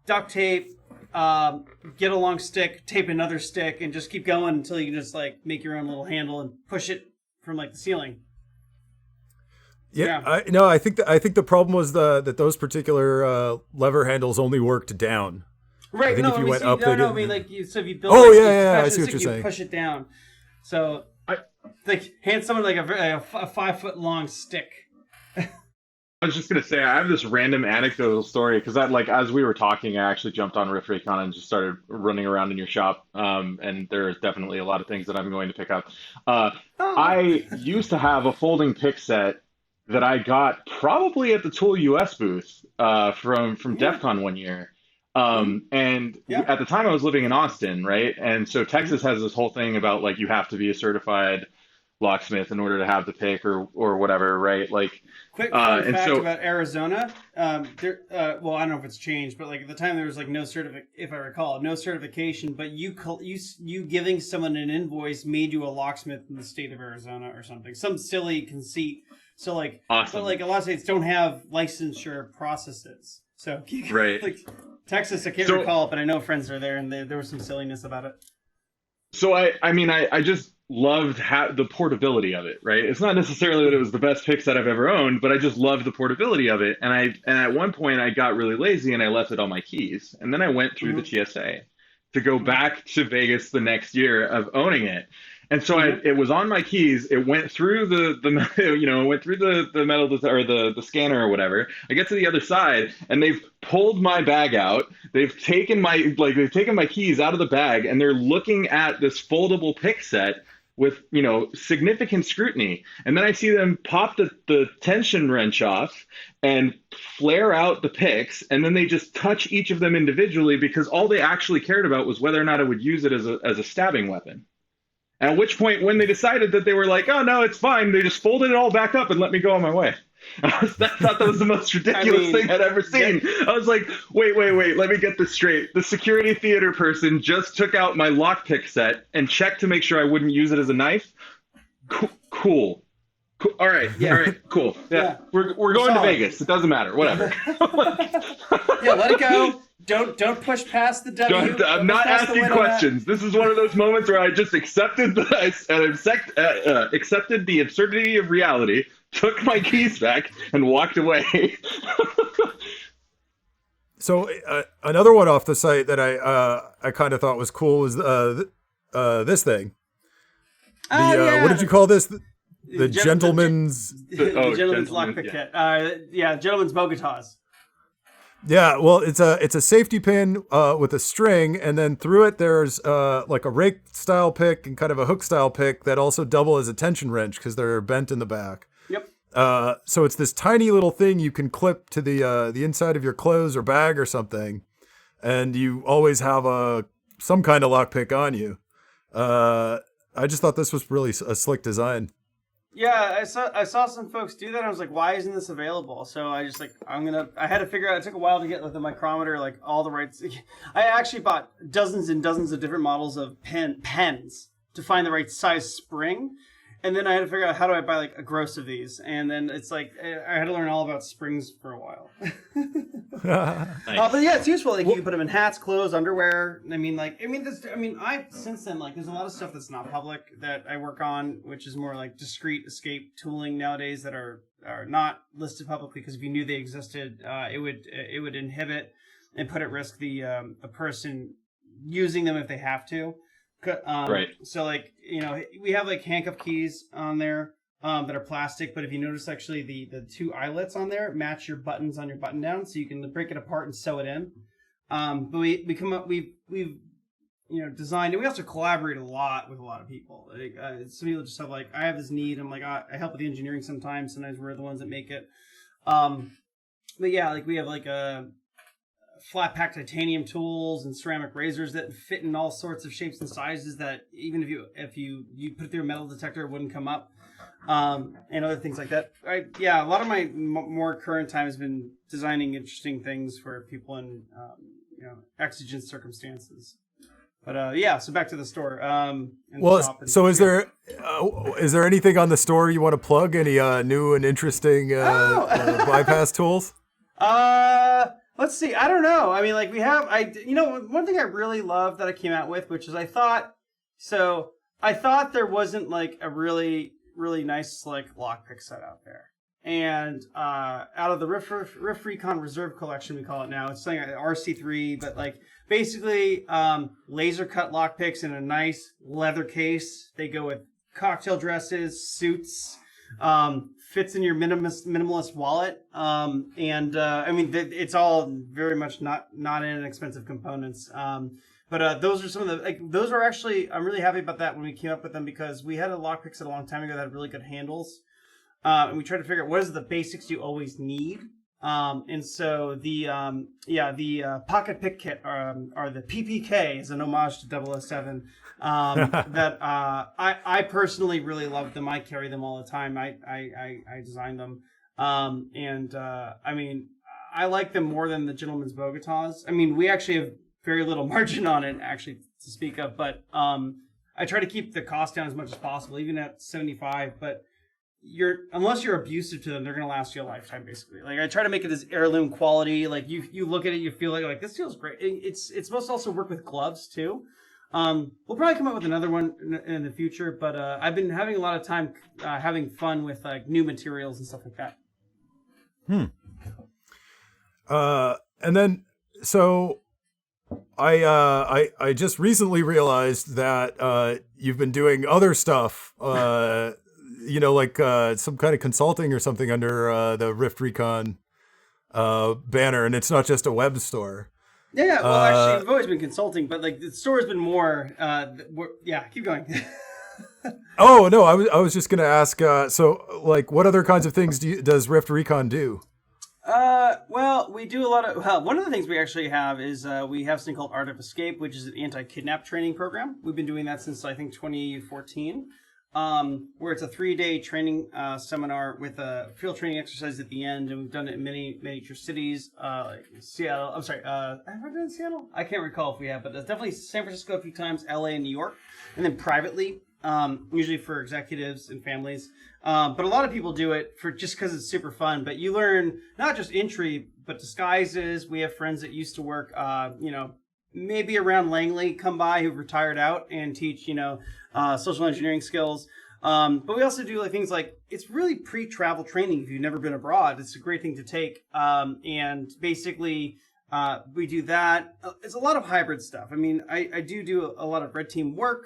[SPEAKER 2] duct tape, get a long stick, tape another stick, and just keep going until you just like make your own little handle and push it from like the ceiling.
[SPEAKER 1] Yeah. I think the problem was that those particular lever handles only worked down.
[SPEAKER 2] Right.
[SPEAKER 1] I think if you went up,
[SPEAKER 2] I mean, like so if you build.
[SPEAKER 1] Oh yeah. I see what you're saying.
[SPEAKER 2] Push it down. So. Like hand someone like a 5 foot long stick.
[SPEAKER 3] I was just gonna say I have this random anecdotal story because as we were talking, I actually jumped on RiftRecon and just started running around in your shop. And there's definitely a lot of things that I'm going to pick up. I used to have a folding pick set that I got probably at the TOOOL US booth from DEF CON one year. And at the time I was living in Austin, right? And so Texas has this whole thing about like you have to be a certified locksmith in order to have the pick or whatever, right? Like
[SPEAKER 2] quick fun fact about Arizona. Well, I don't know if it's changed, but like at the time there was like no certification, but you giving someone an invoice made you a locksmith in the state of Arizona or something. Some silly conceit. So like,
[SPEAKER 3] awesome.
[SPEAKER 2] But like a lot of states don't have licensure processes. So
[SPEAKER 3] right.
[SPEAKER 2] Like Texas, I can't recall, but I know friends are there, and there was some silliness about it.
[SPEAKER 3] So I just loved the portability of it, right? It's not necessarily that it was the best pick set I've ever owned, but I just loved the portability of it. And at one point I got really lazy and I left it on my keys. And then I went through the TSA to go back to Vegas the next year of owning it. And so it was on my keys. It went through it went through the metal or the scanner or whatever. I get to the other side, and they've pulled my bag out. They've taken my keys out of the bag, and they're looking at this foldable pick set with significant scrutiny. And then I see them pop the tension wrench off and flare out the picks, and then they just touch each of them individually because all they actually cared about was whether or not I would use it as a stabbing weapon. At which point, when they decided that they were like, oh, no, it's fine, they just folded it all back up and let me go on my way. I thought that was the most ridiculous thing I'd ever seen. I was like, wait, let me get this straight. The security theater person just took out my lockpick set and checked to make sure I wouldn't use it as a knife? Cool. Cool. All right.
[SPEAKER 2] Yeah.
[SPEAKER 3] All right. Cool. Yeah.
[SPEAKER 2] Yeah.
[SPEAKER 3] We're going to
[SPEAKER 2] Solid.
[SPEAKER 3] Vegas. It doesn't matter. Whatever.
[SPEAKER 2] Yeah, let it go. Don't push past the W.
[SPEAKER 3] I'm not asking questions. This is one of those moments where I just accepted accepted the absurdity of reality, took my keys back, and walked away.
[SPEAKER 1] So another one off the site that I kind of thought was cool was this thing. What did you call this? The gentleman's
[SPEAKER 2] gentleman's lockpick kit. Gentleman's Bogotas.
[SPEAKER 1] Yeah, well, it's a safety pin with a string, and then through it there's like a rake style pick and kind of a hook style pick that also double as a tension wrench because they're bent in the back.
[SPEAKER 2] Yep.
[SPEAKER 1] So it's this tiny little thing you can clip to the inside of your clothes or bag or something, and you always have some kind of lockpick on you. I just thought this was really a slick design.
[SPEAKER 2] Yeah, I saw some folks do that. I was like, why isn't this available? So I just I had to figure out. It took a while to get the micrometer, like all the right. I actually bought dozens and dozens of different models of pens to find the right size spring. And then I had to figure out how do I buy like a gross of these. And then it's like, I had to learn all about springs for a while.
[SPEAKER 3] Nice.
[SPEAKER 2] But yeah, it's useful. Like you can put them in hats, clothes, underwear. Since then, like there's a lot of stuff that's not public that I work on, which is more like discrete escape tooling nowadays that are not listed publicly because if you knew they existed, it would inhibit and put at risk the person using them if they have to.
[SPEAKER 3] Right.
[SPEAKER 2] So like, we have like handcuff keys on there that are plastic, but if you notice actually the two eyelets on there match your buttons on your button down, so you can break it apart and sew it in. But we've designed, and we also collaborate a lot with a lot of people. Like, some people just have like, I have this need. I'm like, I help with the engineering sometimes. Sometimes we're the ones that make it. But yeah, like we have like a flat pack titanium tools and ceramic razors that fit in all sorts of shapes and sizes that even if you put it through a metal detector, it wouldn't come up. And other things like that. A lot of my more current time has been designing interesting things for people in exigent circumstances. But so back to the store.
[SPEAKER 1] So is there anything on the store you want to plug? Any new and interesting bypass tools?
[SPEAKER 2] Let's see. I don't know. I mean, like we have. One thing I really love that I came out with, which is I thought there wasn't like a really nice slick lockpick set out there. And out of the RiftRecon Reserve Collection, we call it now. It's something like RC3, but like basically laser cut lockpicks in a nice leather case. They go with cocktail dresses, suits. Fits in your minimalist wallet, it's all very much not inexpensive components. But those are some of the those are actually, I'm really happy about that when we came up with them because we had a lockpick set a long time ago that had really good handles, and we tried to figure out what is the basics you always need. And so the pocket pick kit or the PPK is an homage to 007. That I personally really love them. I carry them all the time. I designed them. I like them more than the Gentleman's Bogotas. I mean, we actually have very little margin on it actually to speak of, but I try to keep the cost down as much as possible, even at $75, but unless you're abusive to them, they're gonna last you a lifetime basically. Like I try to make it as heirloom quality. Like you look at it, you feel like this feels great. It's supposed to also work with gloves too. We'll probably come up with another one in the future, but I've been having a lot of time having fun with like new materials and stuff like that.
[SPEAKER 1] And then so I just recently realized that you've been doing other stuff. Like some kind of consulting or something under the RiftRecon banner, and it's not just a web store.
[SPEAKER 2] Yeah, well, actually, we've always been consulting, but like the store has been more. Keep going.
[SPEAKER 1] Oh no, I was just gonna ask. So, like, what other kinds of things does RiftRecon do?
[SPEAKER 2] Well, we do a lot of. One of the things we actually have is we have something called Art of Escape, which is an anti-kidnap training program. We've been doing that since I think 2014. where it's a 3-day training seminar with a field training exercise at the end, and we've done it in many major cities, like Seattle. I'm sorry, have I done it in Seattle? I can't recall if we have, but it's definitely San Francisco a few times, LA and New York, and then privately, usually for executives and families. But a lot of people do it for just because it's super fun. But you learn not just entry, but disguises. We have friends that used to work, maybe around Langley, come by who've retired out and teach, social engineering skills. But we also do things like, it's really pre-travel training if you've never been abroad. It's a great thing to take. And basically, we do that. It's a lot of hybrid stuff. I mean, I do a lot of red team work.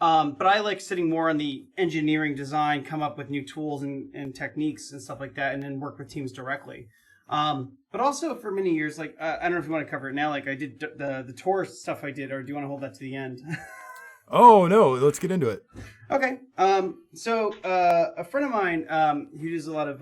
[SPEAKER 2] But I like sitting more on the engineering design, come up with new tools and techniques and stuff like that, and then work with teams directly. But also for many years, I don't know if you want to cover it now, I did the tour stuff I did, or do you want to hold that to the end?
[SPEAKER 1] Oh, no, let's get into it.
[SPEAKER 2] Okay. So a friend of mine, who does a lot of,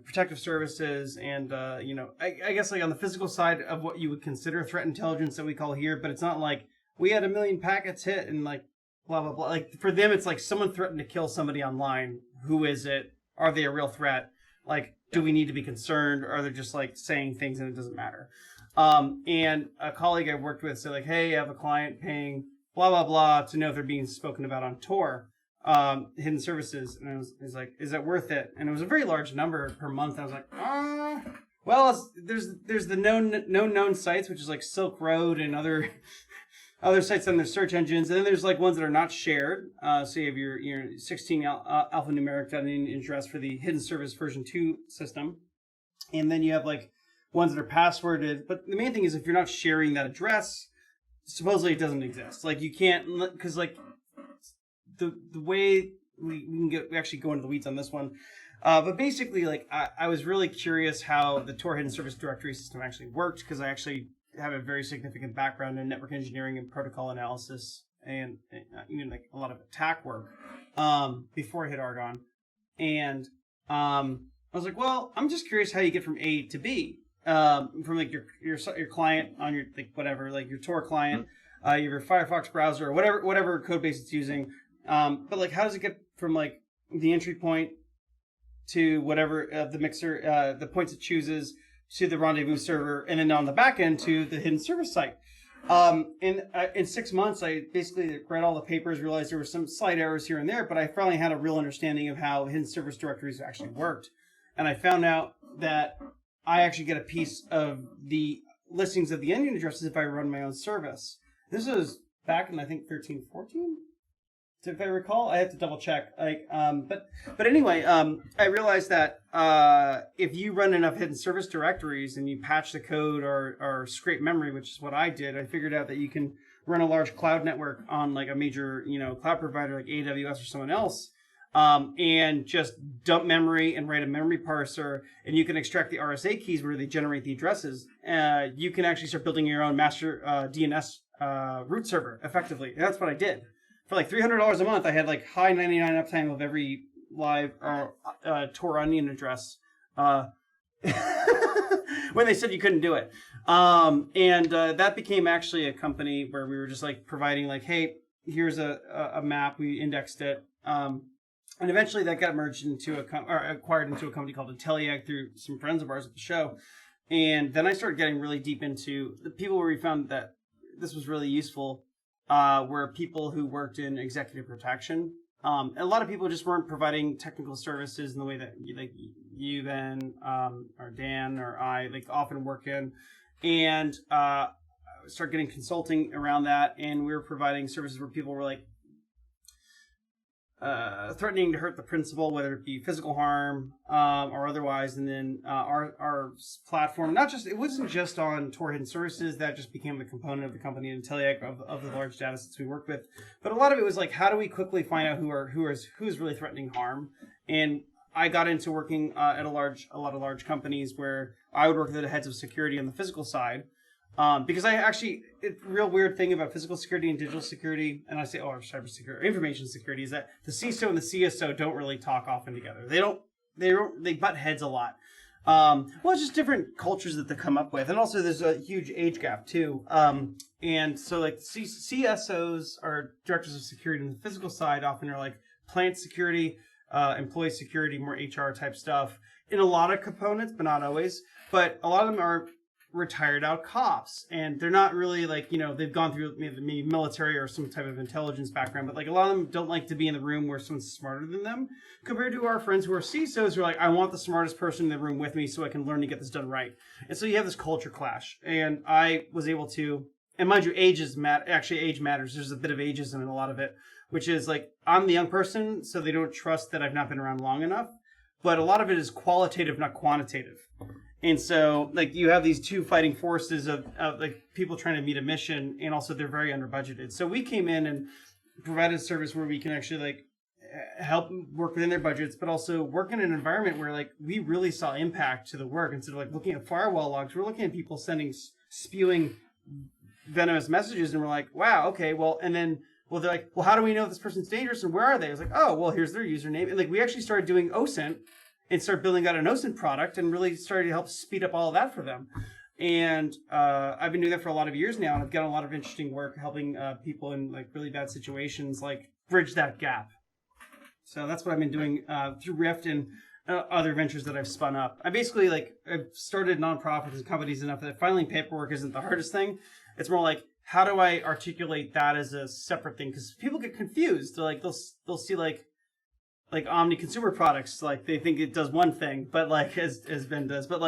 [SPEAKER 2] protective services and, I guess on the physical side of what you would consider threat intelligence that we call here, but it's not like we had 1 million packets hit and blah, blah, blah. For them, it's someone threatened to kill somebody online. Who is it? Are they a real threat? Do we need to be concerned? Or are they just saying things and it doesn't matter? And a colleague I worked with said hey, I have a client paying blah, blah, blah to know if they're being spoken about on Tor, hidden services. And I was like, is that worth it? And it was a very large number per month. I was like, well, there's the known sites, which is Silk Road and other sites on their search engines, and then there's ones that are not shared. So you have your 16 alphanumeric address for the hidden service version 2 system, and then you have ones that are passworded. But the main thing is if you're not sharing that address, supposedly it doesn't exist. You can't, because the way we actually go into the weeds on this one. But basically, I was really curious how the Tor hidden service directory system actually worked, because I actually have a very significant background in network engineering and protocol analysis, and even a lot of attack work before I hit Argonne. And I was like, well, I'm just curious how you get from A to B, from your client on your whatever, your Tor client, your Firefox browser, or whatever code base it's using. But how does it get from the entry point to whatever the mixer, the points it chooses, to the rendezvous server, and then on the back end to the hidden service site. In 6 months, I basically read all the papers, realized there were some slight errors here and there, but I finally had a real understanding of how hidden service directories actually worked. And I found out that I actually get a piece of the listings of the ending addresses if I run my own service. This was back in, I think, 13, 14? If I recall, I have to double check. But anyway, I realized that if you run enough hidden service directories and you patch the code or scrape memory, which is what I did, I figured out that you can run a large cloud network on a major cloud provider like AWS or someone else, and just dump memory and write a memory parser, and you can extract the RSA keys where they generate the addresses. You can actually start building your own master DNS root server effectively. And that's what I did. For $300 a month, I had high 99 uptime of every live Tor onion address when they said you couldn't do it. And that became actually a company where we were just providing hey, here's a map. We indexed it. And eventually that got merged into acquired into a company called Inteliag through some friends of ours at the show. And then I started getting really deep into the people where we found that this was really useful. Were people who worked in executive protection. A lot of people just weren't providing technical services in the way that you then, or Dan or I often work in. And started getting consulting around that, and we were providing services where people were threatening to hurt the principal, whether it be physical harm or otherwise. And then our platform, it wasn't just on Tor hidden services, that just became a component of the company Inteliag of the large data sets we work with. But a lot of it was how do we quickly find out who's really threatening harm? And I got into working at a lot of large companies where I would work with the heads of security on the physical side. Because it's a real weird thing about physical security and digital security, and I say, cybersecurity, information security, is that the CISO and the CSO don't really talk often together. They butt heads a lot. It's just different cultures that they come up with, and also there's a huge age gap too. And so CSOs, or directors of security on the physical side, often are plant security, employee security, more HR type stuff in a lot of components, but not always. But a lot of them are retired out cops, and they're not really like, they've gone through maybe military or some type of intelligence background, but like a lot of them don't like to be in the room where someone's smarter than them, compared to our friends who are CISOs who are like, I want the smartest person in the room with me so I can learn to get this done right. And so you have this culture clash, and I was able to, and mind you, age matters. There's a bit of ageism in a lot of it, which is like, I'm the young person, so they don't trust that I've not been around long enough, but a lot of it is qualitative, not quantitative. And so, like, you have these two fighting forces of like people trying to meet a mission, and also they're very under budgeted. So we came in and provided a service where we can actually like help work within their budgets, but also work in an environment where like we really saw impact to the work. Instead of like looking at firewall logs, we're looking at people spewing venomous messages, and we're like, wow, okay, well, and then they're like, well, how do we know if this person's dangerous and where are they? I was like, oh, well, here's their username, and like we actually started doing OSINT. And start building out an OSINT product and really started to help speed up all of that for them. And I've been doing that for a lot of years now, and I've gotten a lot of interesting work helping people in like really bad situations, like bridge that gap. So that's what I've been doing through Rift and other ventures that I've spun up. I basically I've started nonprofits and companies enough that filing paperwork isn't the hardest thing. It's more like, how do I articulate that as a separate thing? Because people get confused. They're like, they'll see like Omni consumer products, like they think it does one thing, but like as Ben does, but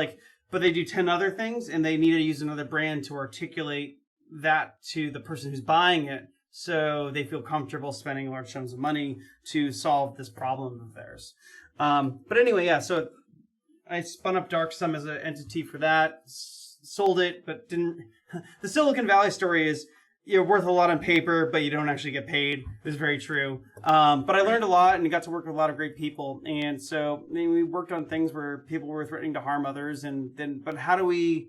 [SPEAKER 2] they do 10 other things, and they need to use another brand to articulate that to the person who's buying it, so they feel comfortable spending large sums of money to solve this problem of theirs. But anyway, yeah. So I spun up DarkSum as an entity for that, sold it, but didn't. The Silicon Valley story is, you're worth a lot on paper, but you don't actually get paid. It's very true. But I learned a lot and got to work with a lot of great people. And so we worked on things where people were threatening to harm others. But how do we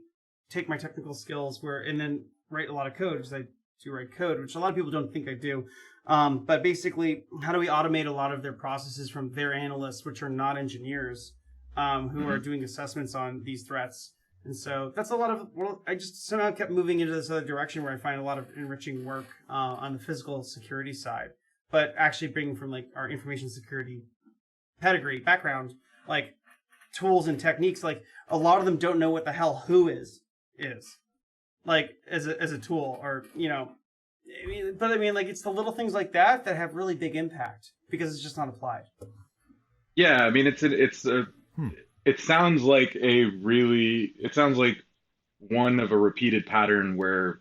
[SPEAKER 2] take my technical skills and then write a lot of code, because I do write code, which a lot of people don't think I do. But basically, how do we automate a lot of their processes from their analysts, which are not engineers, who are doing assessments on these threats? And so that's a lot of, I just somehow kept moving into this other direction where I find a lot of enriching work on the physical security side, but actually bringing from like our information security pedigree background, like tools and techniques. Like a lot of them don't know what the hell who is like as a tool, or, but I mean, like it's the little things like that have really big impact because it's just not applied.
[SPEAKER 3] Yeah. I mean, it sounds like one of a repeated pattern where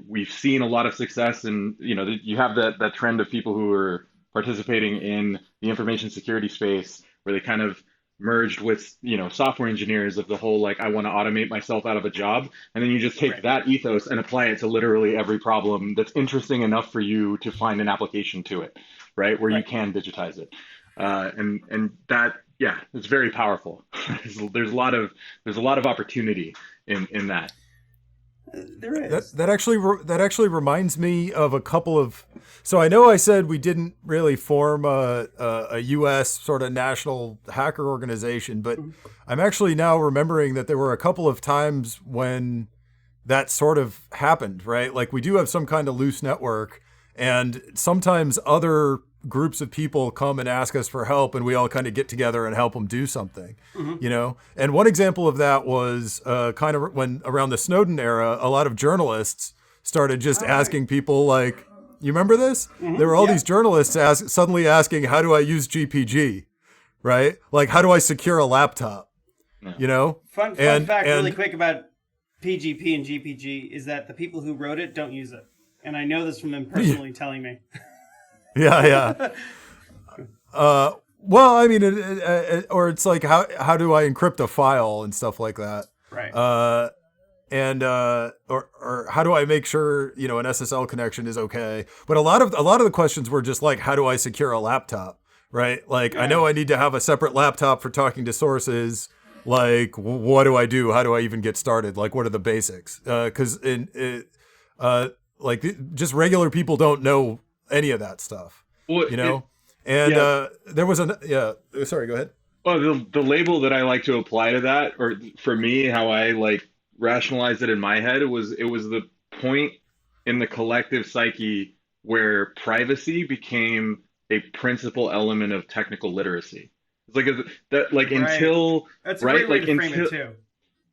[SPEAKER 3] we've seen a lot of success, and you have that trend of people who are participating in the information security space where they kind of merged with software engineers of the whole like, I want to automate myself out of a job, and then you just take that ethos and apply it to literally every problem that's interesting enough for you to find an application to it, right, where you can digitize it, and that. Yeah, it's very powerful. There's a lot of opportunity in that.
[SPEAKER 2] There is.
[SPEAKER 1] That actually reminds me of a couple of. So I know I said we didn't really form a U.S. sort of national hacker organization, but I'm actually now remembering that there were a couple of times when that sort of happened, right? Like we do have some kind of loose network, and sometimes other groups of people come and ask us for help, and we all kind of get together and help them do something, And one example of that was kind of when around the Snowden era, a lot of journalists started just asking people like, you remember this? There were all these journalists suddenly asking, how do I use GPG, right? Like, how do I secure a laptop,
[SPEAKER 2] Fun fact really quick about PGP and GPG is that the people who wrote it don't use it. And I know this from them personally telling me.
[SPEAKER 1] Yeah. Well, I mean, or it's like, how do I encrypt a file and stuff like that?
[SPEAKER 2] Right.
[SPEAKER 1] Or how do I make sure, an SSL connection is okay? But a lot of the questions were just like, how do I secure a laptop? Right. Like, I know I need to have a separate laptop for talking to sources. Like, what do I do? How do I even get started? Like, what are the basics? Cause just regular people don't know any of that stuff, there was sorry, go ahead.
[SPEAKER 3] Well, the label that I like to apply to that, or for me, how I like rationalize it in my head, it was the point in the collective psyche where privacy became a principal element of technical literacy. It's like that, like
[SPEAKER 2] Right.
[SPEAKER 3] until
[SPEAKER 2] That's a
[SPEAKER 3] right,
[SPEAKER 2] great way
[SPEAKER 3] like
[SPEAKER 2] to frame
[SPEAKER 3] until
[SPEAKER 2] it too.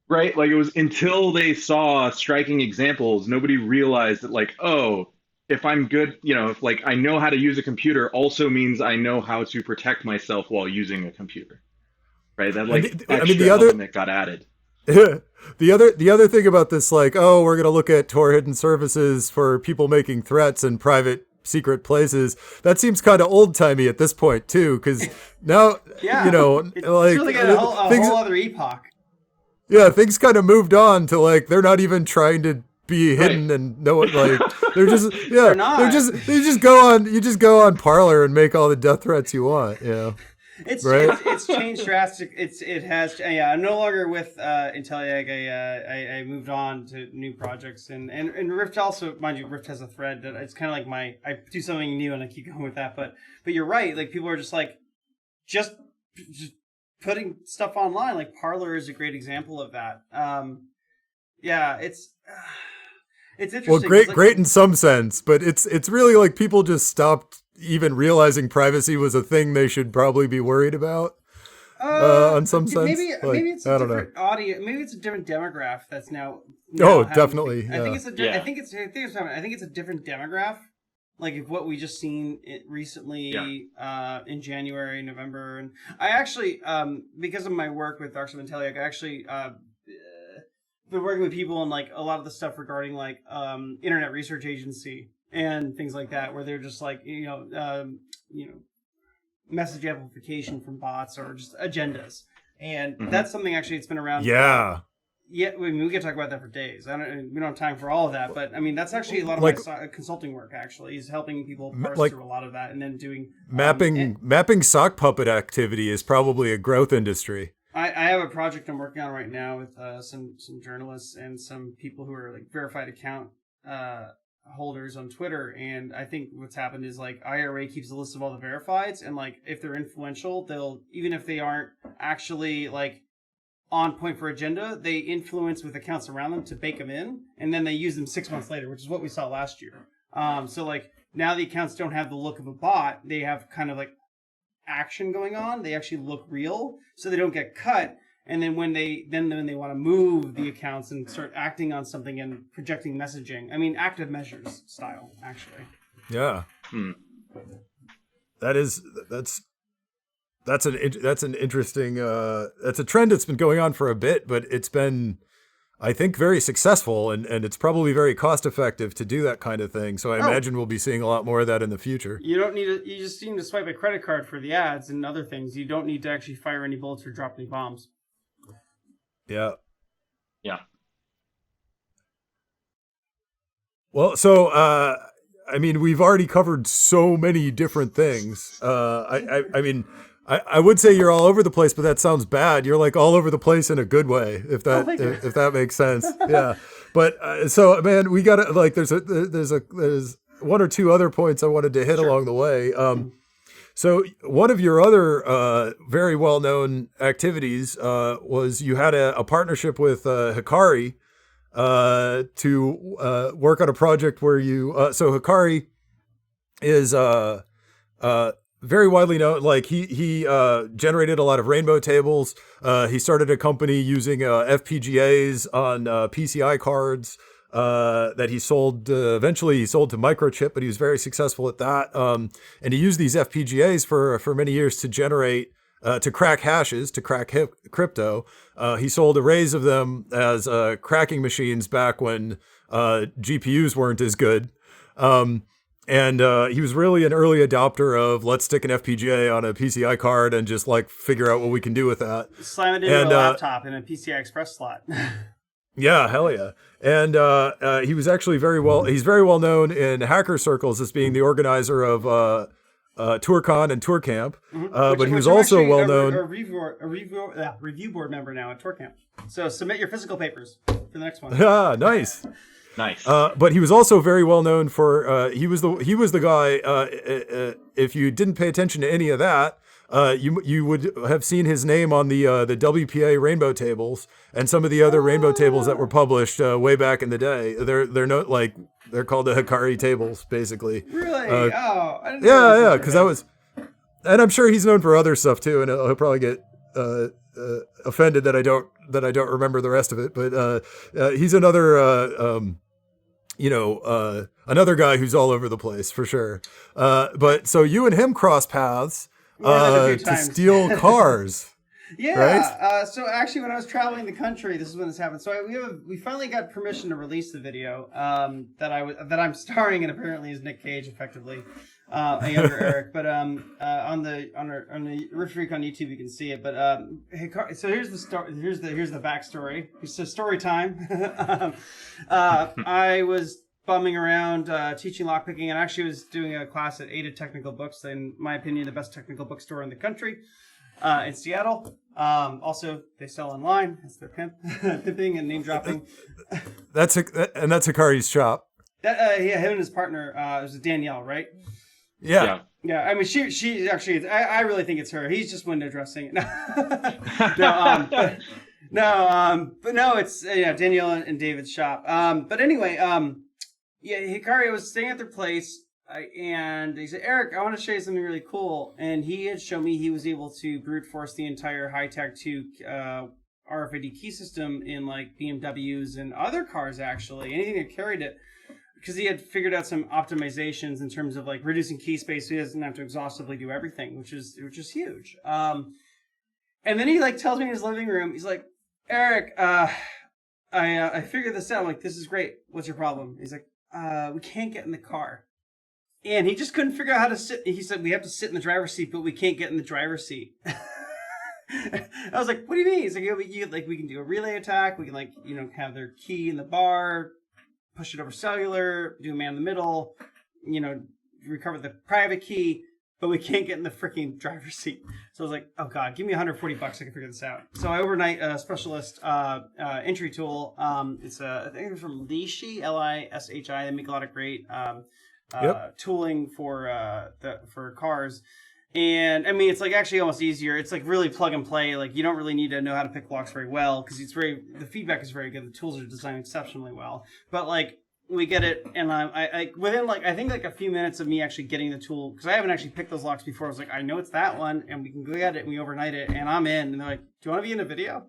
[SPEAKER 3] right, like it was until they saw striking examples, nobody realized that like, oh, if I'm good, if like I know how to use a computer also means I know how to protect myself while using a computer. Right? That
[SPEAKER 1] And
[SPEAKER 3] like
[SPEAKER 1] I mean,
[SPEAKER 3] extra element got added.
[SPEAKER 1] the other thing about this, like, oh, we're going to look at Tor hidden services for people making threats in private secret places. That seems kind of old timey at this point too, because now,
[SPEAKER 2] Yeah. It's
[SPEAKER 1] like
[SPEAKER 2] really got a whole other epoch.
[SPEAKER 1] Yeah, things kind of moved on to like they're not even trying to be hidden
[SPEAKER 3] Right.
[SPEAKER 1] and no one like they're just
[SPEAKER 2] They're not.
[SPEAKER 1] they just go on you just go on Parler and make all the death threats you want,
[SPEAKER 2] It's changed drastic. It has. Yeah, I'm no longer with Intelliag. I moved on to new projects, and Rift also, mind you, Rift has a thread that it's kind of like I do something new and I keep going with that. But you're right. Like people are just like just putting stuff online. Like Parler is a great example of that. Yeah, it's interesting.
[SPEAKER 1] Well, great in some sense, but it's really like people just stopped even realizing privacy was a thing they should probably be worried about. On some sense,
[SPEAKER 2] maybe it's a
[SPEAKER 1] I don't know.
[SPEAKER 2] different audience. Maybe it's a different demographic that's now.
[SPEAKER 1] Definitely.
[SPEAKER 2] I think
[SPEAKER 1] Yeah.
[SPEAKER 2] it's a.
[SPEAKER 3] Yeah.
[SPEAKER 2] I think it's a different demographic. Like if what we just seen recently in January, November, and I actually because of my work with Dark Intelliac, I actually been working with people on like a lot of the stuff regarding like Internet Research Agency and things like that, where they're just like message amplification from bots or just agendas, and that's something actually it's been around.
[SPEAKER 1] Yeah.
[SPEAKER 2] Yeah, I mean, we could talk about that for days. We don't have time for all of that, but I mean, that's actually a lot of my consulting work. Actually, is helping people parse through a lot of that, and then doing
[SPEAKER 1] mapping sock puppet activity is probably a growth industry.
[SPEAKER 2] I have a project I'm working on right now with some journalists and some people who are like verified account holders on Twitter, and I think what's happened is like IRA keeps a list of all the verifieds, and like if they're influential, they'll, even if they aren't actually like on point for agenda, they influence with accounts around them to bake them in, and then they use them 6 months later, which is what we saw last year. So like now the accounts don't have the look of a bot; they have kind of like action going on. They actually look real, so they don't get cut. And then when they want to move the accounts and start acting on something and projecting messaging, I mean active measures style, actually.
[SPEAKER 1] Yeah. That's an interesting that's a trend that's been going on for a bit, but it's been, I think, very successful, and it's probably very cost effective to do that kind of thing. So I imagine we'll be seeing a lot more of that in the future.
[SPEAKER 2] You don't need you just need to swipe a credit card for the ads and other things. You don't need to actually fire any bullets or drop any bombs.
[SPEAKER 1] Yeah.
[SPEAKER 3] Yeah.
[SPEAKER 1] Well, so I mean, we've already covered so many different things. I mean, I would say you're all over the place, but that sounds bad. You're like all over the place in a good way, if that makes sense. Yeah. But so, man, we gotta like there's one or two other points I wanted to hit along the way. So one of your other very well known activities was you had a partnership with Hikari to work on a project where you so Hikari is very widely known. Like he generated a lot of rainbow tables. He started a company using FPGAs on PCI cards that he sold. Eventually, he sold to Microchip, but he was very successful at that. And he used these FPGAs for many years to generate to crack hashes, to crack crypto. He sold arrays of them as cracking machines back when GPUs weren't as good. And he was really an early adopter of let's stick an FPGA on a PCI card and just like figure out what we can do with that.
[SPEAKER 2] Slam it into a laptop in a PCI Express slot.
[SPEAKER 1] Yeah, hell yeah. And he was actually he's very well known in hacker circles as being the organizer of ToorCon and ToorCamp. But he was also well known.
[SPEAKER 2] A review board member now at ToorCamp. So submit your physical papers for the next one.
[SPEAKER 1] Ah, nice.
[SPEAKER 3] Nice.
[SPEAKER 1] But he was also very well known for he was the guy. If you didn't pay attention to any of that, you would have seen his name on the WPA rainbow tables and some of the other rainbow tables that were published way back in the day. They're not like They're called the Hikari tables, basically.
[SPEAKER 2] Really? I didn't
[SPEAKER 1] Yeah, because that was, and I'm sure he's known for other stuff too, and he'll probably get offended that I don't remember the rest of it. But he's another, another guy who's all over the place for sure. But so you and him cross paths to steal cars.
[SPEAKER 2] Yeah.
[SPEAKER 1] Right?
[SPEAKER 2] So actually, when I was traveling the country, this is when this happened. So we finally got permission to release the video that I'm starring in. Apparently, is Nick Cage, effectively a younger Eric. But on the RiftRecon YouTube, you can see it. But so here's the story. Here's the backstory. So story time. I was bumming around teaching lockpicking, and actually was doing a class at Ada Technical Books, in my opinion, the best technical bookstore in the country. In Seattle. Also, they sell online. That's their pimping and name dropping.
[SPEAKER 1] That's Hikari's shop.
[SPEAKER 2] Him and his partner, it was Danielle, right?
[SPEAKER 1] Yeah.
[SPEAKER 2] I mean, she actually, I really think it's her. He's just window dressing. But no, it's Danielle and David's shop. But anyway, Hikari was staying at their place. And he said, Eric, I want to show you something really cool. And he had shown me he was able to brute force the entire Hi-Tech 2 RFID key system in like BMWs and other cars, actually. Anything that carried it. Because he had figured out some optimizations in terms of like reducing key space so he doesn't have to exhaustively do everything, which is huge. And then he like tells me in his living room, he's like, Eric, I figured this out. I'm like, this is great. What's your problem? He's like, we can't get in the car. And he just couldn't figure out how to sit. He said, we have to sit in the driver's seat, but we can't get in the driver's seat. I was like, what do you mean? He's like, we can do a relay attack. We can have their key in the bar, push it over cellular, do a man in the middle, recover the private key, but we can't get in the freaking driver's seat. So I was like, oh God, give me $140. I can figure this out. So I overnight a specialist entry tool. It's I think it's from Lishi, Lishi. They make a lot of great tooling for cars. And I mean, it's like actually almost easier. It's like really plug and play. Like you don't really need to know how to pick locks very well because the feedback is very good. The tools are designed exceptionally well. But like we get it, and I within like I think like a few minutes of me actually getting the tool, because I haven't actually picked those locks before. I was like, I know it's that one, and we can go get it, and we overnight it, and I'm in. And they're like, do you want to be in a video?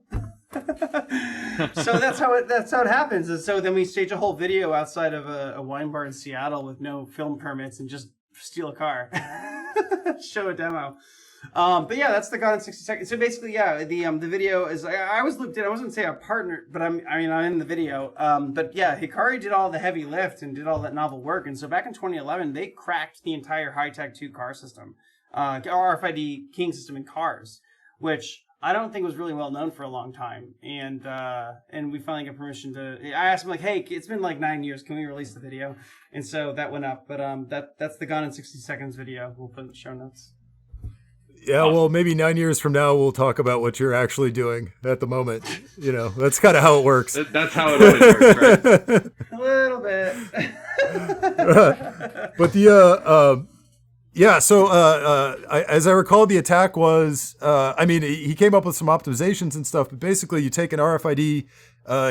[SPEAKER 2] So that's how it happens. And so then we stage a whole video outside of a wine bar in Seattle with no film permits and just steal a car, show a demo. But yeah, that's the God in 60 seconds. So basically, yeah, the video is I was looped in. I wasn't say a partner, but I'm in the video. But yeah, Hikari did all the heavy lift and did all that novel work. And so back in 2011, they cracked the entire Hi-Tech 2 car system, RFID keying system in cars, which I don't think was really well known for a long time. And we finally got permission to. I asked him like, hey, it's been like 9 years. Can we release the video? And so that went up. But that's the Gone in 60 Seconds video. We'll put in the show notes.
[SPEAKER 1] Yeah, well, maybe 9 years from now we'll talk about what you're actually doing at the moment. That's kind of how it works.
[SPEAKER 3] That's how it always works, right?
[SPEAKER 2] A little bit.
[SPEAKER 1] But as I recall, the attack was, he came up with some optimizations and stuff, but basically you take an RFID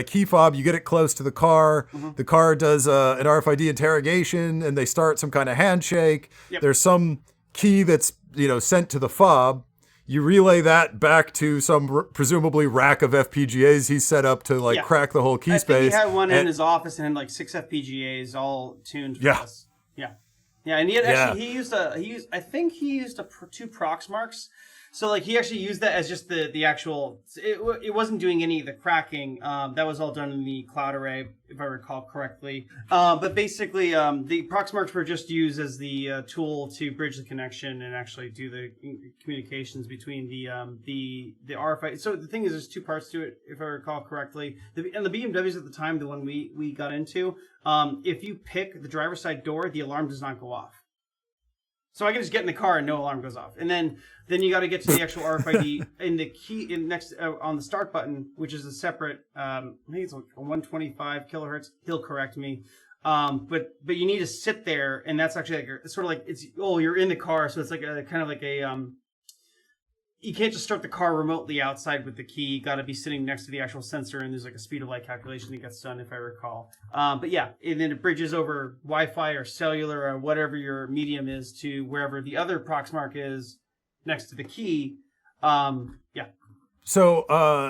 [SPEAKER 1] key fob, you get it close to the car, the car does an RFID interrogation, and they start some kind of handshake. Yep. There's some key that's sent to the fob. You relay that back to some presumably rack of FPGAs he's set up to crack the whole key space.
[SPEAKER 2] I think he had one in his office and had like 6 FPGAs all tuned for us. Yeah, and he used two prox marks. So like he actually used that as just the actual. It wasn't doing any of the cracking. That was all done in the cloud array, if I recall correctly. But basically, the prox marks were just used as the tool to bridge the connection and actually do the communications between the RFID. So the thing is, there's 2 parts to it, if I recall correctly. And the BMWs at the time, the one we got into, if you pick the driver's side door, the alarm does not go off. So I can just get in the car and no alarm goes off. And then you got to get to the actual RFID in the key next on the start button, which is a separate. I think it's like 125 kilohertz. He'll correct me. But you need to sit there, and that's actually like it's sort of like you're in the car, so it's like a kind of like a you can't just start the car remotely outside with the key. You got to be sitting next to the actual sensor, and there's like a speed of light calculation that gets done, if I recall. But yeah, and then it bridges over Wi-Fi or cellular or whatever your medium is to wherever the other Proxmark is next to the key. Yeah.
[SPEAKER 1] So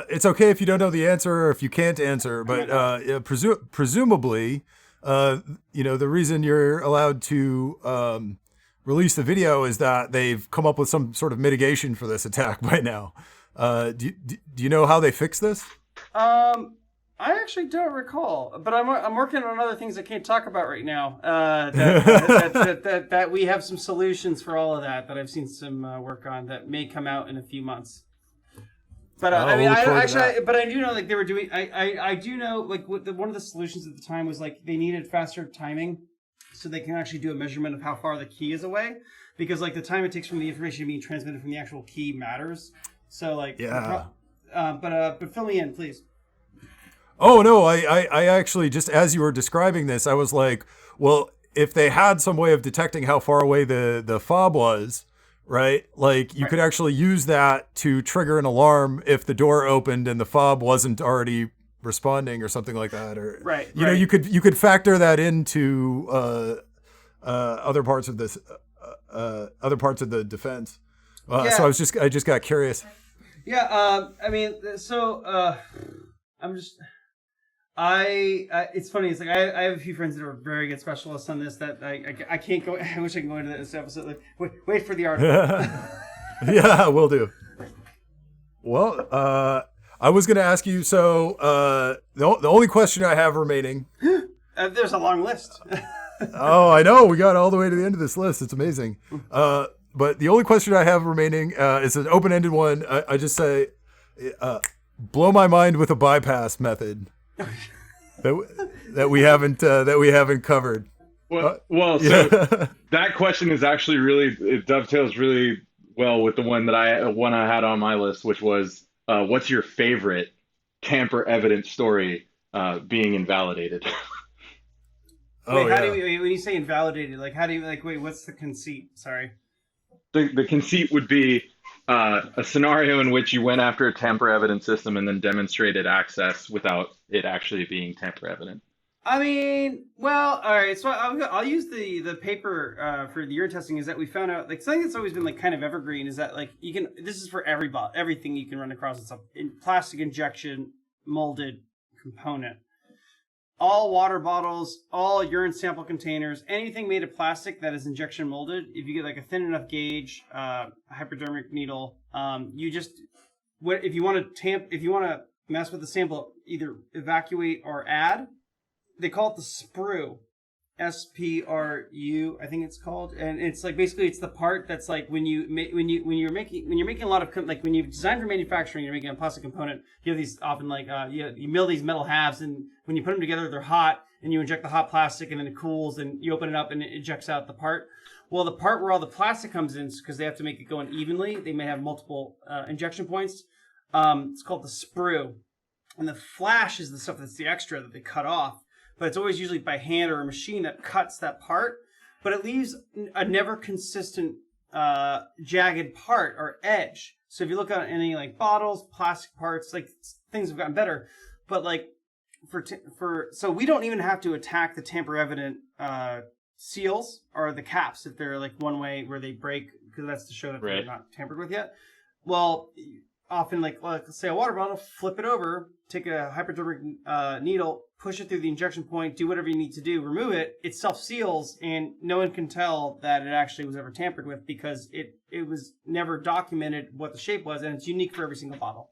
[SPEAKER 1] it's okay if you don't know the answer or if you can't answer, but presumably, the reason you're allowed to release the video is that they've come up with some sort of mitigation for this attack by now. Do you know how they fix this?
[SPEAKER 2] I actually don't recall, but I'm working on other things I can't talk about right now. That we have some solutions for all of that I've seen some work on that may come out in a few months. But I do know like they were doing. I do know like one of the solutions at the time was like they needed faster timing, so they can actually do a measurement of how far the key is away, because like the time it takes from the information being transmitted from the actual key matters. So like but fill me in, please.
[SPEAKER 1] Oh no, I actually just as you were describing this, I was like, well, if they had some way of detecting how far away the fob was. Right? Like you could actually use that to trigger an alarm if the door opened and the fob wasn't already responding or something like that. Or you know, you could factor that into other parts of this other parts of the defense. So I just got curious.
[SPEAKER 2] Yeah, I mean, so I'm just it's funny. It's like I have a few friends that are very good specialists on this. That I can't go. I wish I could go into this episode. Like, wait for the article.
[SPEAKER 1] Yeah, will do. Well, I was going to ask you. So the only question I have remaining.
[SPEAKER 2] There's a long list.
[SPEAKER 1] Oh, I know. We got all the way to the end of this list. It's amazing. But the only question I have remaining is an open-ended one. I just say, blow my mind with a bypass method. that we haven't covered.
[SPEAKER 3] So that question is actually it dovetails really well with the one I had on my list, which was what's your favorite tamper evidence story being invalidated?
[SPEAKER 2] When you say invalidated, like how do you what's the conceit? Sorry.
[SPEAKER 3] The conceit would be a scenario in which you went after a tamper evident system and then demonstrated access without it actually being tamper evident.
[SPEAKER 2] I mean, well, all right. So I'll use the paper for the urine testing. Is that we found out like something that's always been like kind of evergreen is that like you can. This is for everything you can run across. It's a plastic injection molded component. All water bottles, all urine sample containers, anything made of plastic that is injection molded. If you get like a thin enough gauge hypodermic needle, if you want to mess with the sample, either evacuate or add. They call it the sprue, SPRU, I think it's called, and it's like basically it's the part that's like when you're making a lot of like when you design for manufacturing, you're making a plastic component. You have these often like you mill these metal halves, and when you put them together, they're hot, and you inject the hot plastic, and then it cools, and you open it up, and it ejects out the part. Well, the part where all the plastic comes in, because they have to make it go in evenly, they may have multiple injection points. It's called the sprue, and the flash is the stuff that's the extra that they cut off. But it's always usually by hand or a machine that cuts that part. But it leaves a never consistent jagged part or edge. So if you look at any like bottles, plastic parts, like things have gotten better. But like so we don't even have to attack the tamper evident seals or the caps if they're like one way where they break, because that's to show that they're not tampered with yet. Well, often like let's say a water bottle, flip it over, take a hypodermic needle, push it through the injection point, do whatever you need to do, remove it, it self-seals, and no one can tell that it actually was ever tampered with because it was never documented what the shape was, and it's unique for every single bottle.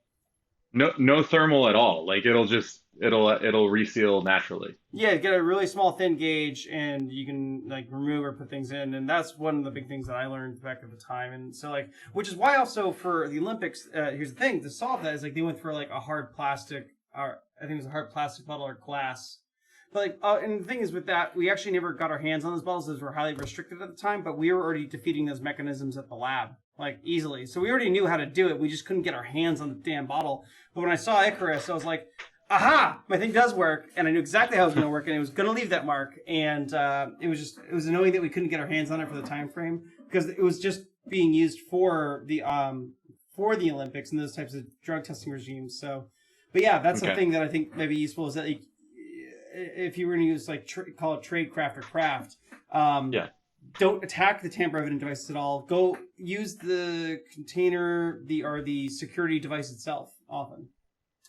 [SPEAKER 3] No thermal at all. Like it'll reseal naturally.
[SPEAKER 2] Yeah, get a really small thin gauge, and you can like remove or put things in, and that's one of the big things that I learned back at the time. And so like, which is why also for the Olympics, here's the thing to solve that is like they went for like a hard plastic, or I think it was a hard plastic bottle or glass. But like, and the thing is with that, we actually never got our hands on those bottles. Those were highly restricted at the time, but we were already defeating those mechanisms at the lab, like easily. So we already knew how to do it. We just couldn't get our hands on the damn bottle. But when I saw Icarus, I was like, aha, my thing does work. And I knew exactly how it was going to work, and it was going to leave that mark. And it was annoying that we couldn't get our hands on it for the time frame, because it was just being used for the for the Olympics and those types of drug testing regimes. So, but yeah, that's the thing that I think may be useful is that like, if you were going to use like call it trade craft or craft, don't attack the tamper evident devices at all. Go use the container, the security device itself often.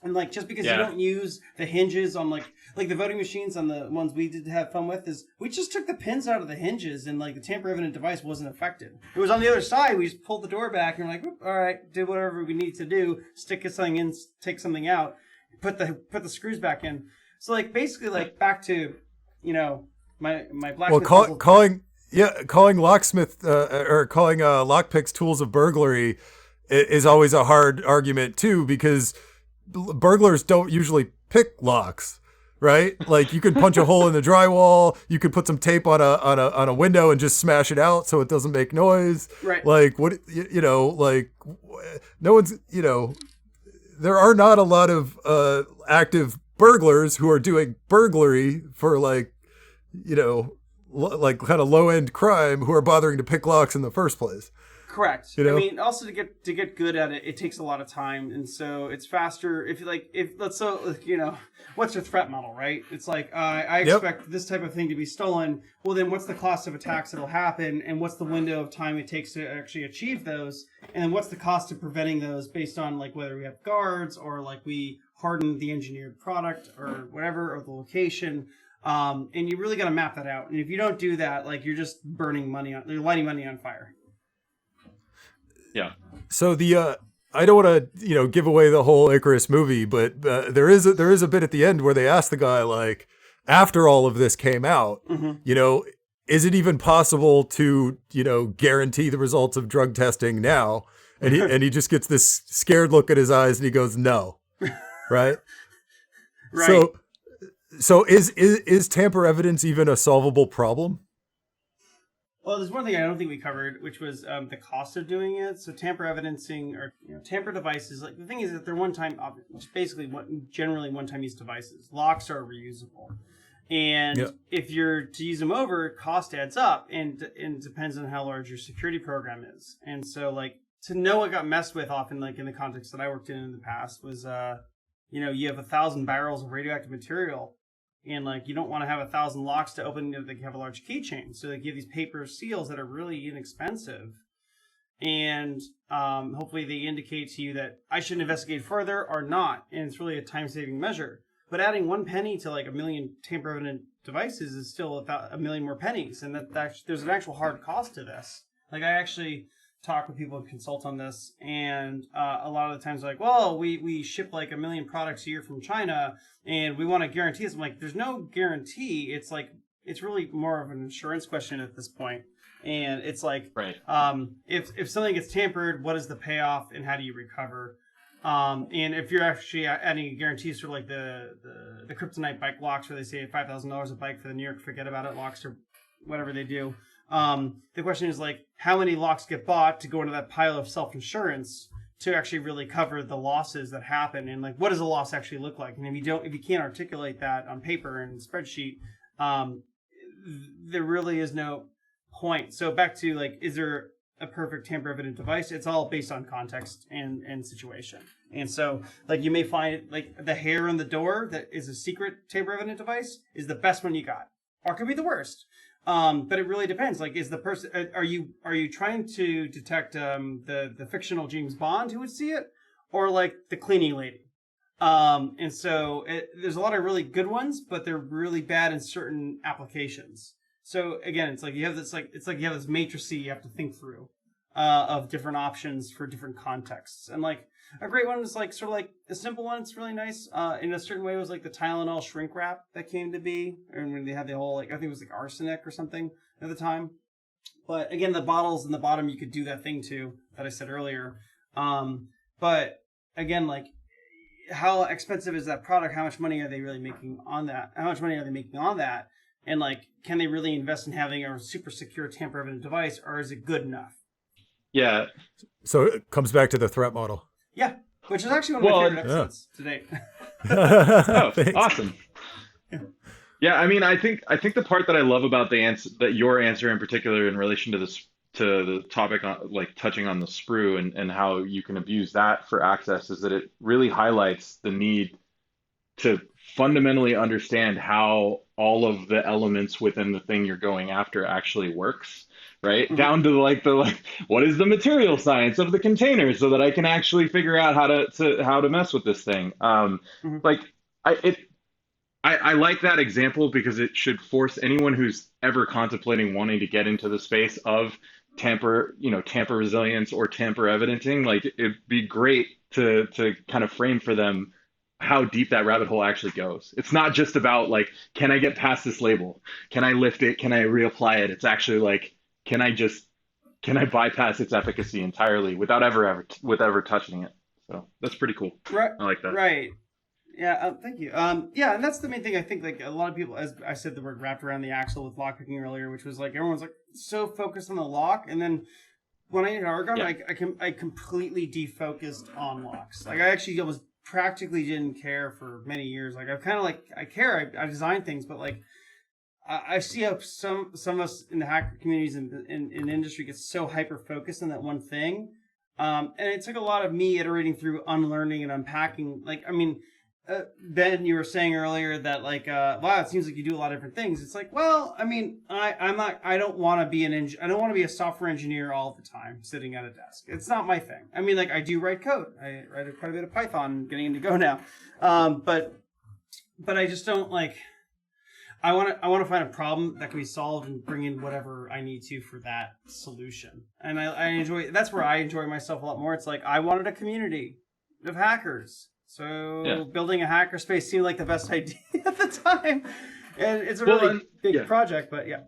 [SPEAKER 2] And like just because you don't use the hinges on like the voting machines on the ones we did have fun with is we just took the pins out of the hinges and like the tamper evident device wasn't affected. It was on the other side. We just pulled the door back and we're like, all right, did whatever we need to do, stick something in, take something out, put the screws back in. So like basically like back to my blacksmith.
[SPEAKER 1] Well, calling locksmith or calling lockpicks tools of burglary is always a hard argument too, because burglars don't usually pick locks, right? Like you can punch a hole in the drywall, you could put some tape on a window and just smash it out so it doesn't make noise.
[SPEAKER 2] Right.
[SPEAKER 1] Like what like no one's there are not a lot of active burglars who are doing burglary for like kind of low end crime who are bothering to pick locks in the first place.
[SPEAKER 2] Correct. I mean, also to get good at it, it takes a lot of time, and so it's faster. What's your threat model, right? It's like I expect this type of thing to be stolen. Well, then what's the cost of attacks that'll happen, and what's the window of time it takes to actually achieve those, and then what's the cost of preventing those based on like whether we have guards or like we harden the engineered product or whatever or the location. And you really got to map that out. And if you don't do that, like you're just you're lighting money on fire.
[SPEAKER 3] Yeah.
[SPEAKER 1] So I don't want to give away the whole Icarus movie, but there is a bit at the end where they ask the guy like, after all of this came out, is it even possible to guarantee the results of drug testing now? And he just gets this scared look at his eyes and he goes, no, right?
[SPEAKER 2] Right.
[SPEAKER 1] So is tamper evidence even a solvable problem?
[SPEAKER 2] Well, there's one thing I don't think we covered, which was the cost of doing it. So tamper evidencing or tamper devices, like the thing is that they're generally one-time use devices. Locks are reusable. And if you're to use them over, cost adds up and depends on how large your security program is. And so like to know what got messed with often, like in the context that I worked in the past was, you have 1,000 barrels of radioactive material. And like you don't want to have 1,000 locks to open that have a large keychain, so they give these paper seals that are really inexpensive, and hopefully they indicate to you that I should investigate further or not, and it's really a time-saving measure. But adding 1 penny to like 1 million tamper-evident devices is still about 1 million more pennies, and there's an actual hard cost to this. Like I actually talk with people who consult on this, and a lot of the times like, well, we ship like 1 million products a year from China and we want to guarantee this. I'm like, there's no guarantee. It's like it's really more of an insurance question at this point. And it's like,
[SPEAKER 3] right.
[SPEAKER 2] If something gets tampered, what is the payoff and how do you recover? And if you're actually adding guarantees for like the kryptonite bike locks where they say $5,000 a bike for the New York forget about it locks or whatever they do. The question is like how many locks get bought to go into that pile of self-insurance to actually really cover the losses that happen, and like what does a loss actually look like? And if you can't articulate that on paper and spreadsheet, there really is no point. So back to like, is there a perfect tamper evident device? It's all based on context and situation. And so like you may find like the hair on the door that is a secret tamper evident device is the best one you got, or it could be the worst. But it really depends. Like, is the person, are you trying to detect the fictional James Bond who would see it, or like the cleaning lady? And so there's a lot of really good ones, but they're really bad in certain applications. So again, it's like you have this matrix you have to think through of different options for different contexts. And like a great one is like sort of like a simple one. It's really nice. In a certain way, it was like the Tylenol shrink wrap that came to be, and when they had the whole like I think it was like arsenic or something at the time. But again, the bottles in the bottom you could do that thing too that I said earlier. But again, like how expensive is that product? How much money are they really making on that? How much money are they making on that? And like, can they really invest in having a super secure tamper-evident device, or is it good enough?
[SPEAKER 3] Yeah.
[SPEAKER 1] So it comes back to the threat model.
[SPEAKER 2] Yeah, which is actually one of my favorite episodes to date.
[SPEAKER 3] Oh, awesome. Yeah, I mean, I think the part that I love about the answer, that your answer in particular in relation to to the topic on like touching on the sprue and how you can abuse that for access is that it really highlights the need to fundamentally understand how all of the elements within the thing you're going after actually works, right?
[SPEAKER 2] Mhm.
[SPEAKER 3] Down to like what is the material science of the container so that I can actually figure out how to mess with this thing.
[SPEAKER 2] Mhm.
[SPEAKER 3] Like I it I like that example because it should force anyone who's ever contemplating wanting to get into the space of tamper resilience or tamper evidencing. Like it'd be great to kind of frame for them how deep that rabbit hole actually goes. It's not just about like, can I get past this label? Can I lift it? Can I reapply it? It's actually like, can I just can I bypass its efficacy entirely without ever touching it? So that's pretty cool.
[SPEAKER 2] Right.
[SPEAKER 3] I like that.
[SPEAKER 2] Right. Yeah, thank you. Yeah, and that's the main thing. I think like a lot of people, as I said, the word wrapped around the axle with lockpicking earlier, which was like everyone's like so focused on the lock, and then when I did Argon,
[SPEAKER 3] Yeah.
[SPEAKER 2] I completely defocused on locks. Like I actually almost practically didn't care for many years. Like I've kind of like I care. I design things, but like I see how some of us in the hacker communities and in industry get so hyper focused on that one thing. And it took a lot of me iterating through unlearning and unpacking. Like, I mean, Ben, you were saying earlier that like, wow, it seems like you do a lot of different things. It's like, well, I mean, I don't want to be I don't want to be a software engineer all the time sitting at a desk. It's not my thing. I mean, like I do write code. I write quite a bit of Python, getting into Go now. But I just don't like, I want to find a problem that can be solved and bring in whatever I need to for that solution. And I enjoy, that's where I enjoy myself a lot more. It's like, I wanted a community of hackers. So building a hackerspace seemed like the best idea at the time. And it's a really big project, but yeah.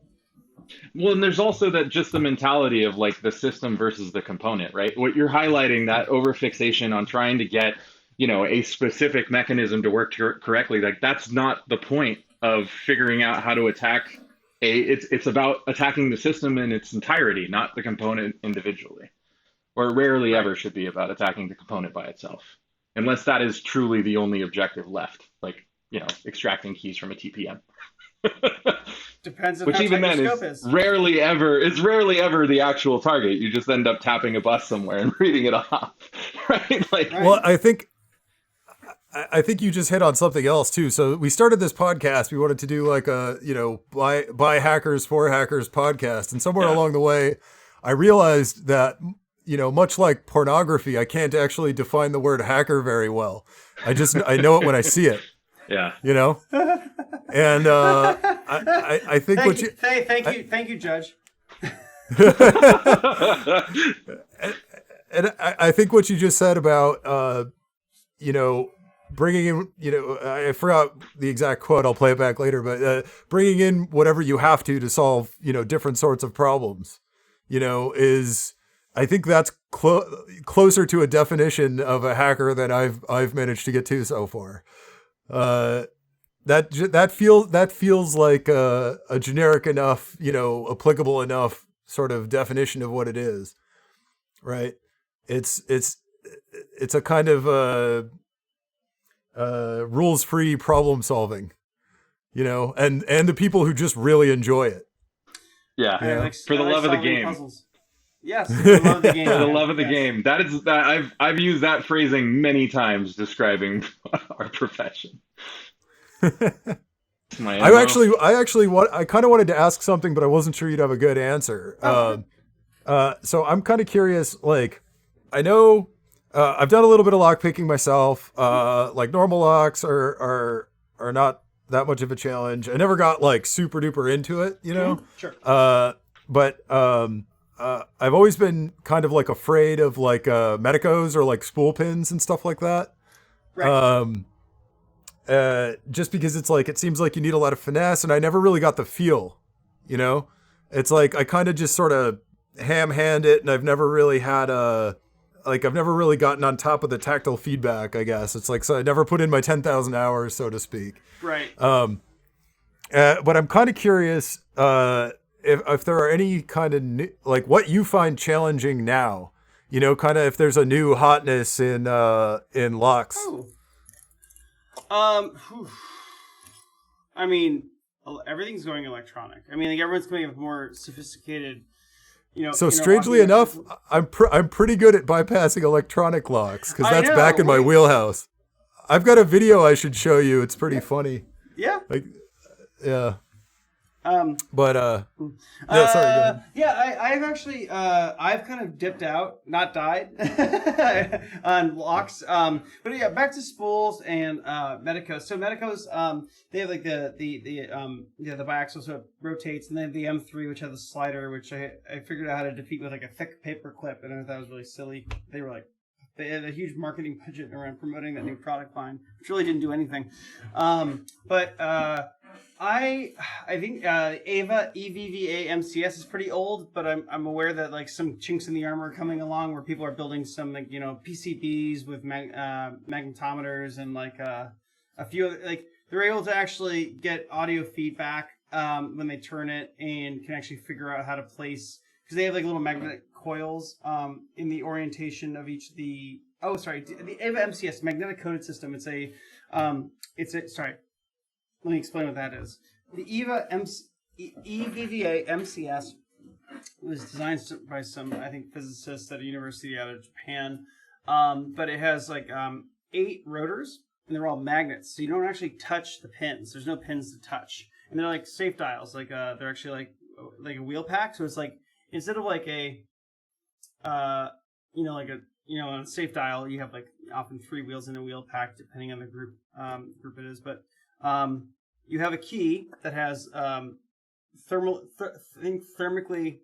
[SPEAKER 3] Well, and there's also that just the mentality of like the system versus the component, right? What you're highlighting, that overfixation on trying to get, a specific mechanism to work correctly, like that's not the point of figuring out how to attack it's about attacking the system in its entirety, not the component individually. Or rarely ever should be about attacking the component by itself. Unless that is truly the only objective left, like, extracting keys from a TPM.
[SPEAKER 2] Depends on
[SPEAKER 3] Which
[SPEAKER 2] how
[SPEAKER 3] even
[SPEAKER 2] tight
[SPEAKER 3] then
[SPEAKER 2] your scope is.
[SPEAKER 3] rarely ever the actual target. You just end up tapping a bus somewhere and reading it off, right? Like,
[SPEAKER 1] well, I think you just hit on something else too. So we started this podcast. We wanted to do like a, by hackers for hackers podcast. And somewhere along the way, I realized that, much like pornography, I can't actually define the word hacker very well. I know it when I see it.
[SPEAKER 3] Yeah.
[SPEAKER 1] And I think
[SPEAKER 2] thank you, Judge.
[SPEAKER 1] And I think what you just said about, bringing in, I forgot the exact quote. I'll play it back later, but bringing in whatever you have to solve, different sorts of problems, is, I think that's closer to a definition of a hacker than I've managed to get to so far. That feels like a generic enough, applicable enough sort of definition of what it is, right? It's a kind of rules-free problem solving, and the people who just really enjoy it.
[SPEAKER 3] Yeah, for the love of the game.
[SPEAKER 2] Puzzles. Yes, for the love of the game.
[SPEAKER 3] For the love of the game. That is that I've used that phrasing many times describing our profession. I kind of wanted to ask something, but I wasn't sure you'd have a good answer. So I'm kind of curious. Like, I know I've done a little bit of lockpicking myself. Like normal locks are not that much of a challenge. I never got like super duper into it,
[SPEAKER 2] Sure.
[SPEAKER 1] But I've always been kind of like afraid of like medicos or like spool pins and stuff like that.
[SPEAKER 2] Right.
[SPEAKER 1] Just because it's like, it seems like you need a lot of finesse, and I never really got the feel, it's like, I kind of just sort of ham-hand it, and I've never really had I've never really gotten on top of the tactile feedback, I guess. It's like, so I never put in my 10,000 hours, so to speak.
[SPEAKER 2] Right.
[SPEAKER 1] But I'm kind of curious, if there are any kind of new, like what you find challenging now, kind of if there's a new hotness in locks.
[SPEAKER 2] I mean, everything's going electronic. I mean, like everyone's coming up with more sophisticated,
[SPEAKER 1] So strangely enough, I'm pretty good at bypassing electronic locks because that's back in my wheelhouse. I've got a video I should show you. It's pretty funny.
[SPEAKER 2] Yeah.
[SPEAKER 1] Like, yeah.
[SPEAKER 2] But
[SPEAKER 1] yeah, sorry. Go ahead.
[SPEAKER 2] Yeah, I've actually I've kind of dipped out, not died on locks. But yeah, back to spools and Medicos. So Medicos, they have like the biaxial, so it rotates, and then the M3, which has a slider, which I figured out how to defeat with like a thick paper clip, and I thought that was really silly. They had a huge marketing budget around promoting that new product line, which really didn't do anything. I think Ava EVVA MCS is pretty old, but I'm aware that like some chinks in the armor are coming along where people are building some like PCBs with magnetometers and like a few other, like they're able to actually get audio feedback when they turn it and can actually figure out how to place, because they have like little magnetic coils in the orientation of each of the the Ava MCS magnetic coded system. Let me explain what that is. The EVVA MCS was designed by some, I think, physicists at a university out of Japan. But it has like 8 rotors, and they're all magnets, so you don't actually touch the pins. There's no pins to touch, and they're like safe dials. Like they're actually like a wheel pack. So it's like instead of like a on a safe dial, you have like often 3 wheels in a wheel pack, depending on the group it is. But you have a key that has thermically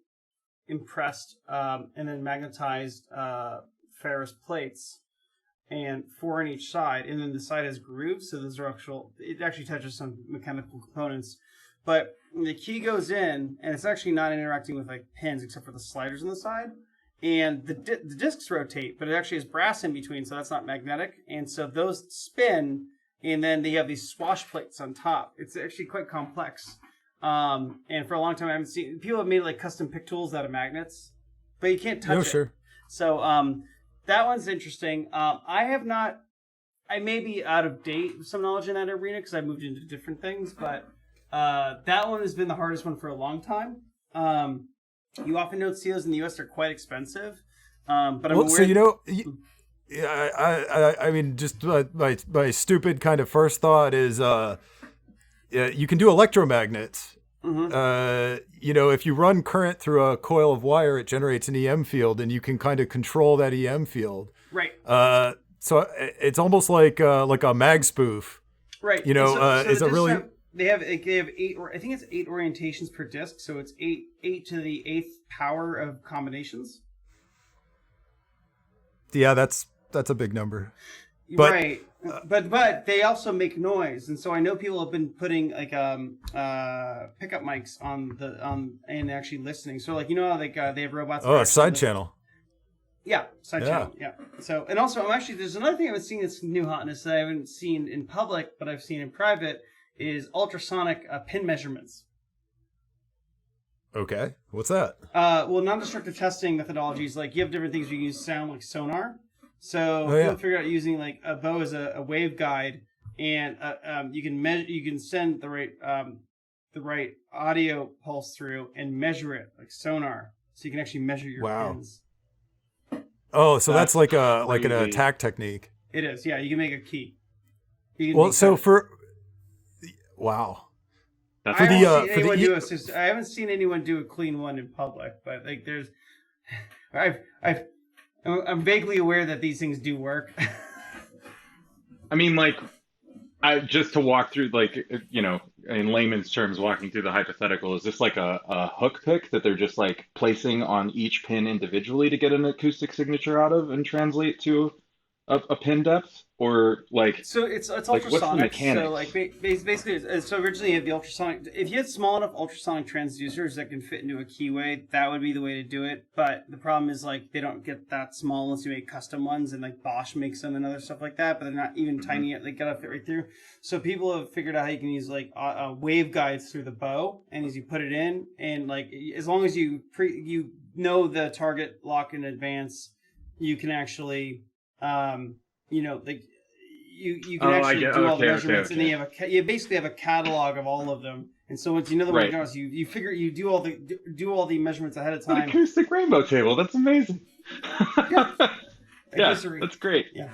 [SPEAKER 2] impressed and then magnetized ferrous plates, and 4 on each side, and then the side has grooves, so those are it actually touches some mechanical components. But the key goes in, and it's actually not interacting with like pins except for the sliders on the side. And the discs rotate, but it actually has brass in between, so that's not magnetic. And so those spin, and then they have these swash plates on top. It's actually quite complex. And for a long time, I haven't seen... People have made like custom pick tools out of magnets, but you can't touch it.
[SPEAKER 1] Sure.
[SPEAKER 2] So that one's interesting. I have not... I may be out of date with some knowledge in that arena because I moved into different things, but that one has been the hardest one for a long time. You often note seals in the U.S. are quite expensive, but I'm aware...
[SPEAKER 1] So, I mean, just my stupid kind of first thought is, you can do electromagnets. Mm-hmm. If you run current through a coil of wire, it generates an EM field, and you can kind of control that EM field.
[SPEAKER 2] Right.
[SPEAKER 1] So it's almost like a mag spoof.
[SPEAKER 2] Right.
[SPEAKER 1] Is it really?
[SPEAKER 2] They have 8, I think it's 8 orientations per disc, so it's 8 to the 8th power of combinations.
[SPEAKER 1] Yeah, that's a big number. But,
[SPEAKER 2] right. But they also make noise, and so I know people have been putting like pickup mics on and actually listening. So like how they have robots.
[SPEAKER 1] Oh, a side channel.
[SPEAKER 2] Yeah, channel. Yeah. So, and also there's another thing I've seen that's new hotness that I haven't seen in public, but I've seen in private, is ultrasonic pin measurements.
[SPEAKER 1] Okay, what's that?
[SPEAKER 2] Well, non-destructive testing methodologies, like you have different things you use sound like sonar. So people figure out using like a bow as a waveguide, and you can send the right audio pulse through and measure it like sonar, so you can actually measure your pins. Oh,
[SPEAKER 1] so that's like an attack technique.
[SPEAKER 2] It is, yeah. You can make a key.
[SPEAKER 1] Wow.
[SPEAKER 2] I haven't seen anyone do a clean one in public, but like I'm vaguely aware that these things do work.
[SPEAKER 3] I mean, like, just to walk through, like, in layman's terms, walking through the hypothetical, is this like a hook pick that they're just like placing on each pin individually to get an acoustic signature out of and translate to a pin depth? Or like,
[SPEAKER 2] so it's
[SPEAKER 3] like,
[SPEAKER 2] ultrasonic.
[SPEAKER 3] what's the mechanics?
[SPEAKER 2] So like basically, so originally you have the ultrasonic. If you had small enough ultrasonic transducers that can fit into a keyway, that would be the way to do it. But the problem is like they don't get that small unless you make custom ones, and like Bosch makes them and other stuff like that. But they're not even tiny yet. They gotta fit right through. So people have figured out how you can use like waveguides through the bow, and as you put it in, and like as long as you know the target lock in advance, you can actually you can actually do all the measurements, and then you basically have a catalog of all of them. And so once you know the one goes, you do all the measurements ahead of time.
[SPEAKER 3] An acoustic rainbow table. That's amazing.
[SPEAKER 2] Yeah,
[SPEAKER 3] that's great.
[SPEAKER 2] Yeah.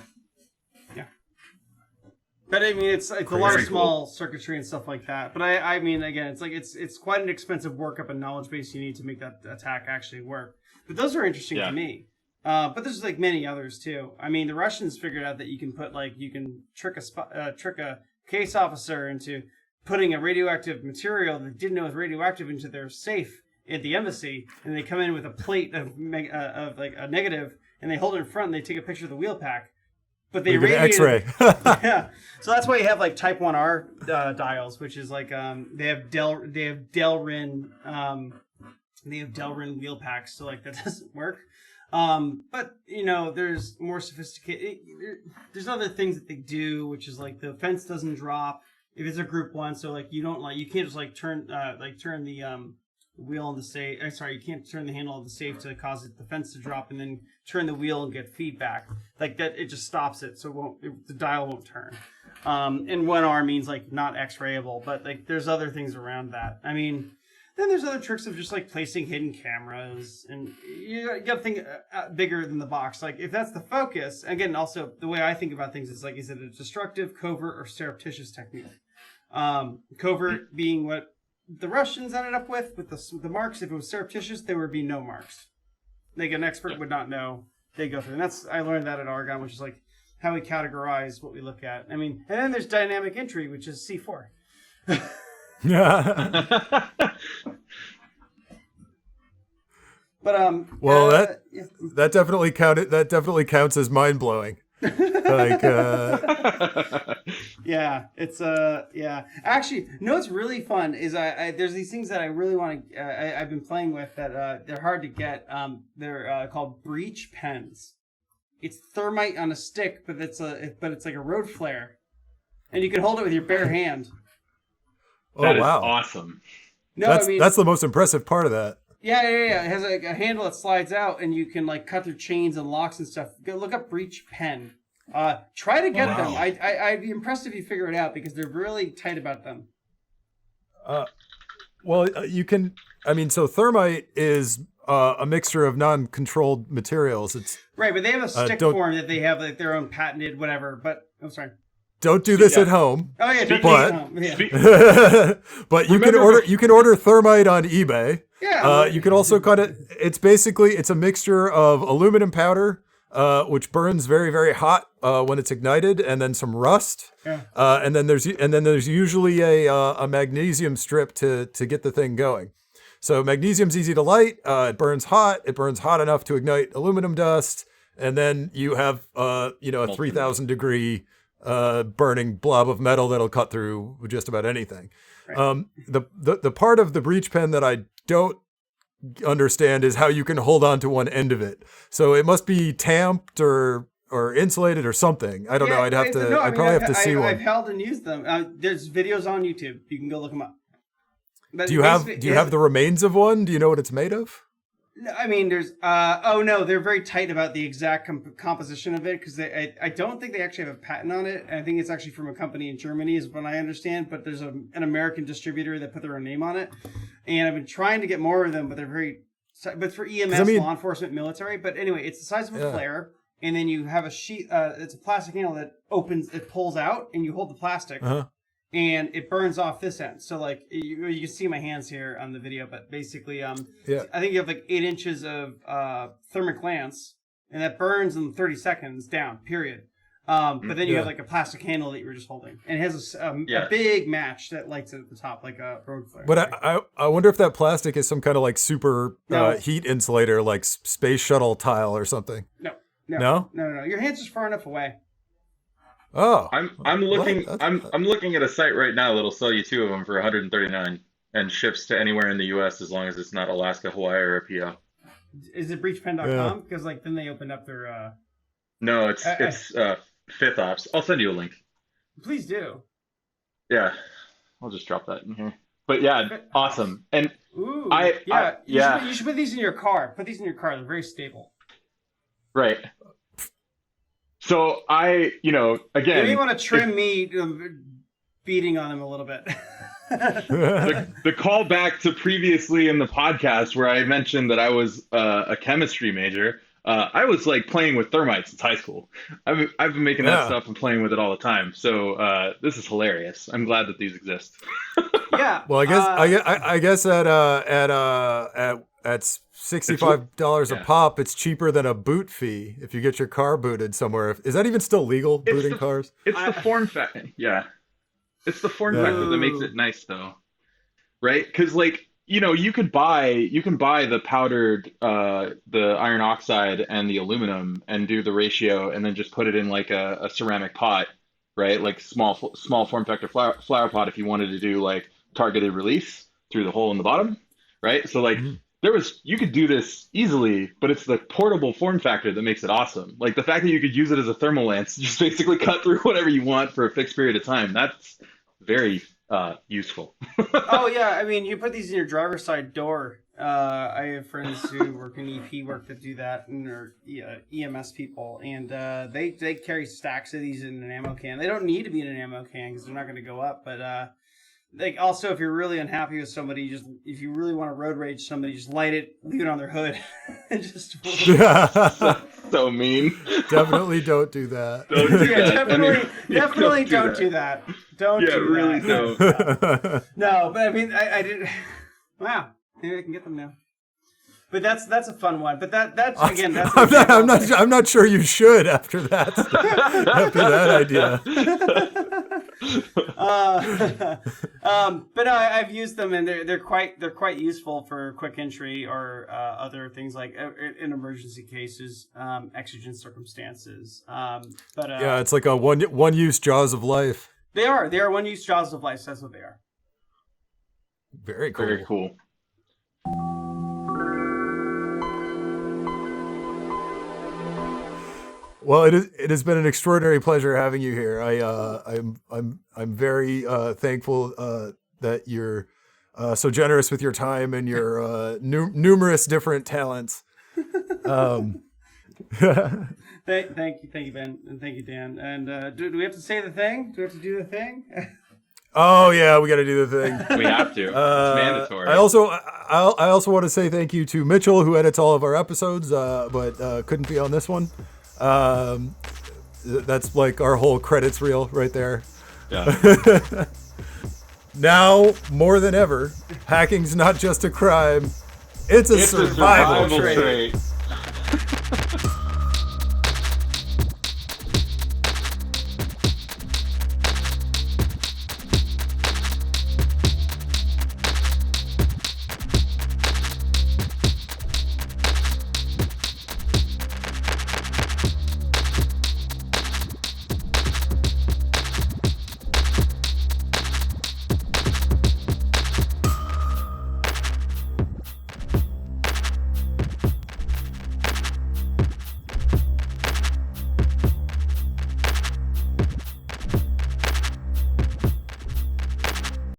[SPEAKER 2] But I mean, it's a lot of small circuitry and stuff like that. But I mean, again, it's quite an expensive workup and knowledge base you need to make that attack actually work. But those are interesting to me. But there's like many others too. I mean, the Russians figured out that you can trick a case officer into putting a radioactive material that didn't know was radioactive into their safe at the embassy, and they come in with a plate of like a negative, and they hold it in front, and they take a picture of the wheel pack. But they radiate
[SPEAKER 1] X-ray.
[SPEAKER 2] Yeah, so that's why you have like Type 1R dials, which is like they have Delrin wheel packs, so like that doesn't work. But there's more sophisticated. There's other things that they do, which is like the fence doesn't drop if it's a group one. So like you can't just like turn the wheel on the safe. You can't turn the handle of the safe to cause the fence to drop, and then turn the wheel and get feedback like that. It just stops it, so the dial won't turn. And 1R means like not X-rayable, but like there's other things around that. I mean, then there's other tricks of just like placing hidden cameras, and you got to think bigger than the box. Like if that's the focus, again, also the way I think about things is like, is it a destructive, covert, or surreptitious technique? Covert being what the Russians ended up with the marks. If it was surreptitious, there would be no marks. Like an expert would not know. They go through, and I learned that at Argonne, which is like how we categorize what we look at. I mean, and then there's dynamic entry, which is C4. But
[SPEAKER 1] well, that definitely counted. That definitely counts as mind blowing. Like
[SPEAKER 2] yeah, it's actually, what's really fun is there's these things that I really want to I've been playing with that they're hard to get. They're called breach pens. It's thermite on a stick, but it's like a road flare, and you can hold it with your bare hand.
[SPEAKER 3] That is awesome.
[SPEAKER 2] No,
[SPEAKER 1] that's the most impressive part of that.
[SPEAKER 2] Yeah. It has a handle that slides out, and you can like cut through chains and locks and stuff. Go look up breach pen. Try to get them. I'd be impressed if you figure it out, because they're really tight about them.
[SPEAKER 1] Well, you can. I mean, so thermite is a mixture of non-controlled materials. It's
[SPEAKER 2] right, but they have a stick form that they have like their own patented whatever. But I'm sorry.
[SPEAKER 1] Don't do this at home.
[SPEAKER 2] Oh yeah, don't do this at home. Yeah.
[SPEAKER 1] But you can order thermite on eBay. Yeah. You can also cut it. It's a mixture of aluminum powder, which burns very, very hot when it's ignited, and then some rust. Yeah. And then there's usually a magnesium strip to get the thing going. So magnesium's easy to light. It burns hot. It burns hot enough to ignite aluminum dust, and then you have a 3,000 degree burning blob of metal that'll cut through just about anything. Right. The part of the breach pen that I don't understand is how you can hold on to one end of it. So it must be tamped or insulated or something. I don't know. I'd probably have to see one.
[SPEAKER 2] I've held and used them. There's videos on YouTube. You can go look them up. But
[SPEAKER 1] do you have the remains of one? Do you know what it's made of?
[SPEAKER 2] I mean, there's they're very tight about the exact composition of it, because I don't think they actually have a patent on it. I think it's actually from a company in Germany, is what I understand. But there's an American distributor that put their own name on it, and I've been trying to get more of them, but but for EMS, law enforcement, military. But anyway, it's the size of a flare, and then you have a sheet. It's a plastic handle that pulls out, and you hold the plastic. Uh-huh. And it burns off this end. So, like, you can see my hands here on the video, but basically, I think you have, like, 8 inches of thermic lance, and that burns in 30 seconds down, period. But then you have, like, a plastic handle that you were just holding. And it has a big match that lights at the top, like a road flare.
[SPEAKER 1] But I wonder if that plastic is some kind of, like, super heat insulator, like space shuttle tile or something.
[SPEAKER 2] No. Your hands are far enough away.
[SPEAKER 1] Oh,
[SPEAKER 3] I'm looking at a site right now that'll sell you 2 of them for $139 and ships to anywhere in the U.S. as long as it's not Alaska, Hawaii, or a PO.
[SPEAKER 2] Is it breachpen.com? Because like then they opened up their.
[SPEAKER 3] No, it's Fifth Ops. I'll send you a link.
[SPEAKER 2] Please do.
[SPEAKER 3] Yeah, I'll just drop that in here. But yeah, awesome. And
[SPEAKER 2] you should put these in your car. Put these in your car. They're very stable.
[SPEAKER 3] Right. So again,
[SPEAKER 2] you may want to trim me beating on him a little bit.
[SPEAKER 3] The call back to previously in the podcast where I mentioned that I was a chemistry major. I was like playing with thermites since high school. I've been making that stuff and playing with it all the time. So this is hilarious. I'm glad that these exist.
[SPEAKER 2] Yeah.
[SPEAKER 1] Well, I guess at $65 a pop, it's cheaper than a boot fee if you get your car booted somewhere. Is that even still legal, booting cars?
[SPEAKER 3] It's the form factor. Yeah. It's the form factor that makes it nice, though, right? Because you can buy the powdered the iron oxide and the aluminum and do the ratio and then just put it in like a ceramic pot, right? Like small form factor flower pot if you wanted to do like targeted release through the hole in the bottom, right? So you could do this easily, but it's the portable form factor that makes it awesome. Like the fact that you could use it as a thermal lance, just basically cut through whatever you want for a fixed period of time. That's very useful.
[SPEAKER 2] Oh yeah, I mean, you put these in your driver's side door. I have friends who work in EP work that do that, and they're EMS people, and they carry stacks of these in an ammo can. They don't need to be in an ammo can because they're not going to go up, but also, if you're really unhappy with somebody, if you really want to road rage somebody, just light it, leave it on their hood.
[SPEAKER 3] So mean.
[SPEAKER 1] Definitely don't do that.
[SPEAKER 2] Definitely don't do that. Don't do that.
[SPEAKER 3] Really don't.
[SPEAKER 2] No, but I mean, I did. Wow, maybe I can get them now. But that's a fun one. But that's again. That's
[SPEAKER 1] I'm not sure you should after that. After that idea.
[SPEAKER 2] But no, I've used them, and they're quite useful for quick entry or other things like in emergency cases, exigent circumstances.
[SPEAKER 1] It's like a one use jaws of life.
[SPEAKER 2] They are one use jaws of life. That's what they are.
[SPEAKER 1] Very cool.
[SPEAKER 3] Very cool.
[SPEAKER 1] Well, it has been an extraordinary pleasure having you here. I'm very thankful that you're so generous with your time and your numerous different talents.
[SPEAKER 2] Thank you, Ben, and thank you, Dan. And do we have to say the thing? Do we have to do the thing?
[SPEAKER 1] Oh yeah, we got to do the thing.
[SPEAKER 3] We have to. It's mandatory.
[SPEAKER 1] I also want to say thank you to Mitchell, who edits all of our episodes, but couldn't be on this one. That's like our whole credits reel right there.
[SPEAKER 3] Yeah.
[SPEAKER 1] Now more than ever, hacking's not just a crime; it's a survival trait.